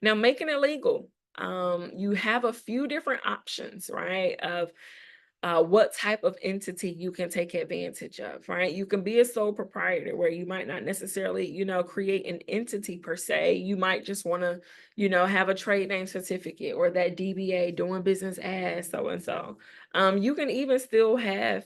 Now, making it legal. You have a few different options, right? Of what type of entity you can take advantage of, right? You can be a sole proprietor where you might not necessarily, create an entity per se. You might just want to, have a trade name certificate or that DBA, doing business as so and so. You can even still have,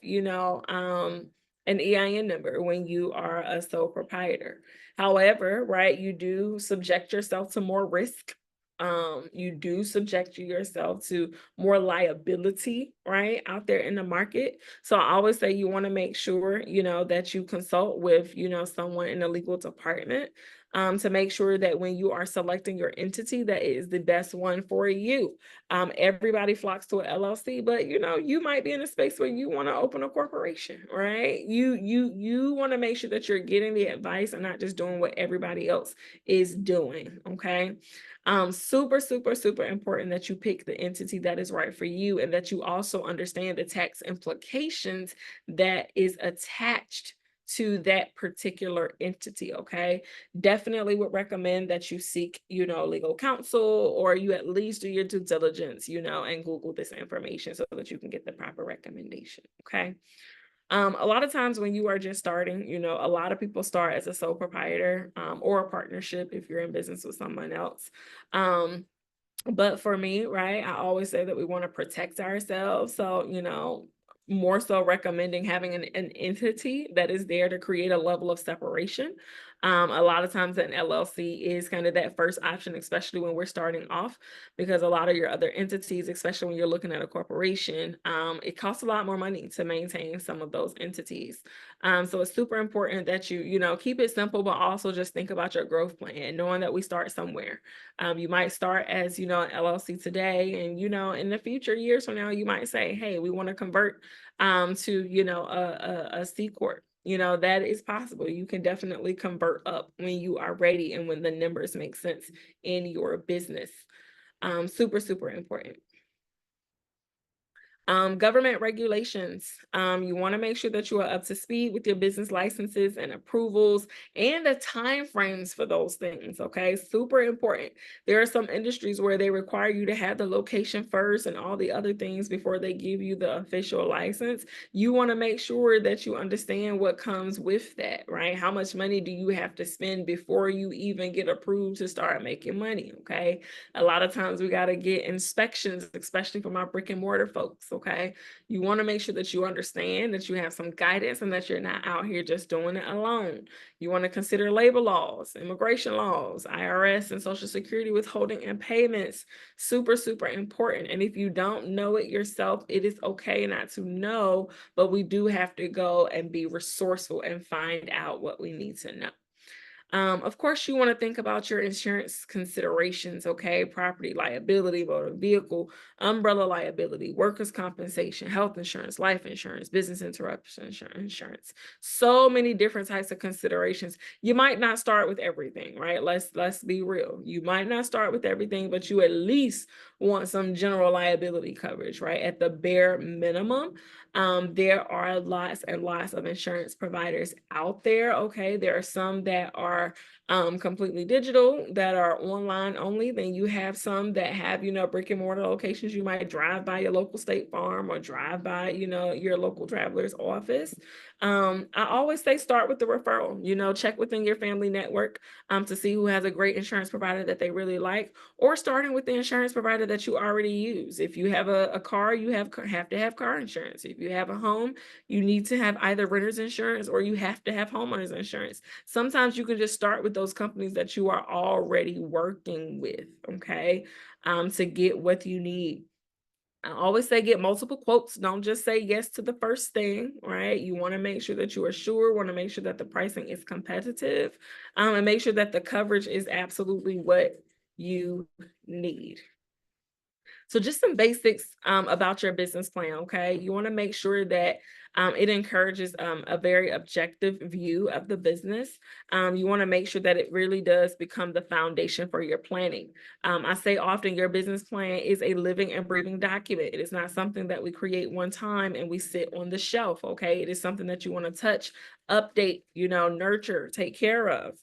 an EIN number when you are a sole proprietor. However, right, you do subject yourself to more risk. You do subject yourself to more liability, right, out there in the market. So I always say you want to make sure, that you consult with, someone in the legal department, to make sure that when you are selecting your entity, that it is the best one for you. Everybody flocks to an LLC, but you might be in a space where you want to open a corporation, right? You want to make sure that you're getting the advice and not just doing what everybody else is doing. Okay. Super, super, super important that you pick the entity that is right for you, and that you also understand the tax implications that is attached to that particular entity. Okay. Definitely would recommend that you seek, legal counsel, or you at least do your due diligence, and Google this information so that you can get the proper recommendation. Okay. A lot of times when you are just starting, a lot of people start as a sole proprietor, or a partnership if you're in business with someone else. But for me, right, I always say that we want to protect ourselves. So, more so recommending having an entity that is there to create a level of separation. A lot of times an LLC is kind of that first option, especially when we're starting off, because a lot of your other entities, especially when you're looking at a corporation, it costs a lot more money to maintain some of those entities. So it's super important that you keep it simple, but also just think about your growth plan, knowing that we start somewhere. You might start as, an LLC today, and, in the future years from now, you might say, hey, we want to convert to, a C Corp. That is possible. You can definitely convert up when you are ready and when the numbers make sense in your business. Super, super important. Government regulations. You want to make sure that you are up to speed with your business licenses and approvals and the timeframes for those things. Okay, super important. There are some industries where they require you to have the location first and all the other things before they give you the official license. You want to make sure that you understand what comes with that, right? How much money do you have to spend before you even get approved to start making money? Okay, a lot of times we got to get inspections, especially from our brick and mortar folks. Okay. You want to make sure that you understand, that you have some guidance, and that you're not out here just doing it alone. You want to consider labor laws, immigration laws, IRS and Social Security withholding and payments. Super, super important. And if you don't know it yourself, it is okay not to know, but we do have to go and be resourceful and find out what we need to know. Of course, you want to think about your insurance considerations, okay? Property liability, motor vehicle, umbrella liability, workers' compensation, health insurance, life insurance, business interruption insurance. So many different types of considerations. You might not start with everything, right? Let's be real. You might not start with everything, but you at least want some general liability coverage, right? At the bare minimum. There are lots and lots of insurance providers out there. Okay. There are some that are completely digital that are online only. Then you have some that have, brick and mortar locations. You might drive by your local State Farm or drive by, your local Travelers office. I always say start with the referral, check within your family network to see who has a great insurance provider that they really like, or starting with the insurance provider that you already use. If you have a car, you have to have car insurance. If you have a home, you need to have either renter's insurance or you have to have homeowner's insurance. Sometimes you can just start with those companies that you are already working with, okay, to get what you need. I always say get multiple quotes. Don't just say yes to the first thing, right? You want to make sure that you are sure, want to make sure that the pricing is competitive, and make sure that the coverage is absolutely what you need. So just some basics about your business plan, okay? You want to make sure that it encourages a very objective view of the business. You want to make sure that it really does become the foundation for your planning. I say often your business plan is a living and breathing document. It is not something that we create one time and we sit on the shelf, okay? It is something that you want to touch, update, nurture, take care of.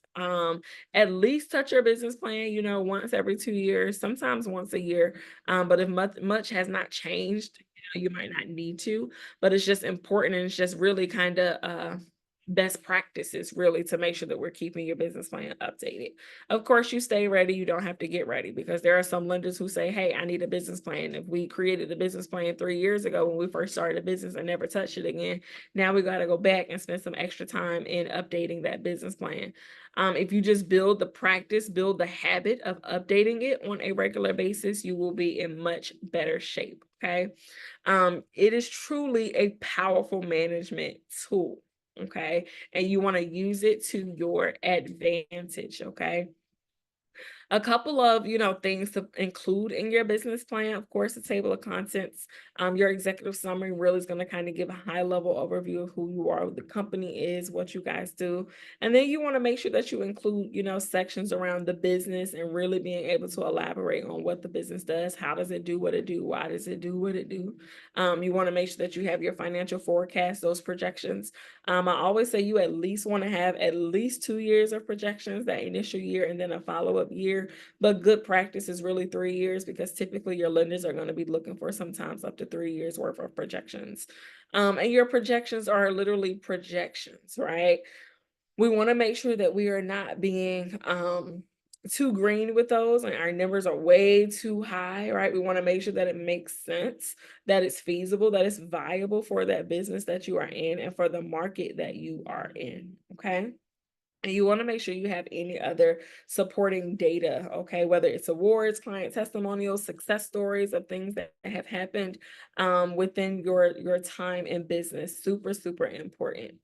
At least touch your business plan, once every 2 years, sometimes once a year. But if much has not changed, you might not need to, but it's just important, and it's just really kind of best practices really to make sure that we're keeping your business plan updated. Of course, you stay ready. You don't have to get ready, because there are some lenders who say, hey, I need a business plan. If we created the business plan 3 years ago when we first started a business and never touched it again, now we got to go back and spend some extra time in updating that business plan. If you just build the practice, build the habit of updating it on a regular basis, you will be in much better shape, okay? It is truly a powerful management tool, okay? And you want to use it to your advantage, okay? A couple of, things to include in your business plan. Of course, the table of contents. Your executive summary really is going to kind of give a high level overview of who you are, what the company is, what you guys do. And then you want to make sure that you include, sections around the business and really being able to elaborate on what the business does. How does it do what it do? Why does it do what it do? You want to make sure that you have your financial forecast, those projections. I always say you at least want to have at least 2 years of projections, that initial year and then a follow-up year. But good practice is really 3 years, because typically your lenders are going to be looking for sometimes up to 3 years worth of projections. And your projections are literally projections, right? We want to make sure that we are not being too green with those and our numbers are way too high, right? We want to make sure that it makes sense, that it's feasible, that it's viable for that business that you are in and for the market that you are in, okay? And you want to make sure you have any other supporting data, okay? Whether it's awards, client testimonials, success stories of things that have happened within your time in business. Super, super important.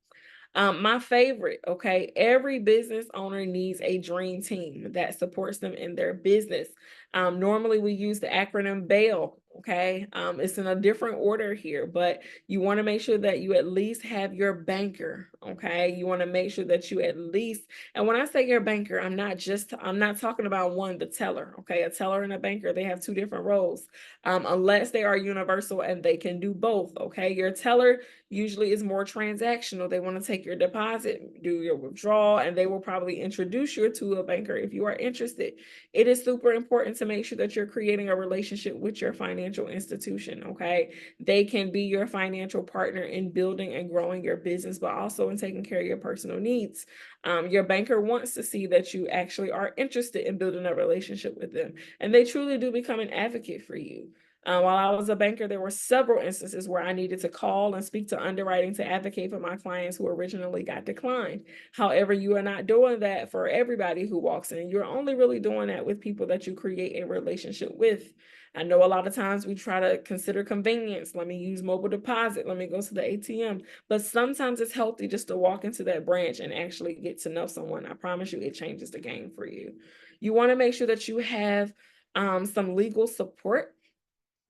My favorite, okay, every business owner needs a dream team that supports them in their business. Normally we use the acronym BAIL, okay? It's in a different order here, but you want to make sure that you at least have your banker, okay? You want to make sure that you at least, and when I say your banker, I'm not talking about one, the teller, okay? A teller and a banker, they have two different roles, unless they are universal and they can do both, okay? Your teller usually is more transactional. They want to take your deposit, do your withdrawal, and they will probably introduce you to a banker if you are interested. It is super important to make sure that you're creating a relationship with your financial institution, okay? They can be your financial partner in building and growing your business, but also in taking care of your personal needs. Your banker wants to see that you actually are interested in building a relationship with them, and they truly do become an advocate for you. While I was a banker, there were several instances where I needed to call and speak to underwriting to advocate for my clients who originally got declined. However, you are not doing that for everybody who walks in. You're only really doing that with people that you create a relationship with. I know a lot of times we try to consider convenience. Let me use mobile deposit. Let me go to the ATM. But sometimes it's healthy just to walk into that branch and actually get to know someone. I promise you, it changes the game for you. You want to make sure that you have some legal support.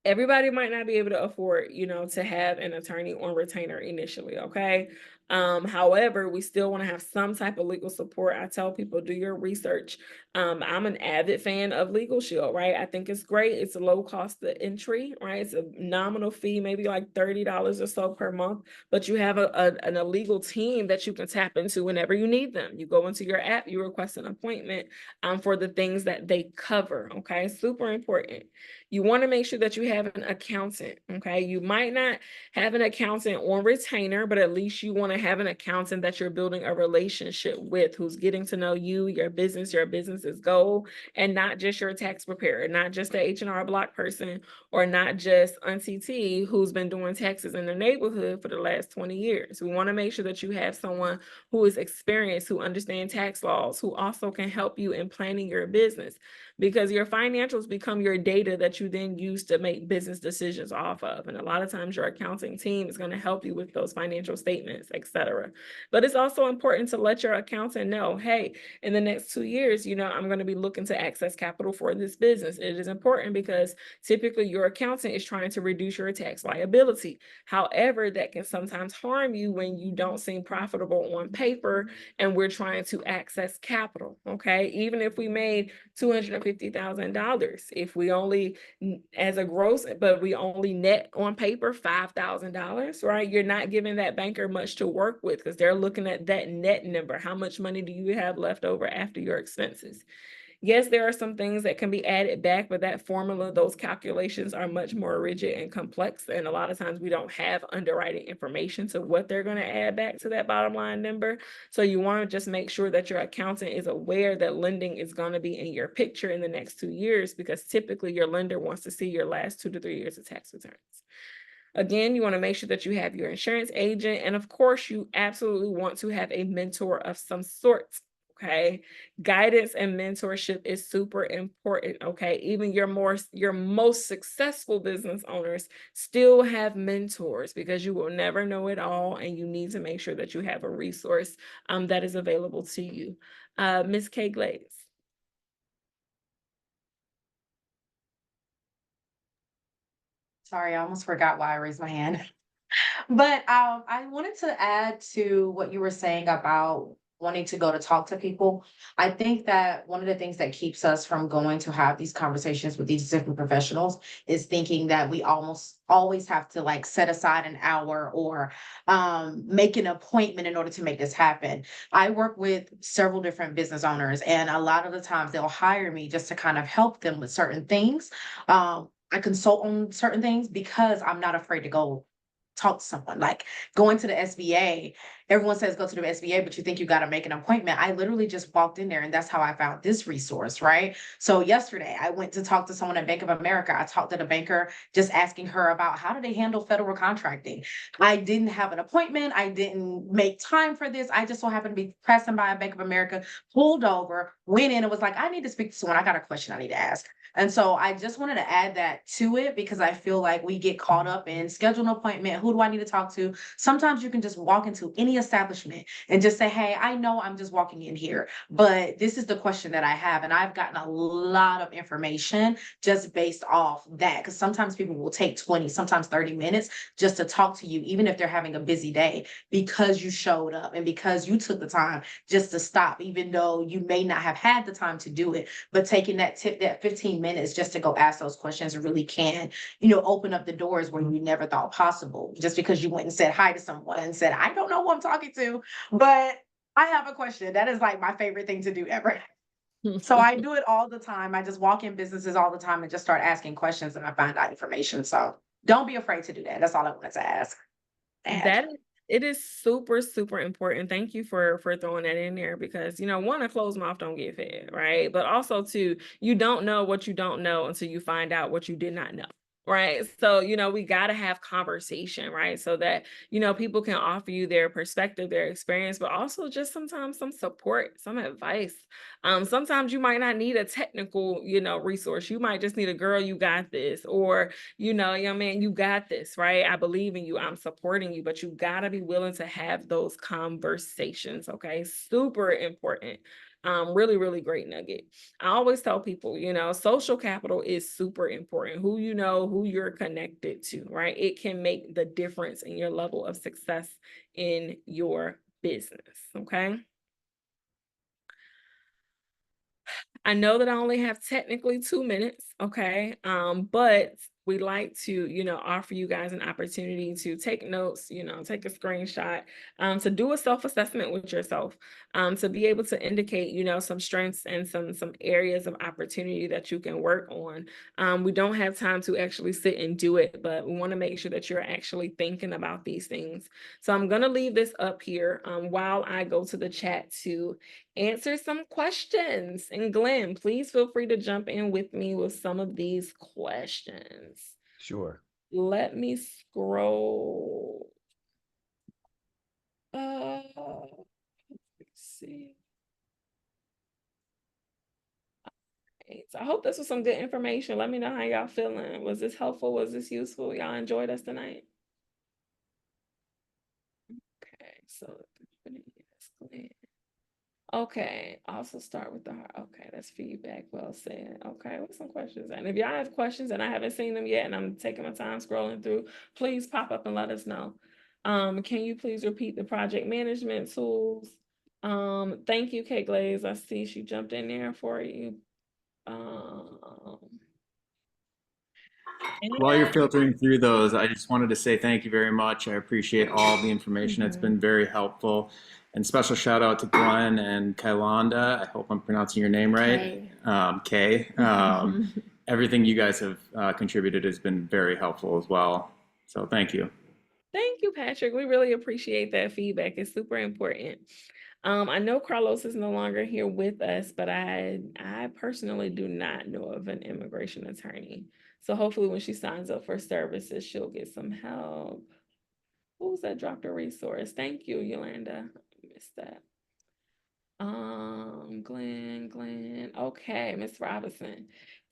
Everybody might not be able to afford, to have an attorney on retainer initially, okay? However, we still want to have some type of legal support. I tell people, do your research. I'm an avid fan of Legal Shield, right? I think it's great. It's a low cost of entry, right? It's a nominal fee, maybe like $30 or so per month, but you have a legal team that you can tap into whenever you need them. You go into your app, you request an appointment for the things that they cover, okay? Super important. You want to make sure that you have an accountant, okay? You might not have an accountant on retainer, but at least you want to have an accountant that you're building a relationship with, who's getting to know you, your business's goal, and not just your tax preparer, not just the H&R Block person, or not just Auntie T who's been doing taxes in the neighborhood for the last 20 years. We want to make sure that you have someone who is experienced, who understands tax laws, who also can help you in planning your business, because your financials become your data that you then use to make business decisions off of. And a lot of times your accounting team is going to help you with those financial statements, etc. But it's also important to let your accountant know, hey, in the next 2 years, I'm going to be looking to access capital for this business. It is important because typically your accountant is trying to reduce your tax liability. However, that can sometimes harm you when you don't seem profitable on paper and we're trying to access capital, okay? Even if we made $250,000, if we only as a gross, but we only net on paper $5,000, right? You're not giving that banker much to work with because they're looking at that net number. How much money do you have left over after your expenses? Yes, there are some things that can be added back, but that formula, those calculations are much more rigid and complex. And a lot of times we don't have underwriting information to what they're going to add back to that bottom line number. So you want to just make sure that your accountant is aware that lending is going to be in your picture in the next 2 years, because typically your lender wants to see your last 2 to 3 years of tax returns. Again, you want to make sure that you have your insurance agent. And of course, you absolutely want to have a mentor of some sort. Okay. Guidance and mentorship is super important. Okay. Even your most successful business owners still have mentors, because you will never know it all. And you need to make sure that you have a resource that is available to you. Ms. K. Glaze. Sorry, I almost forgot why I raised my hand. But I wanted to add to what you were saying about wanting to go to talk to people. I think that one of the things that keeps us from going to have these conversations with these different professionals is thinking that we almost always have to like set aside an hour or make an appointment in order to make this happen. I work with several different business owners, and a lot of the times they'll hire me just to kind of help them with certain things. I consult on certain things because I'm not afraid to go talk to someone. Like going to the SBA, everyone says go to the SBA, but you think you got to make an appointment. I literally just walked in there, and that's how I found this resource, right? So yesterday I went to talk to someone at Bank of America. I talked to the banker, just asking her about how do they handle federal contracting. I didn't have an appointment. I didn't make time for this. I just so happened to be passing by a Bank of America, pulled over, went in, and was like, I need to speak to someone. I got a question I need to ask. And so I just wanted to add that to it, because I feel like we get caught up in schedule an appointment. Who do I need to talk to? Sometimes you can just walk into any establishment and just say, hey, I know I'm just walking in here, but this is the question that I have. And I've gotten a lot of information just based off that, because sometimes people will take 20, sometimes 30 minutes just to talk to you, even if they're having a busy day, because you showed up and because you took the time just to stop, even though you may not have had the time to do it. But taking that 15 minutes just to go ask those questions really can, open up the doors where you never thought possible, just because you went and said hi to someone and said, I don't know who I'm talking to, but I have a question. That is like my favorite thing to do ever. So I do it all the time. I just walk in businesses all the time and just start asking questions, and I find out information. So don't be afraid to do that. That's all I wanted to ask. It is super, super important. Thank you for throwing that in there, because one, a closed mouth don't get fed, right? But also two, you don't know what you don't know until you find out what you did not know. Right. So, we got to have conversation, right? So that, people can offer you their perspective, their experience, but also just sometimes some support, some advice. Sometimes you might not need a technical, resource. You might just need a girl, you got this, or, young man, you got this, right? I believe in you. I'm supporting you, but you got to be willing to have those conversations. Okay. Super important. Really, really great nugget. I always tell people, social capital is super important. Who you know, who you're connected to, right? It can make the difference in your level of success in your business, okay? I know that I only have technically 2 minutes, okay? But we like to, offer you guys an opportunity to take notes, take a screenshot, to do a self-assessment with yourself, to be able to indicate, some strengths and some areas of opportunity that you can work on. We don't have time to actually sit and do it, but we want to make sure that you're actually thinking about these things. So I'm going to leave this up here while I go to the chat to answer some questions. And Glenn, please feel free to jump in with me with some of these questions. Sure. Let me scroll. Let's see. Okay, so I hope this was some good information. Let me know how y'all feeling. Was this helpful? Was this useful? Y'all enjoyed us tonight? Okay, so Glenn. Okay, also start with the heart. Okay, that's feedback. Well said. Okay, what's some questions? And if y'all have questions and I haven't seen them yet and I'm taking my time scrolling through, please pop up and let us know. Can you please repeat the project management tools? Thank you, Kate Glaze. I see she jumped in there for you. While you're filtering through those, I just wanted to say thank you very much. I appreciate all the information. It's been very helpful. And special shout out to Glenn and Kailanda. I hope I'm pronouncing your name right. Kay. Everything you guys have contributed has been very helpful as well. So thank you. Thank you, Patrick. We really appreciate that feedback. It's super important. I know Carlos is no longer here with us, but I personally do not know of an immigration attorney. So hopefully when she signs up for services, she'll get some help. Who's that dropped a resource? Thank you, Yolanda. I missed that. Glenn. Okay, Miss Robinson.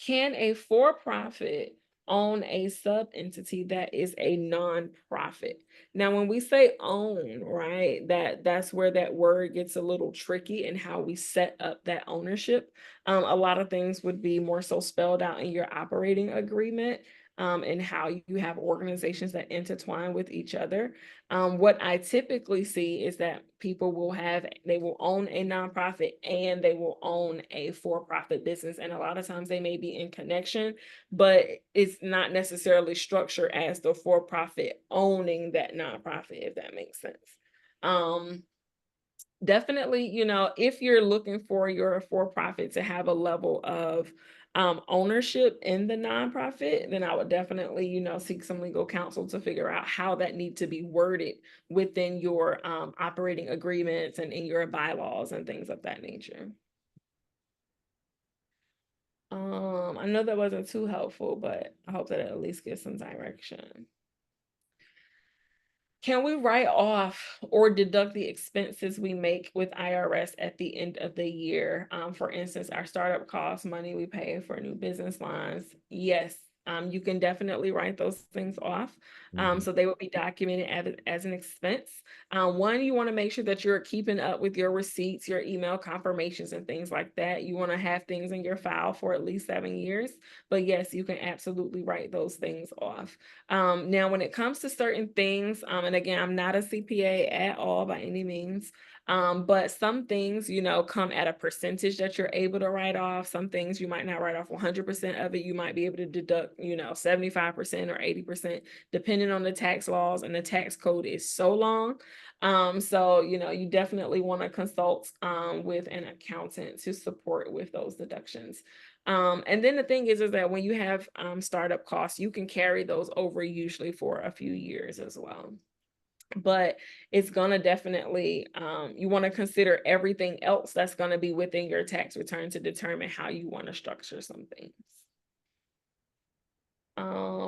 Can a for-profit own a sub-entity that is a nonprofit? Now, when we say own, right, that's where that word gets a little tricky in how we set up that ownership. A lot of things would be more so spelled out in your operating agreement. And how you have organizations that intertwine with each other. What I typically see is that people they will own a nonprofit and they will own a for-profit business. And a lot of times they may be in connection, but it's not necessarily structured as the for-profit owning that nonprofit, if that makes sense. Definitely, if you're looking for your for-profit to have a level of ownership in the nonprofit, then I would definitely, seek some legal counsel to figure out how that needs to be worded within your operating agreements and in your bylaws and things of that nature. I know that wasn't too helpful, but I hope that it at least gives some direction. Can we write off or deduct the expenses we make with IRS at the end of the year? For instance, our startup costs, money we pay for new business lines. Yes, you can definitely write those things off. So they will be documented as an expense. One, you want to make sure that you're keeping up with your receipts, your email confirmations, and things like that. You want to have things in your file for at least 7 years. But yes, you can absolutely write those things off. Now, when it comes to certain things, and again, I'm not a CPA at all by any means, but some things, come at a percentage that you're able to write off. Some things you might not write off 100% of it. You might be able to deduct, 75% or 80%, depending on the tax laws, and the tax code is so long. So, you definitely want to consult with an accountant to support with those deductions. And then the thing is that when you have startup costs, you can carry those over usually for a few years as well. But it's gonna definitely, you want to consider everything else that's going to be within your tax return to determine how you want to structure some things.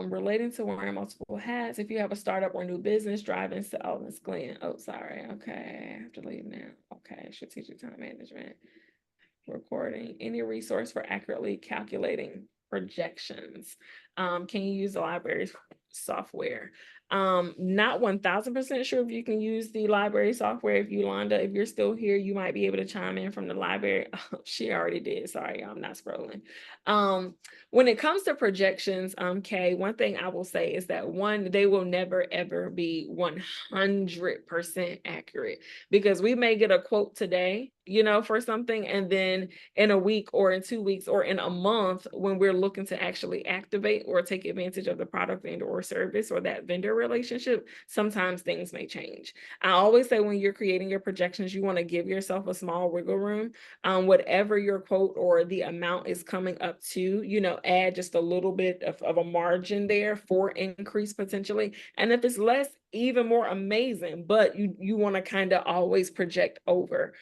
Relating to wearing multiple hats, if you have a startup or new business, driving sales, Glenn. Oh, sorry. Okay, I have to leave now. Okay, strategic time management. Recording, any resource for accurately calculating projections. Can you use the libraries software. Not 1000% sure if you can use the library software. If Yolanda, if you're still here, you might be able to chime in from the library. Oh, she already did. Sorry, I'm not scrolling. When it comes to projections, Kay, one thing I will say is that one, they will never ever be 100% accurate, because we may get a quote today, for something, and then in a week or in 2 weeks or in a month, when we're looking to actually activate or take advantage of the product and or service or that vendor relationship, sometimes things may change. I always say when you're creating your projections, you want to give yourself a small wiggle room. Whatever your quote or the amount is coming up to, add just a little bit of a margin there for increase potentially. And if it's less, even more amazing, but you want to kind of always project over.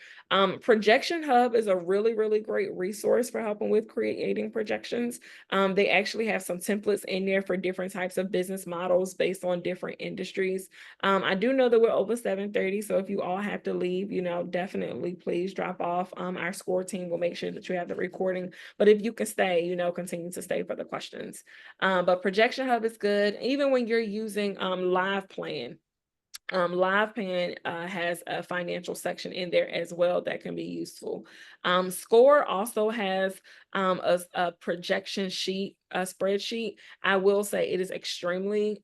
Projection Hub is a really, really great resource for helping with creating projections. They actually have some templates in there for different types of business models based on different industries. I do know that we're over 7:30, so if you all have to leave, definitely please drop off. Our score team will make sure that you have the recording, but if you can stay, continue to stay for the questions. But Projection Hub is good. Even when you're using Live Plan, LivePan has a financial section in there as well that can be useful. Score also has a projection sheet, a spreadsheet. I will say it is extremely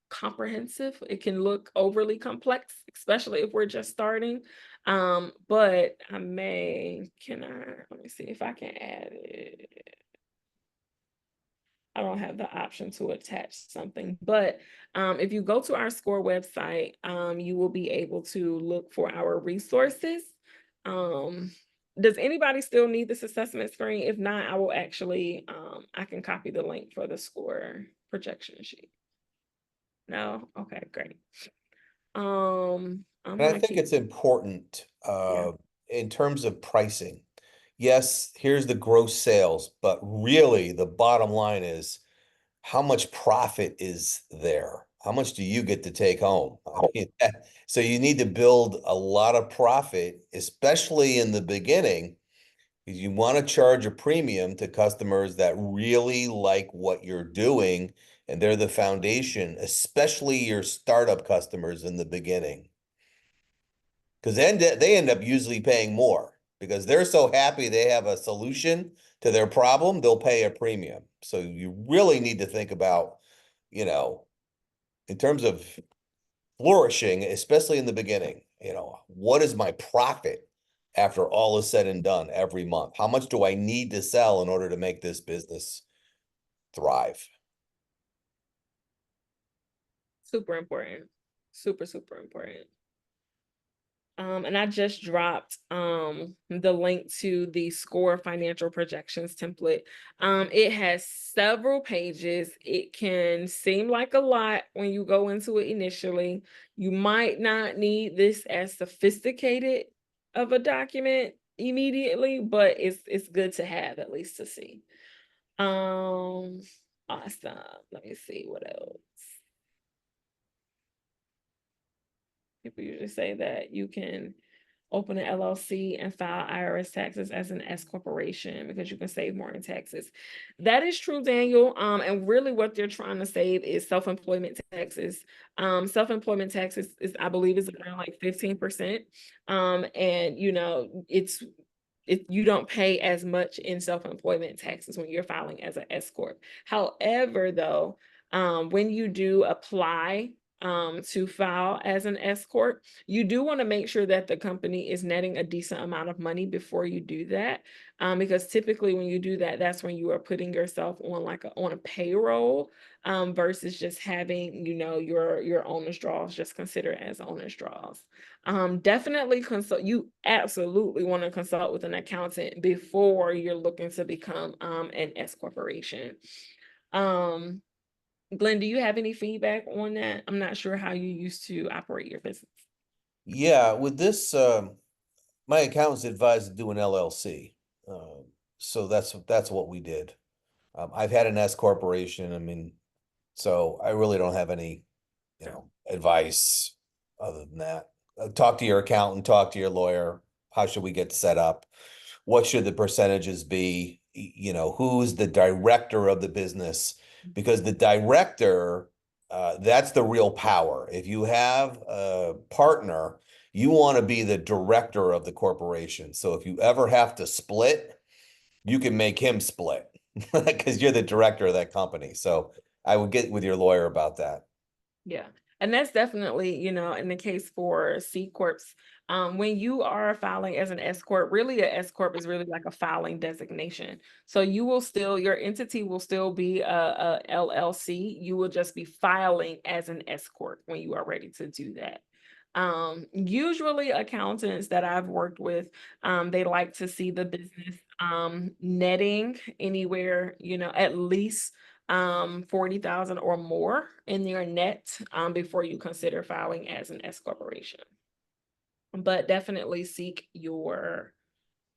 comprehensive. It can look overly complex, especially if we're just starting. But let me see if I can add it. I don't have the option to attach something, but if you go to our SCORE website, you will be able to look for our resources. Does anybody still need this assessment screen? If not, I will actually, I can copy the link for the SCORE projection sheet. No? Okay, great. And I think it's important in terms of pricing. Yes, here's the gross sales, but really the bottom line is how much profit is there? How much do you get to take home? I mean, so you need to build a lot of profit, especially in the beginning, because you want to charge a premium to customers that really like what you're doing, and they're the foundation, especially your startup customers in the beginning. Because then they end up usually paying more because they're so happy they have a solution to their problem, they'll pay a premium. So you really need to think about, in terms of flourishing, especially in the beginning, what is my profit after all is said and done every month? How much do I need to sell in order to make this business thrive? super important. Super, super important. And I just dropped the link to the SCORE financial projections template. It has several pages. It can seem like a lot when you go into it initially. You might not need this as sophisticated of a document immediately, but it's good to have, at least to see. Awesome. Let me see what else. People usually say that you can open an LLC and file IRS taxes as an S corporation because you can save more in taxes. That is true, Daniel. And really what they're trying to save is self-employment taxes. Self-employment taxes is, I believe, is around like 15%. And you don't pay as much in self-employment taxes when you're filing as an S corp. However, though, when you do apply to file as an S corp, you do want to make sure that the company is netting a decent amount of money before you do that, because typically when you do that, that's when you are putting yourself on a payroll, versus just having your owner's draws just considered as owner's draws. Definitely consult. You absolutely want to consult with an accountant before you're looking to become an S corporation. Glenn, do you have any feedback on that? I'm not sure how you used to operate your business. Yeah, with this, my accountant's advised to do an LLC. So that's what we did. I've had an S corporation. I mean, so I really don't have any, advice other than that. Talk to your accountant, talk to your lawyer. How should we get set up? What should the percentages be? Who's the director of the business? because the director, that's the real power. If you have a partner, you want to be the director of the corporation. So if you ever have to split, you can make him split because you're the director of that company. So I would get with your lawyer about that. Yeah. And that's definitely, in the case for C Corps, when you are filing as an S Corp, really a S Corp is really like a filing designation. So you will still, your entity will still be a LLC. You will just be filing as an S Corp when you are ready to do that. Usually accountants that I've worked with, they like to see the business netting anywhere, at least 40,000 or more in their net before you consider filing as an S corporation. But definitely seek your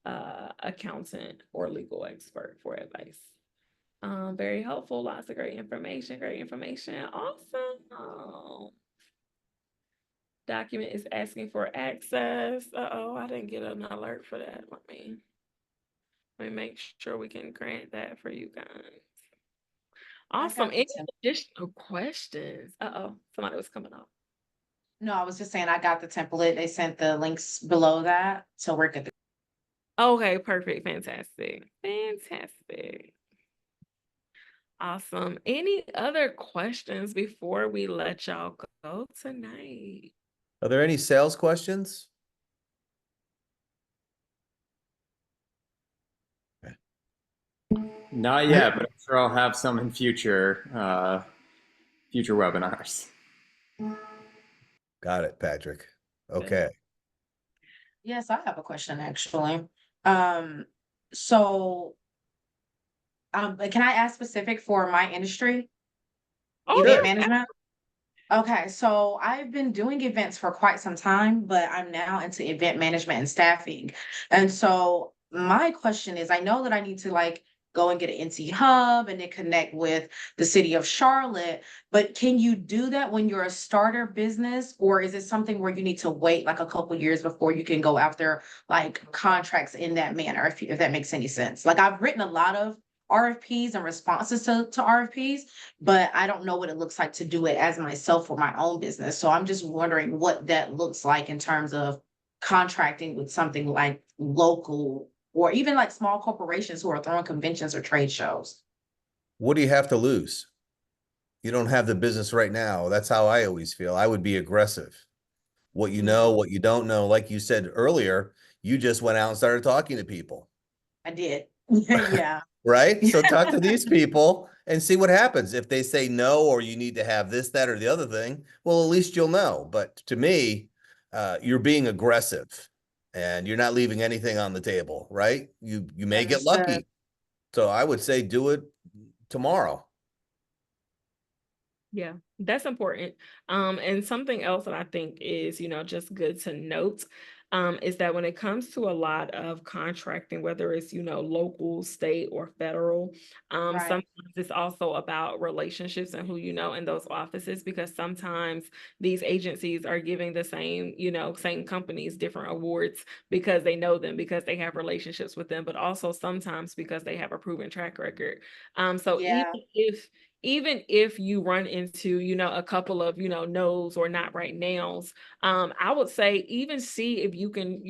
accountant or legal expert for advice. Very helpful, lots of great information, awesome. Document is asking for access. Uh-oh, I didn't get an alert for that. Let me make sure we can grant that for you guys. Awesome. Any additional questions? Uh-oh, somebody was coming up. No, I was just saying I got the template. They sent the links below that, so we're good. Okay, perfect. Fantastic. Awesome. Any other questions before we let y'all go tonight? Are there any sales questions? Not yet, but I'm sure I'll have some in future webinars. Got it, Patrick. Okay. Yes, I have a question actually. So can I ask specific for my industry? Oh, Event yes. management? Okay, so I've been doing events for quite some time, but I'm now into event management and staffing. And so my question is, I know that I need to like go and get an NC hub and then connect with the city of Charlotte, but can you do that when you're a starter business, or is it something where you need to wait like a couple years before you can go after like contracts in that manner, if that makes any sense? Like I've written a lot of RFPs and responses to RFPs, but I don't know what it looks like to do it as myself for my own business. So I'm just wondering what that looks like in terms of contracting with something like local or even like small corporations who are throwing conventions or trade shows. What do you have to lose? You don't have the business right now. That's how I always feel. I would be aggressive. What you know, what you don't know, like you said earlier, you just went out and started talking to people. I did. Yeah. Right? So talk to these people and see what happens. If they say no, or you need to have this, that, or the other thing, well, at least you'll know. But to me, you're being aggressive and you're not leaving anything on the table, right? You may get lucky. So I would say do it tomorrow. Yeah, that's important. And something else that I think is, just good to note, is that when it comes to a lot of contracting, whether it's, local, state, or federal, sometimes it's also about relationships and who you know in those offices, because sometimes these agencies are giving the same, same companies different awards because they know them, because they have relationships with them, but also sometimes because they have a proven track record. So even if you run into, a couple of, no's or not right nows, I would say even see if you can,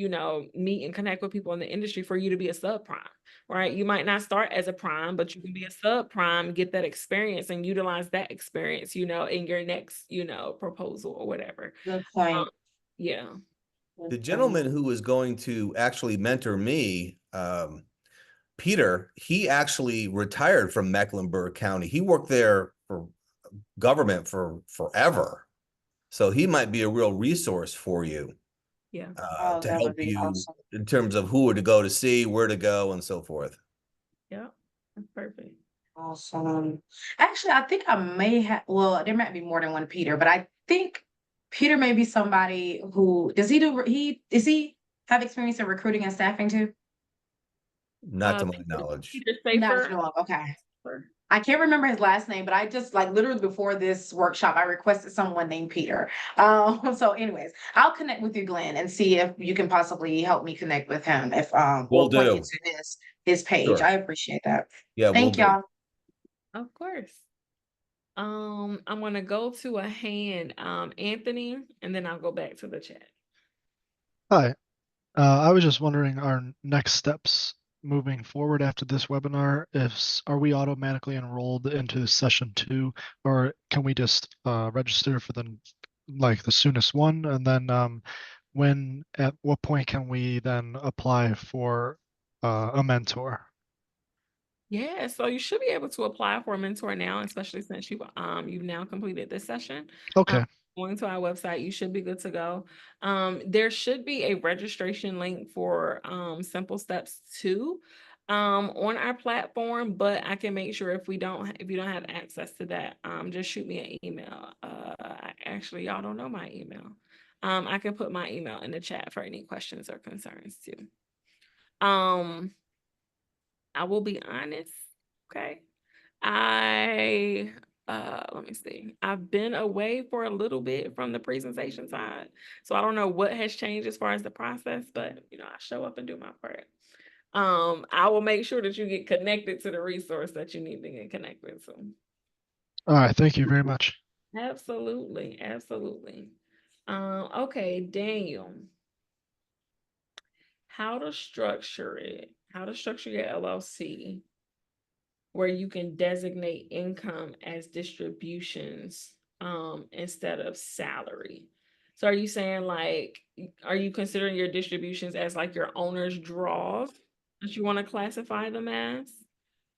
meet and connect with people in the industry for you to be a subprime, right? You might not start as a prime, but you can be a subprime, get that experience and utilize that experience, in your next, proposal or whatever. Good point. Yeah. The gentleman who was going to actually mentor me, Peter, he actually retired from Mecklenburg County. He worked there for government for forever. So he might be a real resource for you. Yeah. To help you in terms of who to go to see, where to go, and so forth. Yeah, that's perfect. Awesome. Actually, I think I may have, well, there might be more than one Peter, but I think Peter may be somebody who, does he have experience in recruiting and staffing too? Not to my knowledge. Peter Not Safer. to know of. Okay. I can't remember his last name, but I just like literally before this workshop, I requested someone named Peter. So anyways, I'll connect with you, Glenn, and see if you can possibly help me connect with him if Will point you do. to his page. Sure. I appreciate that. Yeah, Thank will do. Of course. I'm gonna go to a hand, Anthony, and then I'll go back to the chat. Hi, I was just wondering our next steps moving forward after this webinar. Are we automatically enrolled into session 2, or can we just register for the soonest one? And then at what point can we then apply for a mentor? Yeah, so you should be able to apply for a mentor now, especially since you've now completed this session. Okay. Going to our website, you should be good to go. There should be a registration link for Simple Steps 2 on our platform, but I can make sure if you don't have access to that, just shoot me an email. Actually, y'all don't know my email. I can put my email in the chat for any questions or concerns too. I will be honest, okay? Let me see. I've been away for a little bit from the presentation side, so I don't know what has changed as far as the process, but I show up and do my part. I will make sure that you get connected to the resource that you need to get connected to. All right, thank you very much. Absolutely, absolutely. Okay, Daniel. How to structure your LLC where you can designate income as distributions instead of salary. So are you saying are you considering your distributions as like your owner's draws that you want to classify them as?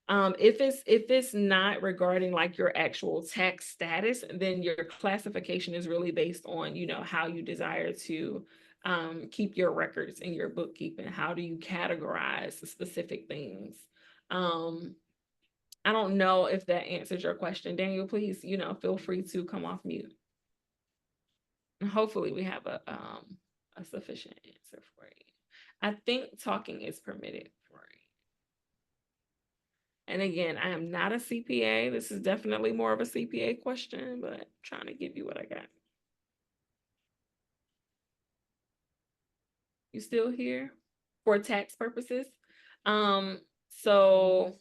If it's not regarding like your actual tax status, then your classification is really based on, how you desire to keep your records in your bookkeeping. How do you categorize the specific things? I don't know if that answers your question. Daniel, please, feel free to come off mute. And hopefully we have a sufficient answer for you. I think talking is permitted for you. And again, I am not a CPA. This is definitely more of a CPA question, but I'm trying to give you what I got. You still here for tax purposes? So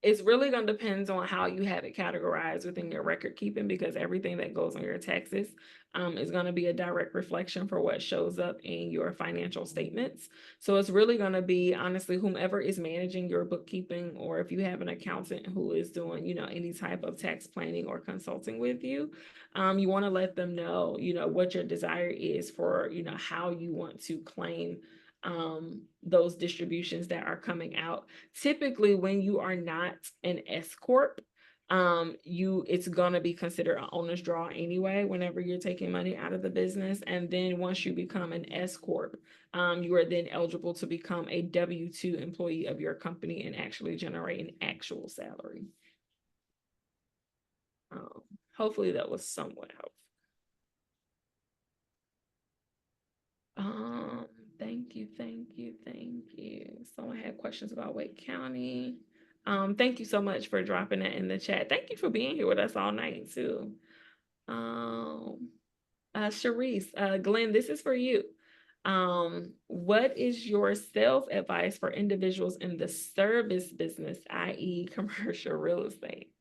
it's really going to depend on how you have it categorized within your record keeping, because everything that goes on your taxes is going to be a direct reflection for what shows up in your financial statements. So it's really going to be, honestly, whomever is managing your bookkeeping, or if you have an accountant who is doing, any type of tax planning or consulting with you, you want to let them know, what your desire is for, how you want to claim those distributions that are coming out. Typically, when you are not an S corp, it's going to be considered an owner's draw anyway whenever you're taking money out of the business. And then once you become an S corp, you are then eligible to become a W-2 employee of your company and actually generate an actual salary. Hopefully that was somewhat helpful. Thank you. Someone had questions about Wake County. Thank you so much for dropping that in the chat. Thank you for being here with us all night too. Sharice, Glenn, this is for you. What is your sales advice for individuals in the service business, i.e. commercial real estate?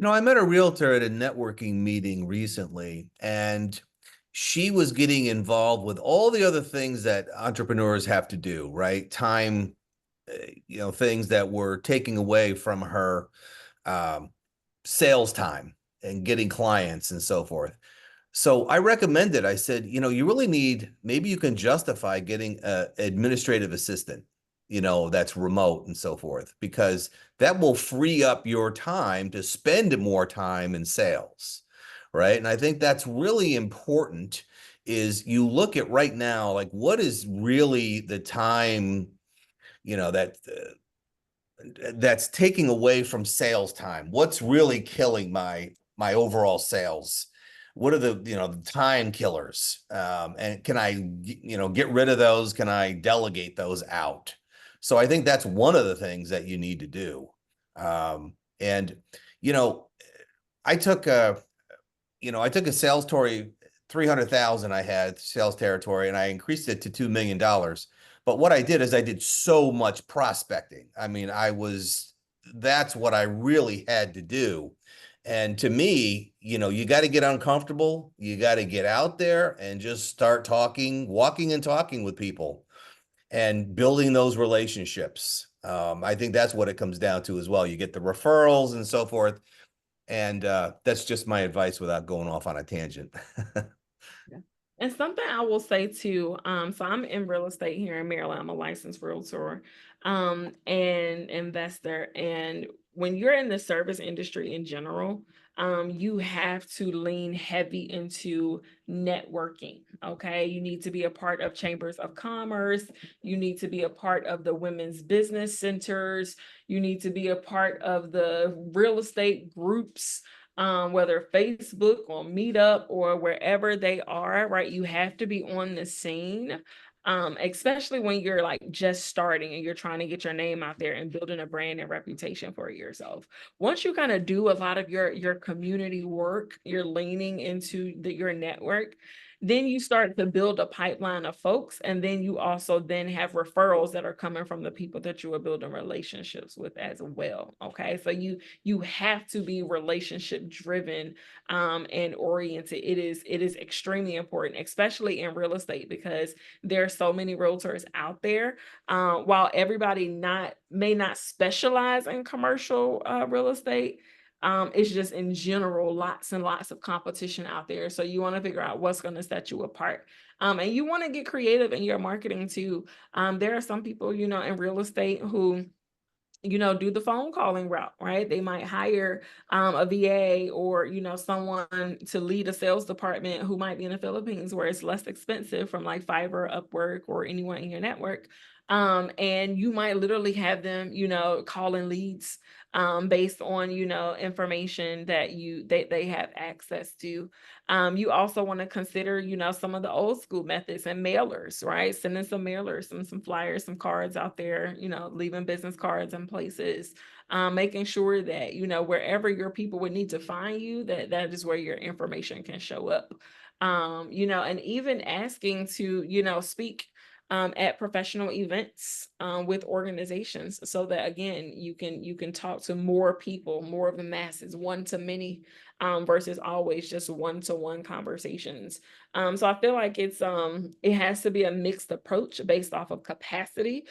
I met a realtor at a networking meeting recently, and she was getting involved with all the other things that entrepreneurs have to do, right? Time, things that were taking away from her sales time and getting clients and so forth. So I recommended, I said, you really need, maybe you can justify getting an administrative assistant, that's remote and so forth, because that will free up your time to spend more time in sales, right? And I think that's really important, is you look at right now, like what is really the time, that's taking away from sales time? What's really killing my overall sales? What are the time killers? And can I, get rid of those? Can I delegate those out? So I think that's one of the things that you need to do. And, I took a sales territory, 300,000 I had sales territory, and I increased it to $2 million. But what I did is I did so much prospecting. I mean, that's what I really had to do. And to me, you got to get uncomfortable. You got to get out there and just start talking, walking and talking with people and building those relationships. I think that's what it comes down to as well. You get the referrals and so forth. And that's just my advice without going off on a tangent. And something I will say too, so I'm in real estate here in Maryland. I'm a licensed realtor, and investor. And when you're in the service industry in general, you have to lean heavy into networking. Okay. You need to be a part of chambers of commerce. You need to be a part of the women's business centers. You need to be a part of the real estate groups, whether Facebook or Meetup or wherever they are, right? You have to be on the scene, especially when you're like just starting and you're trying to get your name out there and building a brand and reputation for yourself. Once you kind of do a lot of your community work, you're leaning into your network, then you start to build a pipeline of folks, and then you also then have referrals that are coming from the people that you are building relationships with as well. Okay, so you have to be relationship driven, and oriented. It is extremely important, especially in real estate, because there are so many realtors out there. While everybody may not specialize in commercial real estate, it's just in general lots and lots of competition out there. So you want to figure out what's going to set you apart. And you want to get creative in your marketing too. There are some people, in real estate who do the phone calling route, right? They might hire a VA or, someone to lead a sales department who might be in the Philippines, where it's less expensive, from like Fiverr, Upwork, or anyone in your network. And you might literally have them, calling leads based on, information that they have access to. You also want to consider, some of the old school methods and mailers, right? Sending some mailers, some flyers, some cards out there, leaving business cards in places, making sure that, wherever your people would need to find you, that is where your information can show up. And even asking to, speak at professional events with organizations, so that again you can talk to more people, more of the masses, one to many, versus always just one-to-one conversations. So I feel like it has to be a mixed approach based off of capacity,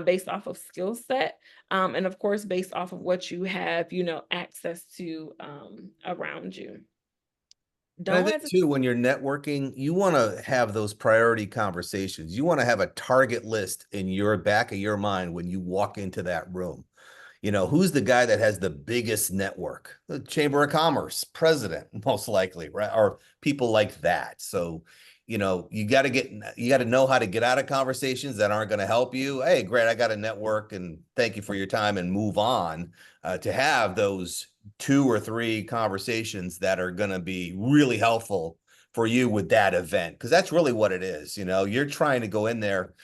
based off of skill set, and of course based off of what you have access to around you. And I Don't think hesitate. too, when you're networking, you want to have those priority conversations. You want to have a target list in your back of your mind when you walk into that room. Who's the guy that has the biggest network? The Chamber of Commerce president, most likely, right? Or people like that. So, you got to know how to get out of conversations that aren't going to help you. Hey, great, I got a network, and thank you for your time, and move on. To have those 2 or 3 conversations that are going to be really helpful for you with that event, because that's really what it is. You're trying to go in there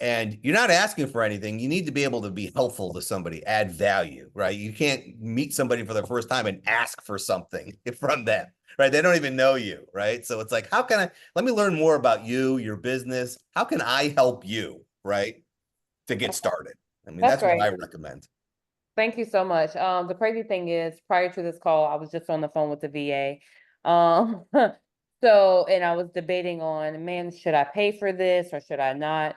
and you're not asking for anything. You need to be able to be helpful to somebody, add value, right? You can't meet somebody for the first time and ask for something from them, right? They don't even know you, right? So it's like, let me learn more about you, your business. How can I help you, right? To get started. I mean, That's that's what great. I recommend. Thank you so much. The crazy thing is, prior to this call, I was just on the phone with the VA. And I was debating on, man, should I pay for this or should I not?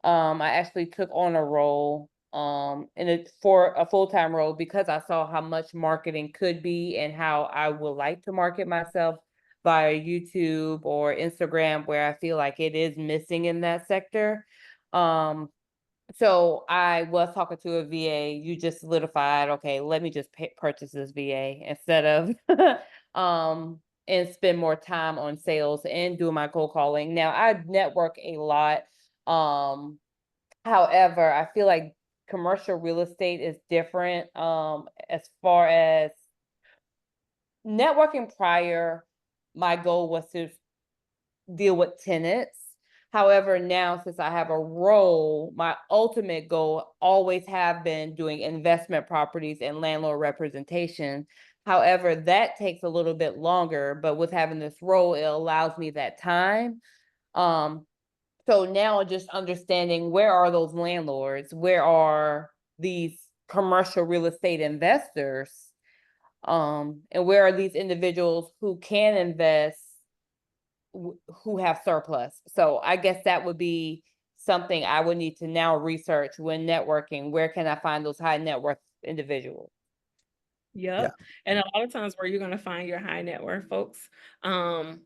I actually took on a role, for a full-time role, because I saw how much marketing could be and how I would like to market myself via YouTube or Instagram, where I feel like it is missing in that sector. So I was talking to a VA. You just solidified, okay, let me just purchase this VA instead of and spend more time on sales and doing my cold calling. Now I network a lot. Um, However, I feel like commercial real estate is different. As far as networking prior, my goal was to deal with tenants. However, now since I have a role, my ultimate goal always have been doing investment properties and landlord representation. However, that takes a little bit longer, but with having this role, it allows me that time. Um, so now just understanding, where are those landlords? Where are these commercial real estate investors? And where are these individuals who can invest who have surplus? So I guess that would be something I would need to now research when networking. Where can I find those high net worth individuals? Yep. And a lot of times where you're going to find your high net worth folks um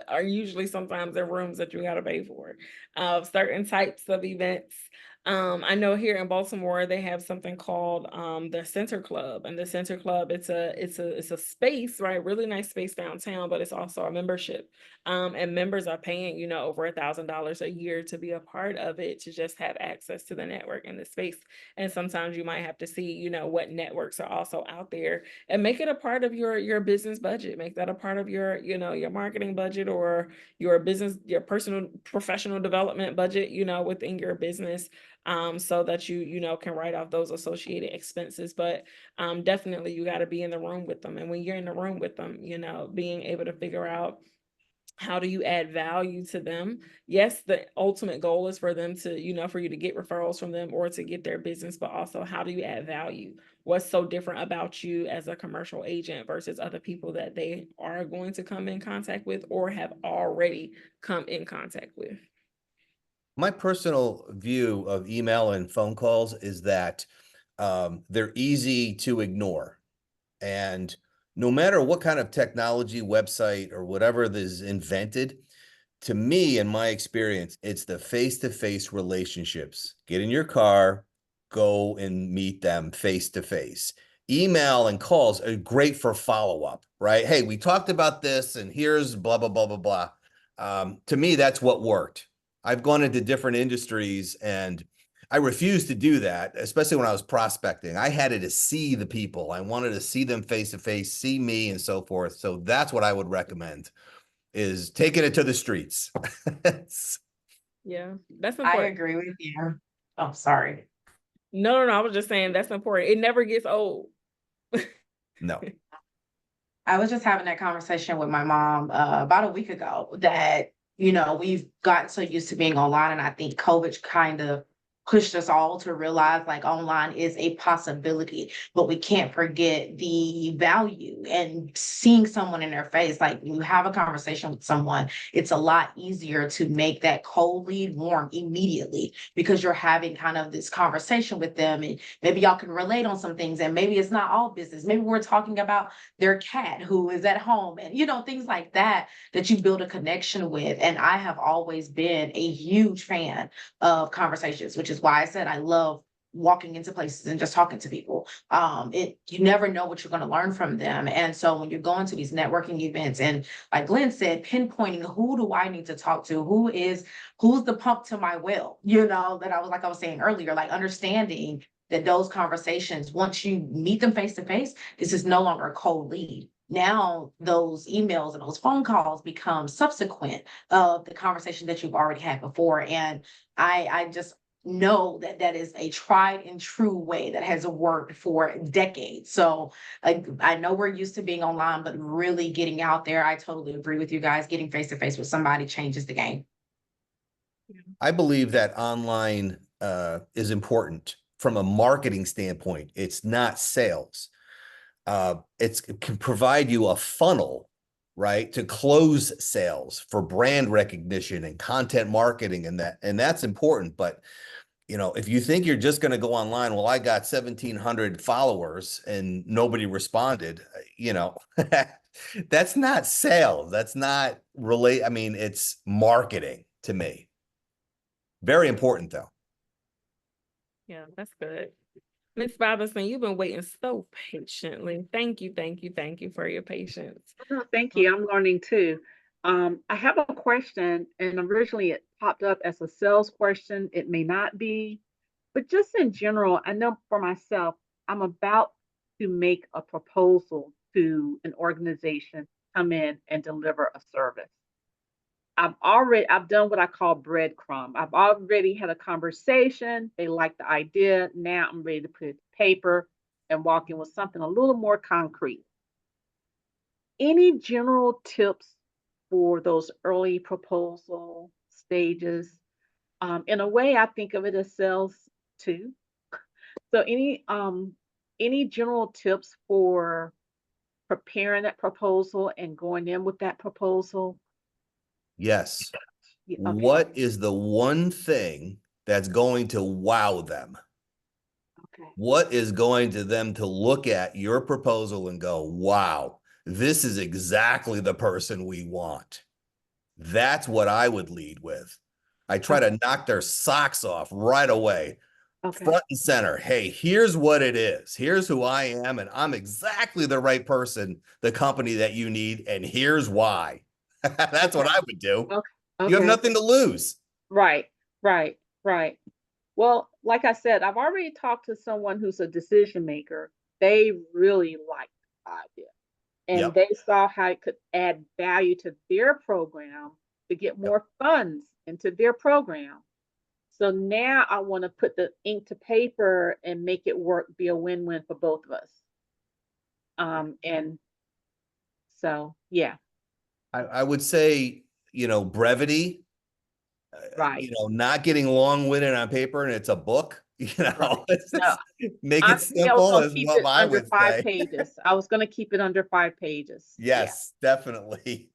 are usually sometimes in rooms that you got to pay for of certain types of events. I know here in Baltimore they have something called the Center Club, and the Center Club it's a space, right? Really nice space downtown, but it's also a membership. And members are paying, you know, over $1,000 a year to be a part of it, to just have access to the network and the space. And sometimes you might have to see, you know, what networks are also out there, and make it a part of your business budget. Make that a part of your, you know, your marketing budget, or your business, your personal professional development budget, you know, within your business, so that you know, can write off those associated expenses. But definitely you got to be in the room with them. And when you're in the room with them, you know, being able to figure out how do you add value to them. Yes, the ultimate goal is for them to, you know, for you to get referrals from them or to get their business, but also how do you add value? What's so different about you as a commercial agent versus other people that they are going to come in contact with or have already come in contact with? My personal view of email and phone calls is that they're easy to ignore. And no matter what kind of technology, website, or whatever is invented, to me, in my experience, it's the face-to-face relationships. Get in your car, go and meet them face-to-face. Email and calls are great for follow-up, right? Hey, we talked about this, and here's blah, blah, blah, blah, blah. To me, that's what worked. I've gone into different industries, and I refused to do that, especially when I was prospecting. I had to see the people. I wanted to see them face-to-face, see me, and so forth. So that's what I would recommend, is taking it to the streets. Yeah, that's I important. agree with you. Oh, sorry. No, I was just saying that's important. It never gets old. No. I was just having that conversation with my mom about a week ago that, you know, we've gotten so used to being online. And I think COVID kind of pushed us all to realize like online is a possibility, but we can't forget the value and seeing someone in their face. Like you have a conversation with someone, it's a lot easier to make that cold lead warm immediately because you're having kind of this conversation with them, and maybe y'all can relate on some things, and maybe it's not all business. Maybe we're talking about their cat who is at home, and you know, things like that that you build a connection with. And I have always been a huge fan of conversations, which is why I said I love walking into places and just talking to people. You never know what you're going to learn from them. And so when you're going to these networking events, and like Glenn said, pinpointing who do I need to talk to, who's the pump to my well, you know, that I was saying earlier, like understanding that those conversations, once you meet them face to face, this is no longer a cold lead. Now those emails and those phone calls become subsequent of the conversation that you've already had before. And I just know that that is a tried and true way that has worked for decades. So I know we're used to being online, but really getting out there, I totally agree with you guys. Getting face to face with somebody changes the game. I believe that online is important from a marketing standpoint. It's not sales. It can provide you a funnel, right, to close sales for brand recognition and content marketing, and that's important. But you know, if you think you're just going to go online, well, I got 1,700 followers and nobody responded, you know, that's not sales. That's not I mean, it's marketing to me. Very important, though. Yeah, that's good. Miss Robinson, you've been waiting so patiently. Thank you for your patience. Oh, thank you. I'm learning too. I have a question, and originally it popped up as a sales question. It may not be, but just in general, I know for myself, I'm about to make a proposal to an organization, come in and deliver a service. I've done what I call breadcrumb. I've already had a conversation. They like the idea. Now I'm ready to put it to paper and walk in with something a little more concrete. Any general tips for those early proposal stages? In a way, I think of it as sales too. So any general tips for preparing that proposal and going in with that proposal? Yes. Yeah, okay. What is the one thing that's going to wow them? Okay. What is going to them to look at your proposal and go, wow, this is exactly the person we want? That's what I would lead with. I try to knock their socks off right away. Okay. Front and center. Hey, here's what it is. Here's who I am, and I'm exactly the right person, the company that you need, and here's why. That's what I would do. Okay. You have Okay. nothing to lose. Right. Right. Right. Well, like I said, I've already talked to someone who's a decision maker. They really liked the idea, and Yep. they saw how it could add value to their program to get more funds into their program. So now I want to put the ink to paper and make it work, be a win-win for both of us. And so, yeah, I would say, brevity, right, not getting long-winded on paper and it's a book, right. No, make I it think I was simple going to is keep what it I under would 5 pages. I was going to keep it under 5 pages. Yeah, Yes, definitely.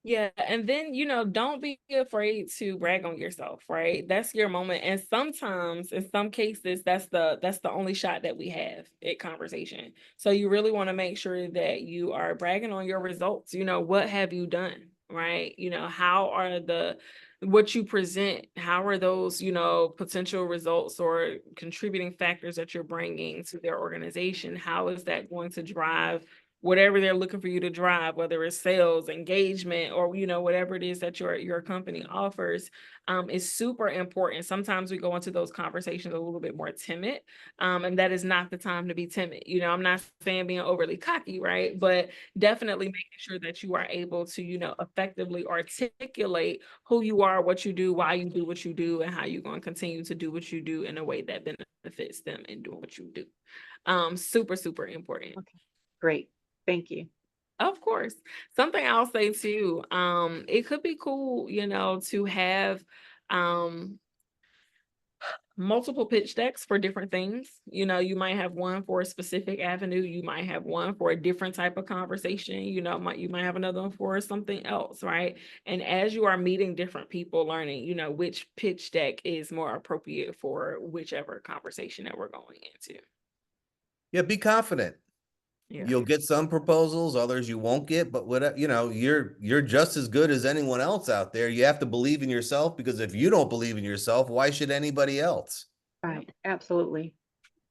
Yeah, and then, don't be afraid to brag on yourself, right? That's your moment. And sometimes, in some cases, that's the only shot that we have at conversation. So you really want to make sure that you are bragging on your results. What have you done, right? How are what you present, how are those, potential results or contributing factors that you're bringing to their organization? How is that going to drive whatever they're looking for you to drive, whether it's sales, engagement, or whatever it is that your company offers, is super important. Sometimes we go into those conversations a little bit more timid, and that is not the time to be timid. I'm not saying being overly cocky, right? But definitely making sure that you are able to, effectively articulate who you are, what you do, why you do what you do, and how you're going to continue to do what you do in a way that benefits them in doing what you do. Super, super important. okay, great. Thank you. Of course. Something I'll say too, it could be cool, to have multiple pitch decks for different things. You might have one for a specific avenue, you might have one for a different type of conversation, you might have another one for something else, right? And as you are meeting different people, learning, which pitch deck is more appropriate for whichever conversation that we're going into. Yeah, be confident. Yeah. You'll get some proposals, others you won't get, but whatever, you're just as good as anyone else out there. You have to believe in yourself, because if you don't believe in yourself, why should anybody else? Right, absolutely.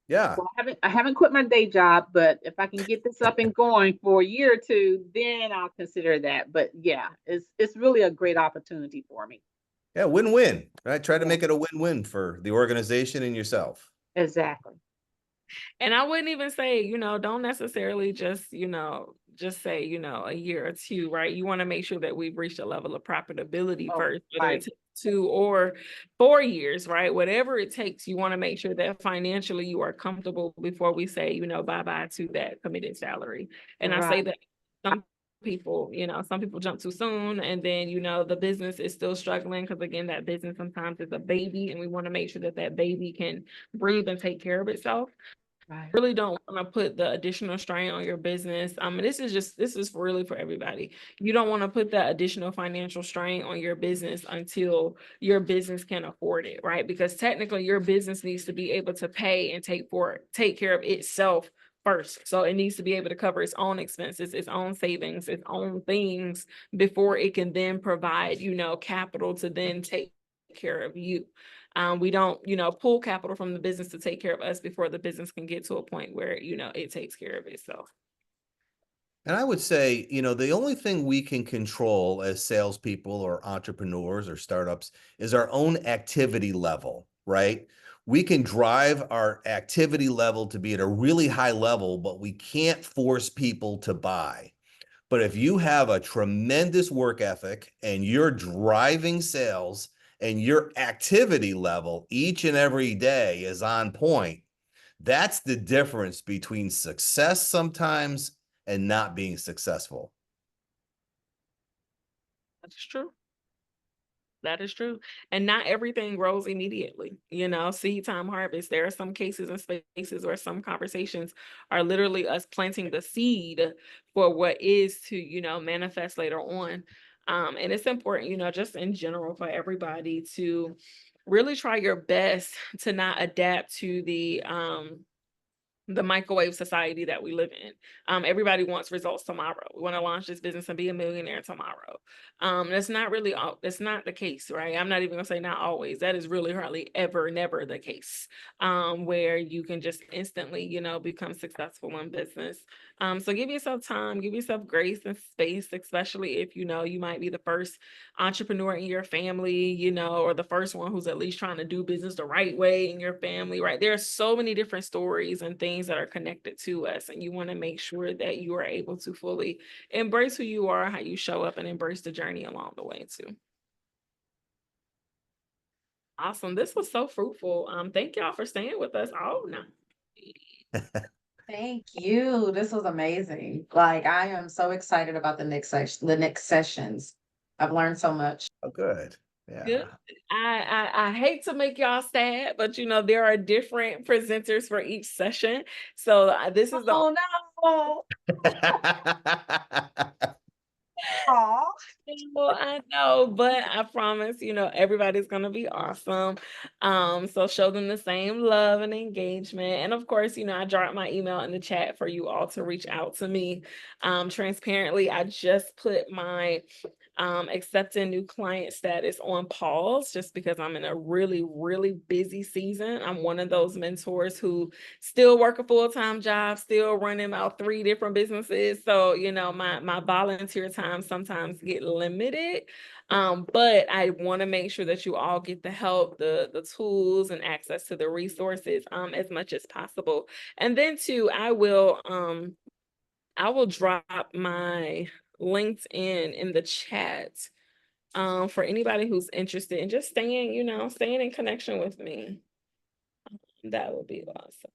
Yeah. Well, I haven't quit my day job, but if I can get this up and going for a year or two, then I'll consider that. But yeah, it's really a great opportunity for me. Yeah, win-win, right? Try to Yeah. make it a win-win for the organization and yourself. Exactly. And I wouldn't even say, don't necessarily just say, a year or two, right? You want to make sure that we've reached a level of profitability Oh, first, whether right, it's 2 or 4 years, right? Whatever it takes, you want to make sure that financially you are comfortable before we say, bye-bye to that committed salary. And I say right, that some people jump too soon, and then, the business is still struggling because, again, that business sometimes is a baby, and we want to make sure that that baby can breathe and take care of itself. right, Really don't want to put the additional strain on your business. This is really for everybody. You don't want to put that additional financial strain on your business until your business can afford it, right? Because technically your business needs to be able to pay and take care of itself first. So it needs to be able to cover its own expenses, its own savings, its own things before it can then provide, capital to then take care of you. We don't, pull capital from the business to take care of us before the business can get to a point where, it takes care of itself. And I would say, the only thing we can control as salespeople or entrepreneurs or startups is our own activity level, right? We can drive our activity level to be at a really high level, but we can't force people to buy. But if you have a tremendous work ethic and you're driving sales and your activity level each and every day is on point, that's the difference between success sometimes and not being successful. That's true. That is true. And not everything grows immediately. Seed time harvest. There are some cases and spaces where some conversations are literally us planting the seed for what is to, manifest later on. And it's important, just in general for everybody to really try your best to not adapt to the microwave society that we live in. Everybody wants results tomorrow. We want to launch this business and be a millionaire tomorrow. That's not really that's not the case, right? I'm not even gonna say not always. That is really hardly ever, never the case. Where you can just instantly, become successful in business. So give yourself time, give yourself grace and space, especially if you might be the first entrepreneur in your family, or the first one who's at least trying to do business the right way in your family, right? There are so many different stories and things that are connected to us, and you want to make sure that you are able to fully embrace who you are, how you show up, and embrace the journey along the way too. Awesome. This was so fruitful. Thank y'all for staying with us all night. Thank you. This was amazing. Like, I am so excited about the next sessions. I've learned so much. Oh, good. Good. Yeah. I hate to make y'all sad, but there are different presenters for each session. So this is the Oh no. Aw. I know, but I promise, everybody's gonna be awesome. So show them the same love and engagement. And of course, I dropped my email in the chat for you all to reach out to me. Transparently, I just put my accepting new client status on pause just because I'm in a really, really busy season. I'm one of those mentors who still work a full-time job, still running about 3 different businesses. So, my volunteer time sometimes get limited. But I want to make sure that you all get the help, the tools and access to the resources as much as possible. And then too, I will drop my LinkedIn in the chat for anybody who's interested in just staying in connection with me. That would be awesome.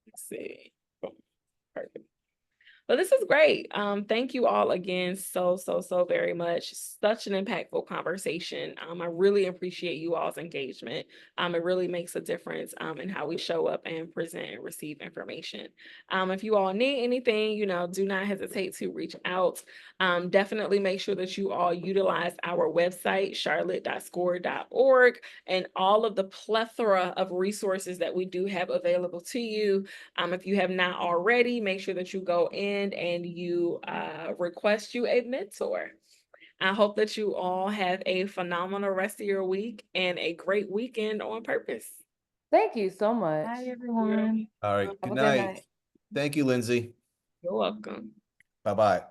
Let's see. Boom. Perfect. Well, this is great. Thank you all again so very much. Such an impactful conversation. I really appreciate you all's engagement. It really makes a difference in how we show up and present and receive information. If you all need anything, do not hesitate to reach out. Definitely make sure that you all utilize our website, charlotte.score.org, and all of the plethora of resources that we do have available to you. If you have not already, make sure that you go in and you request you a mentor. I hope that you all have a phenomenal rest of your week and a great weekend on purpose. Thank you so much. Bye, everyone. All right. Have Good a good night. night. Thank you, Lindsay. You're welcome. Bye-bye.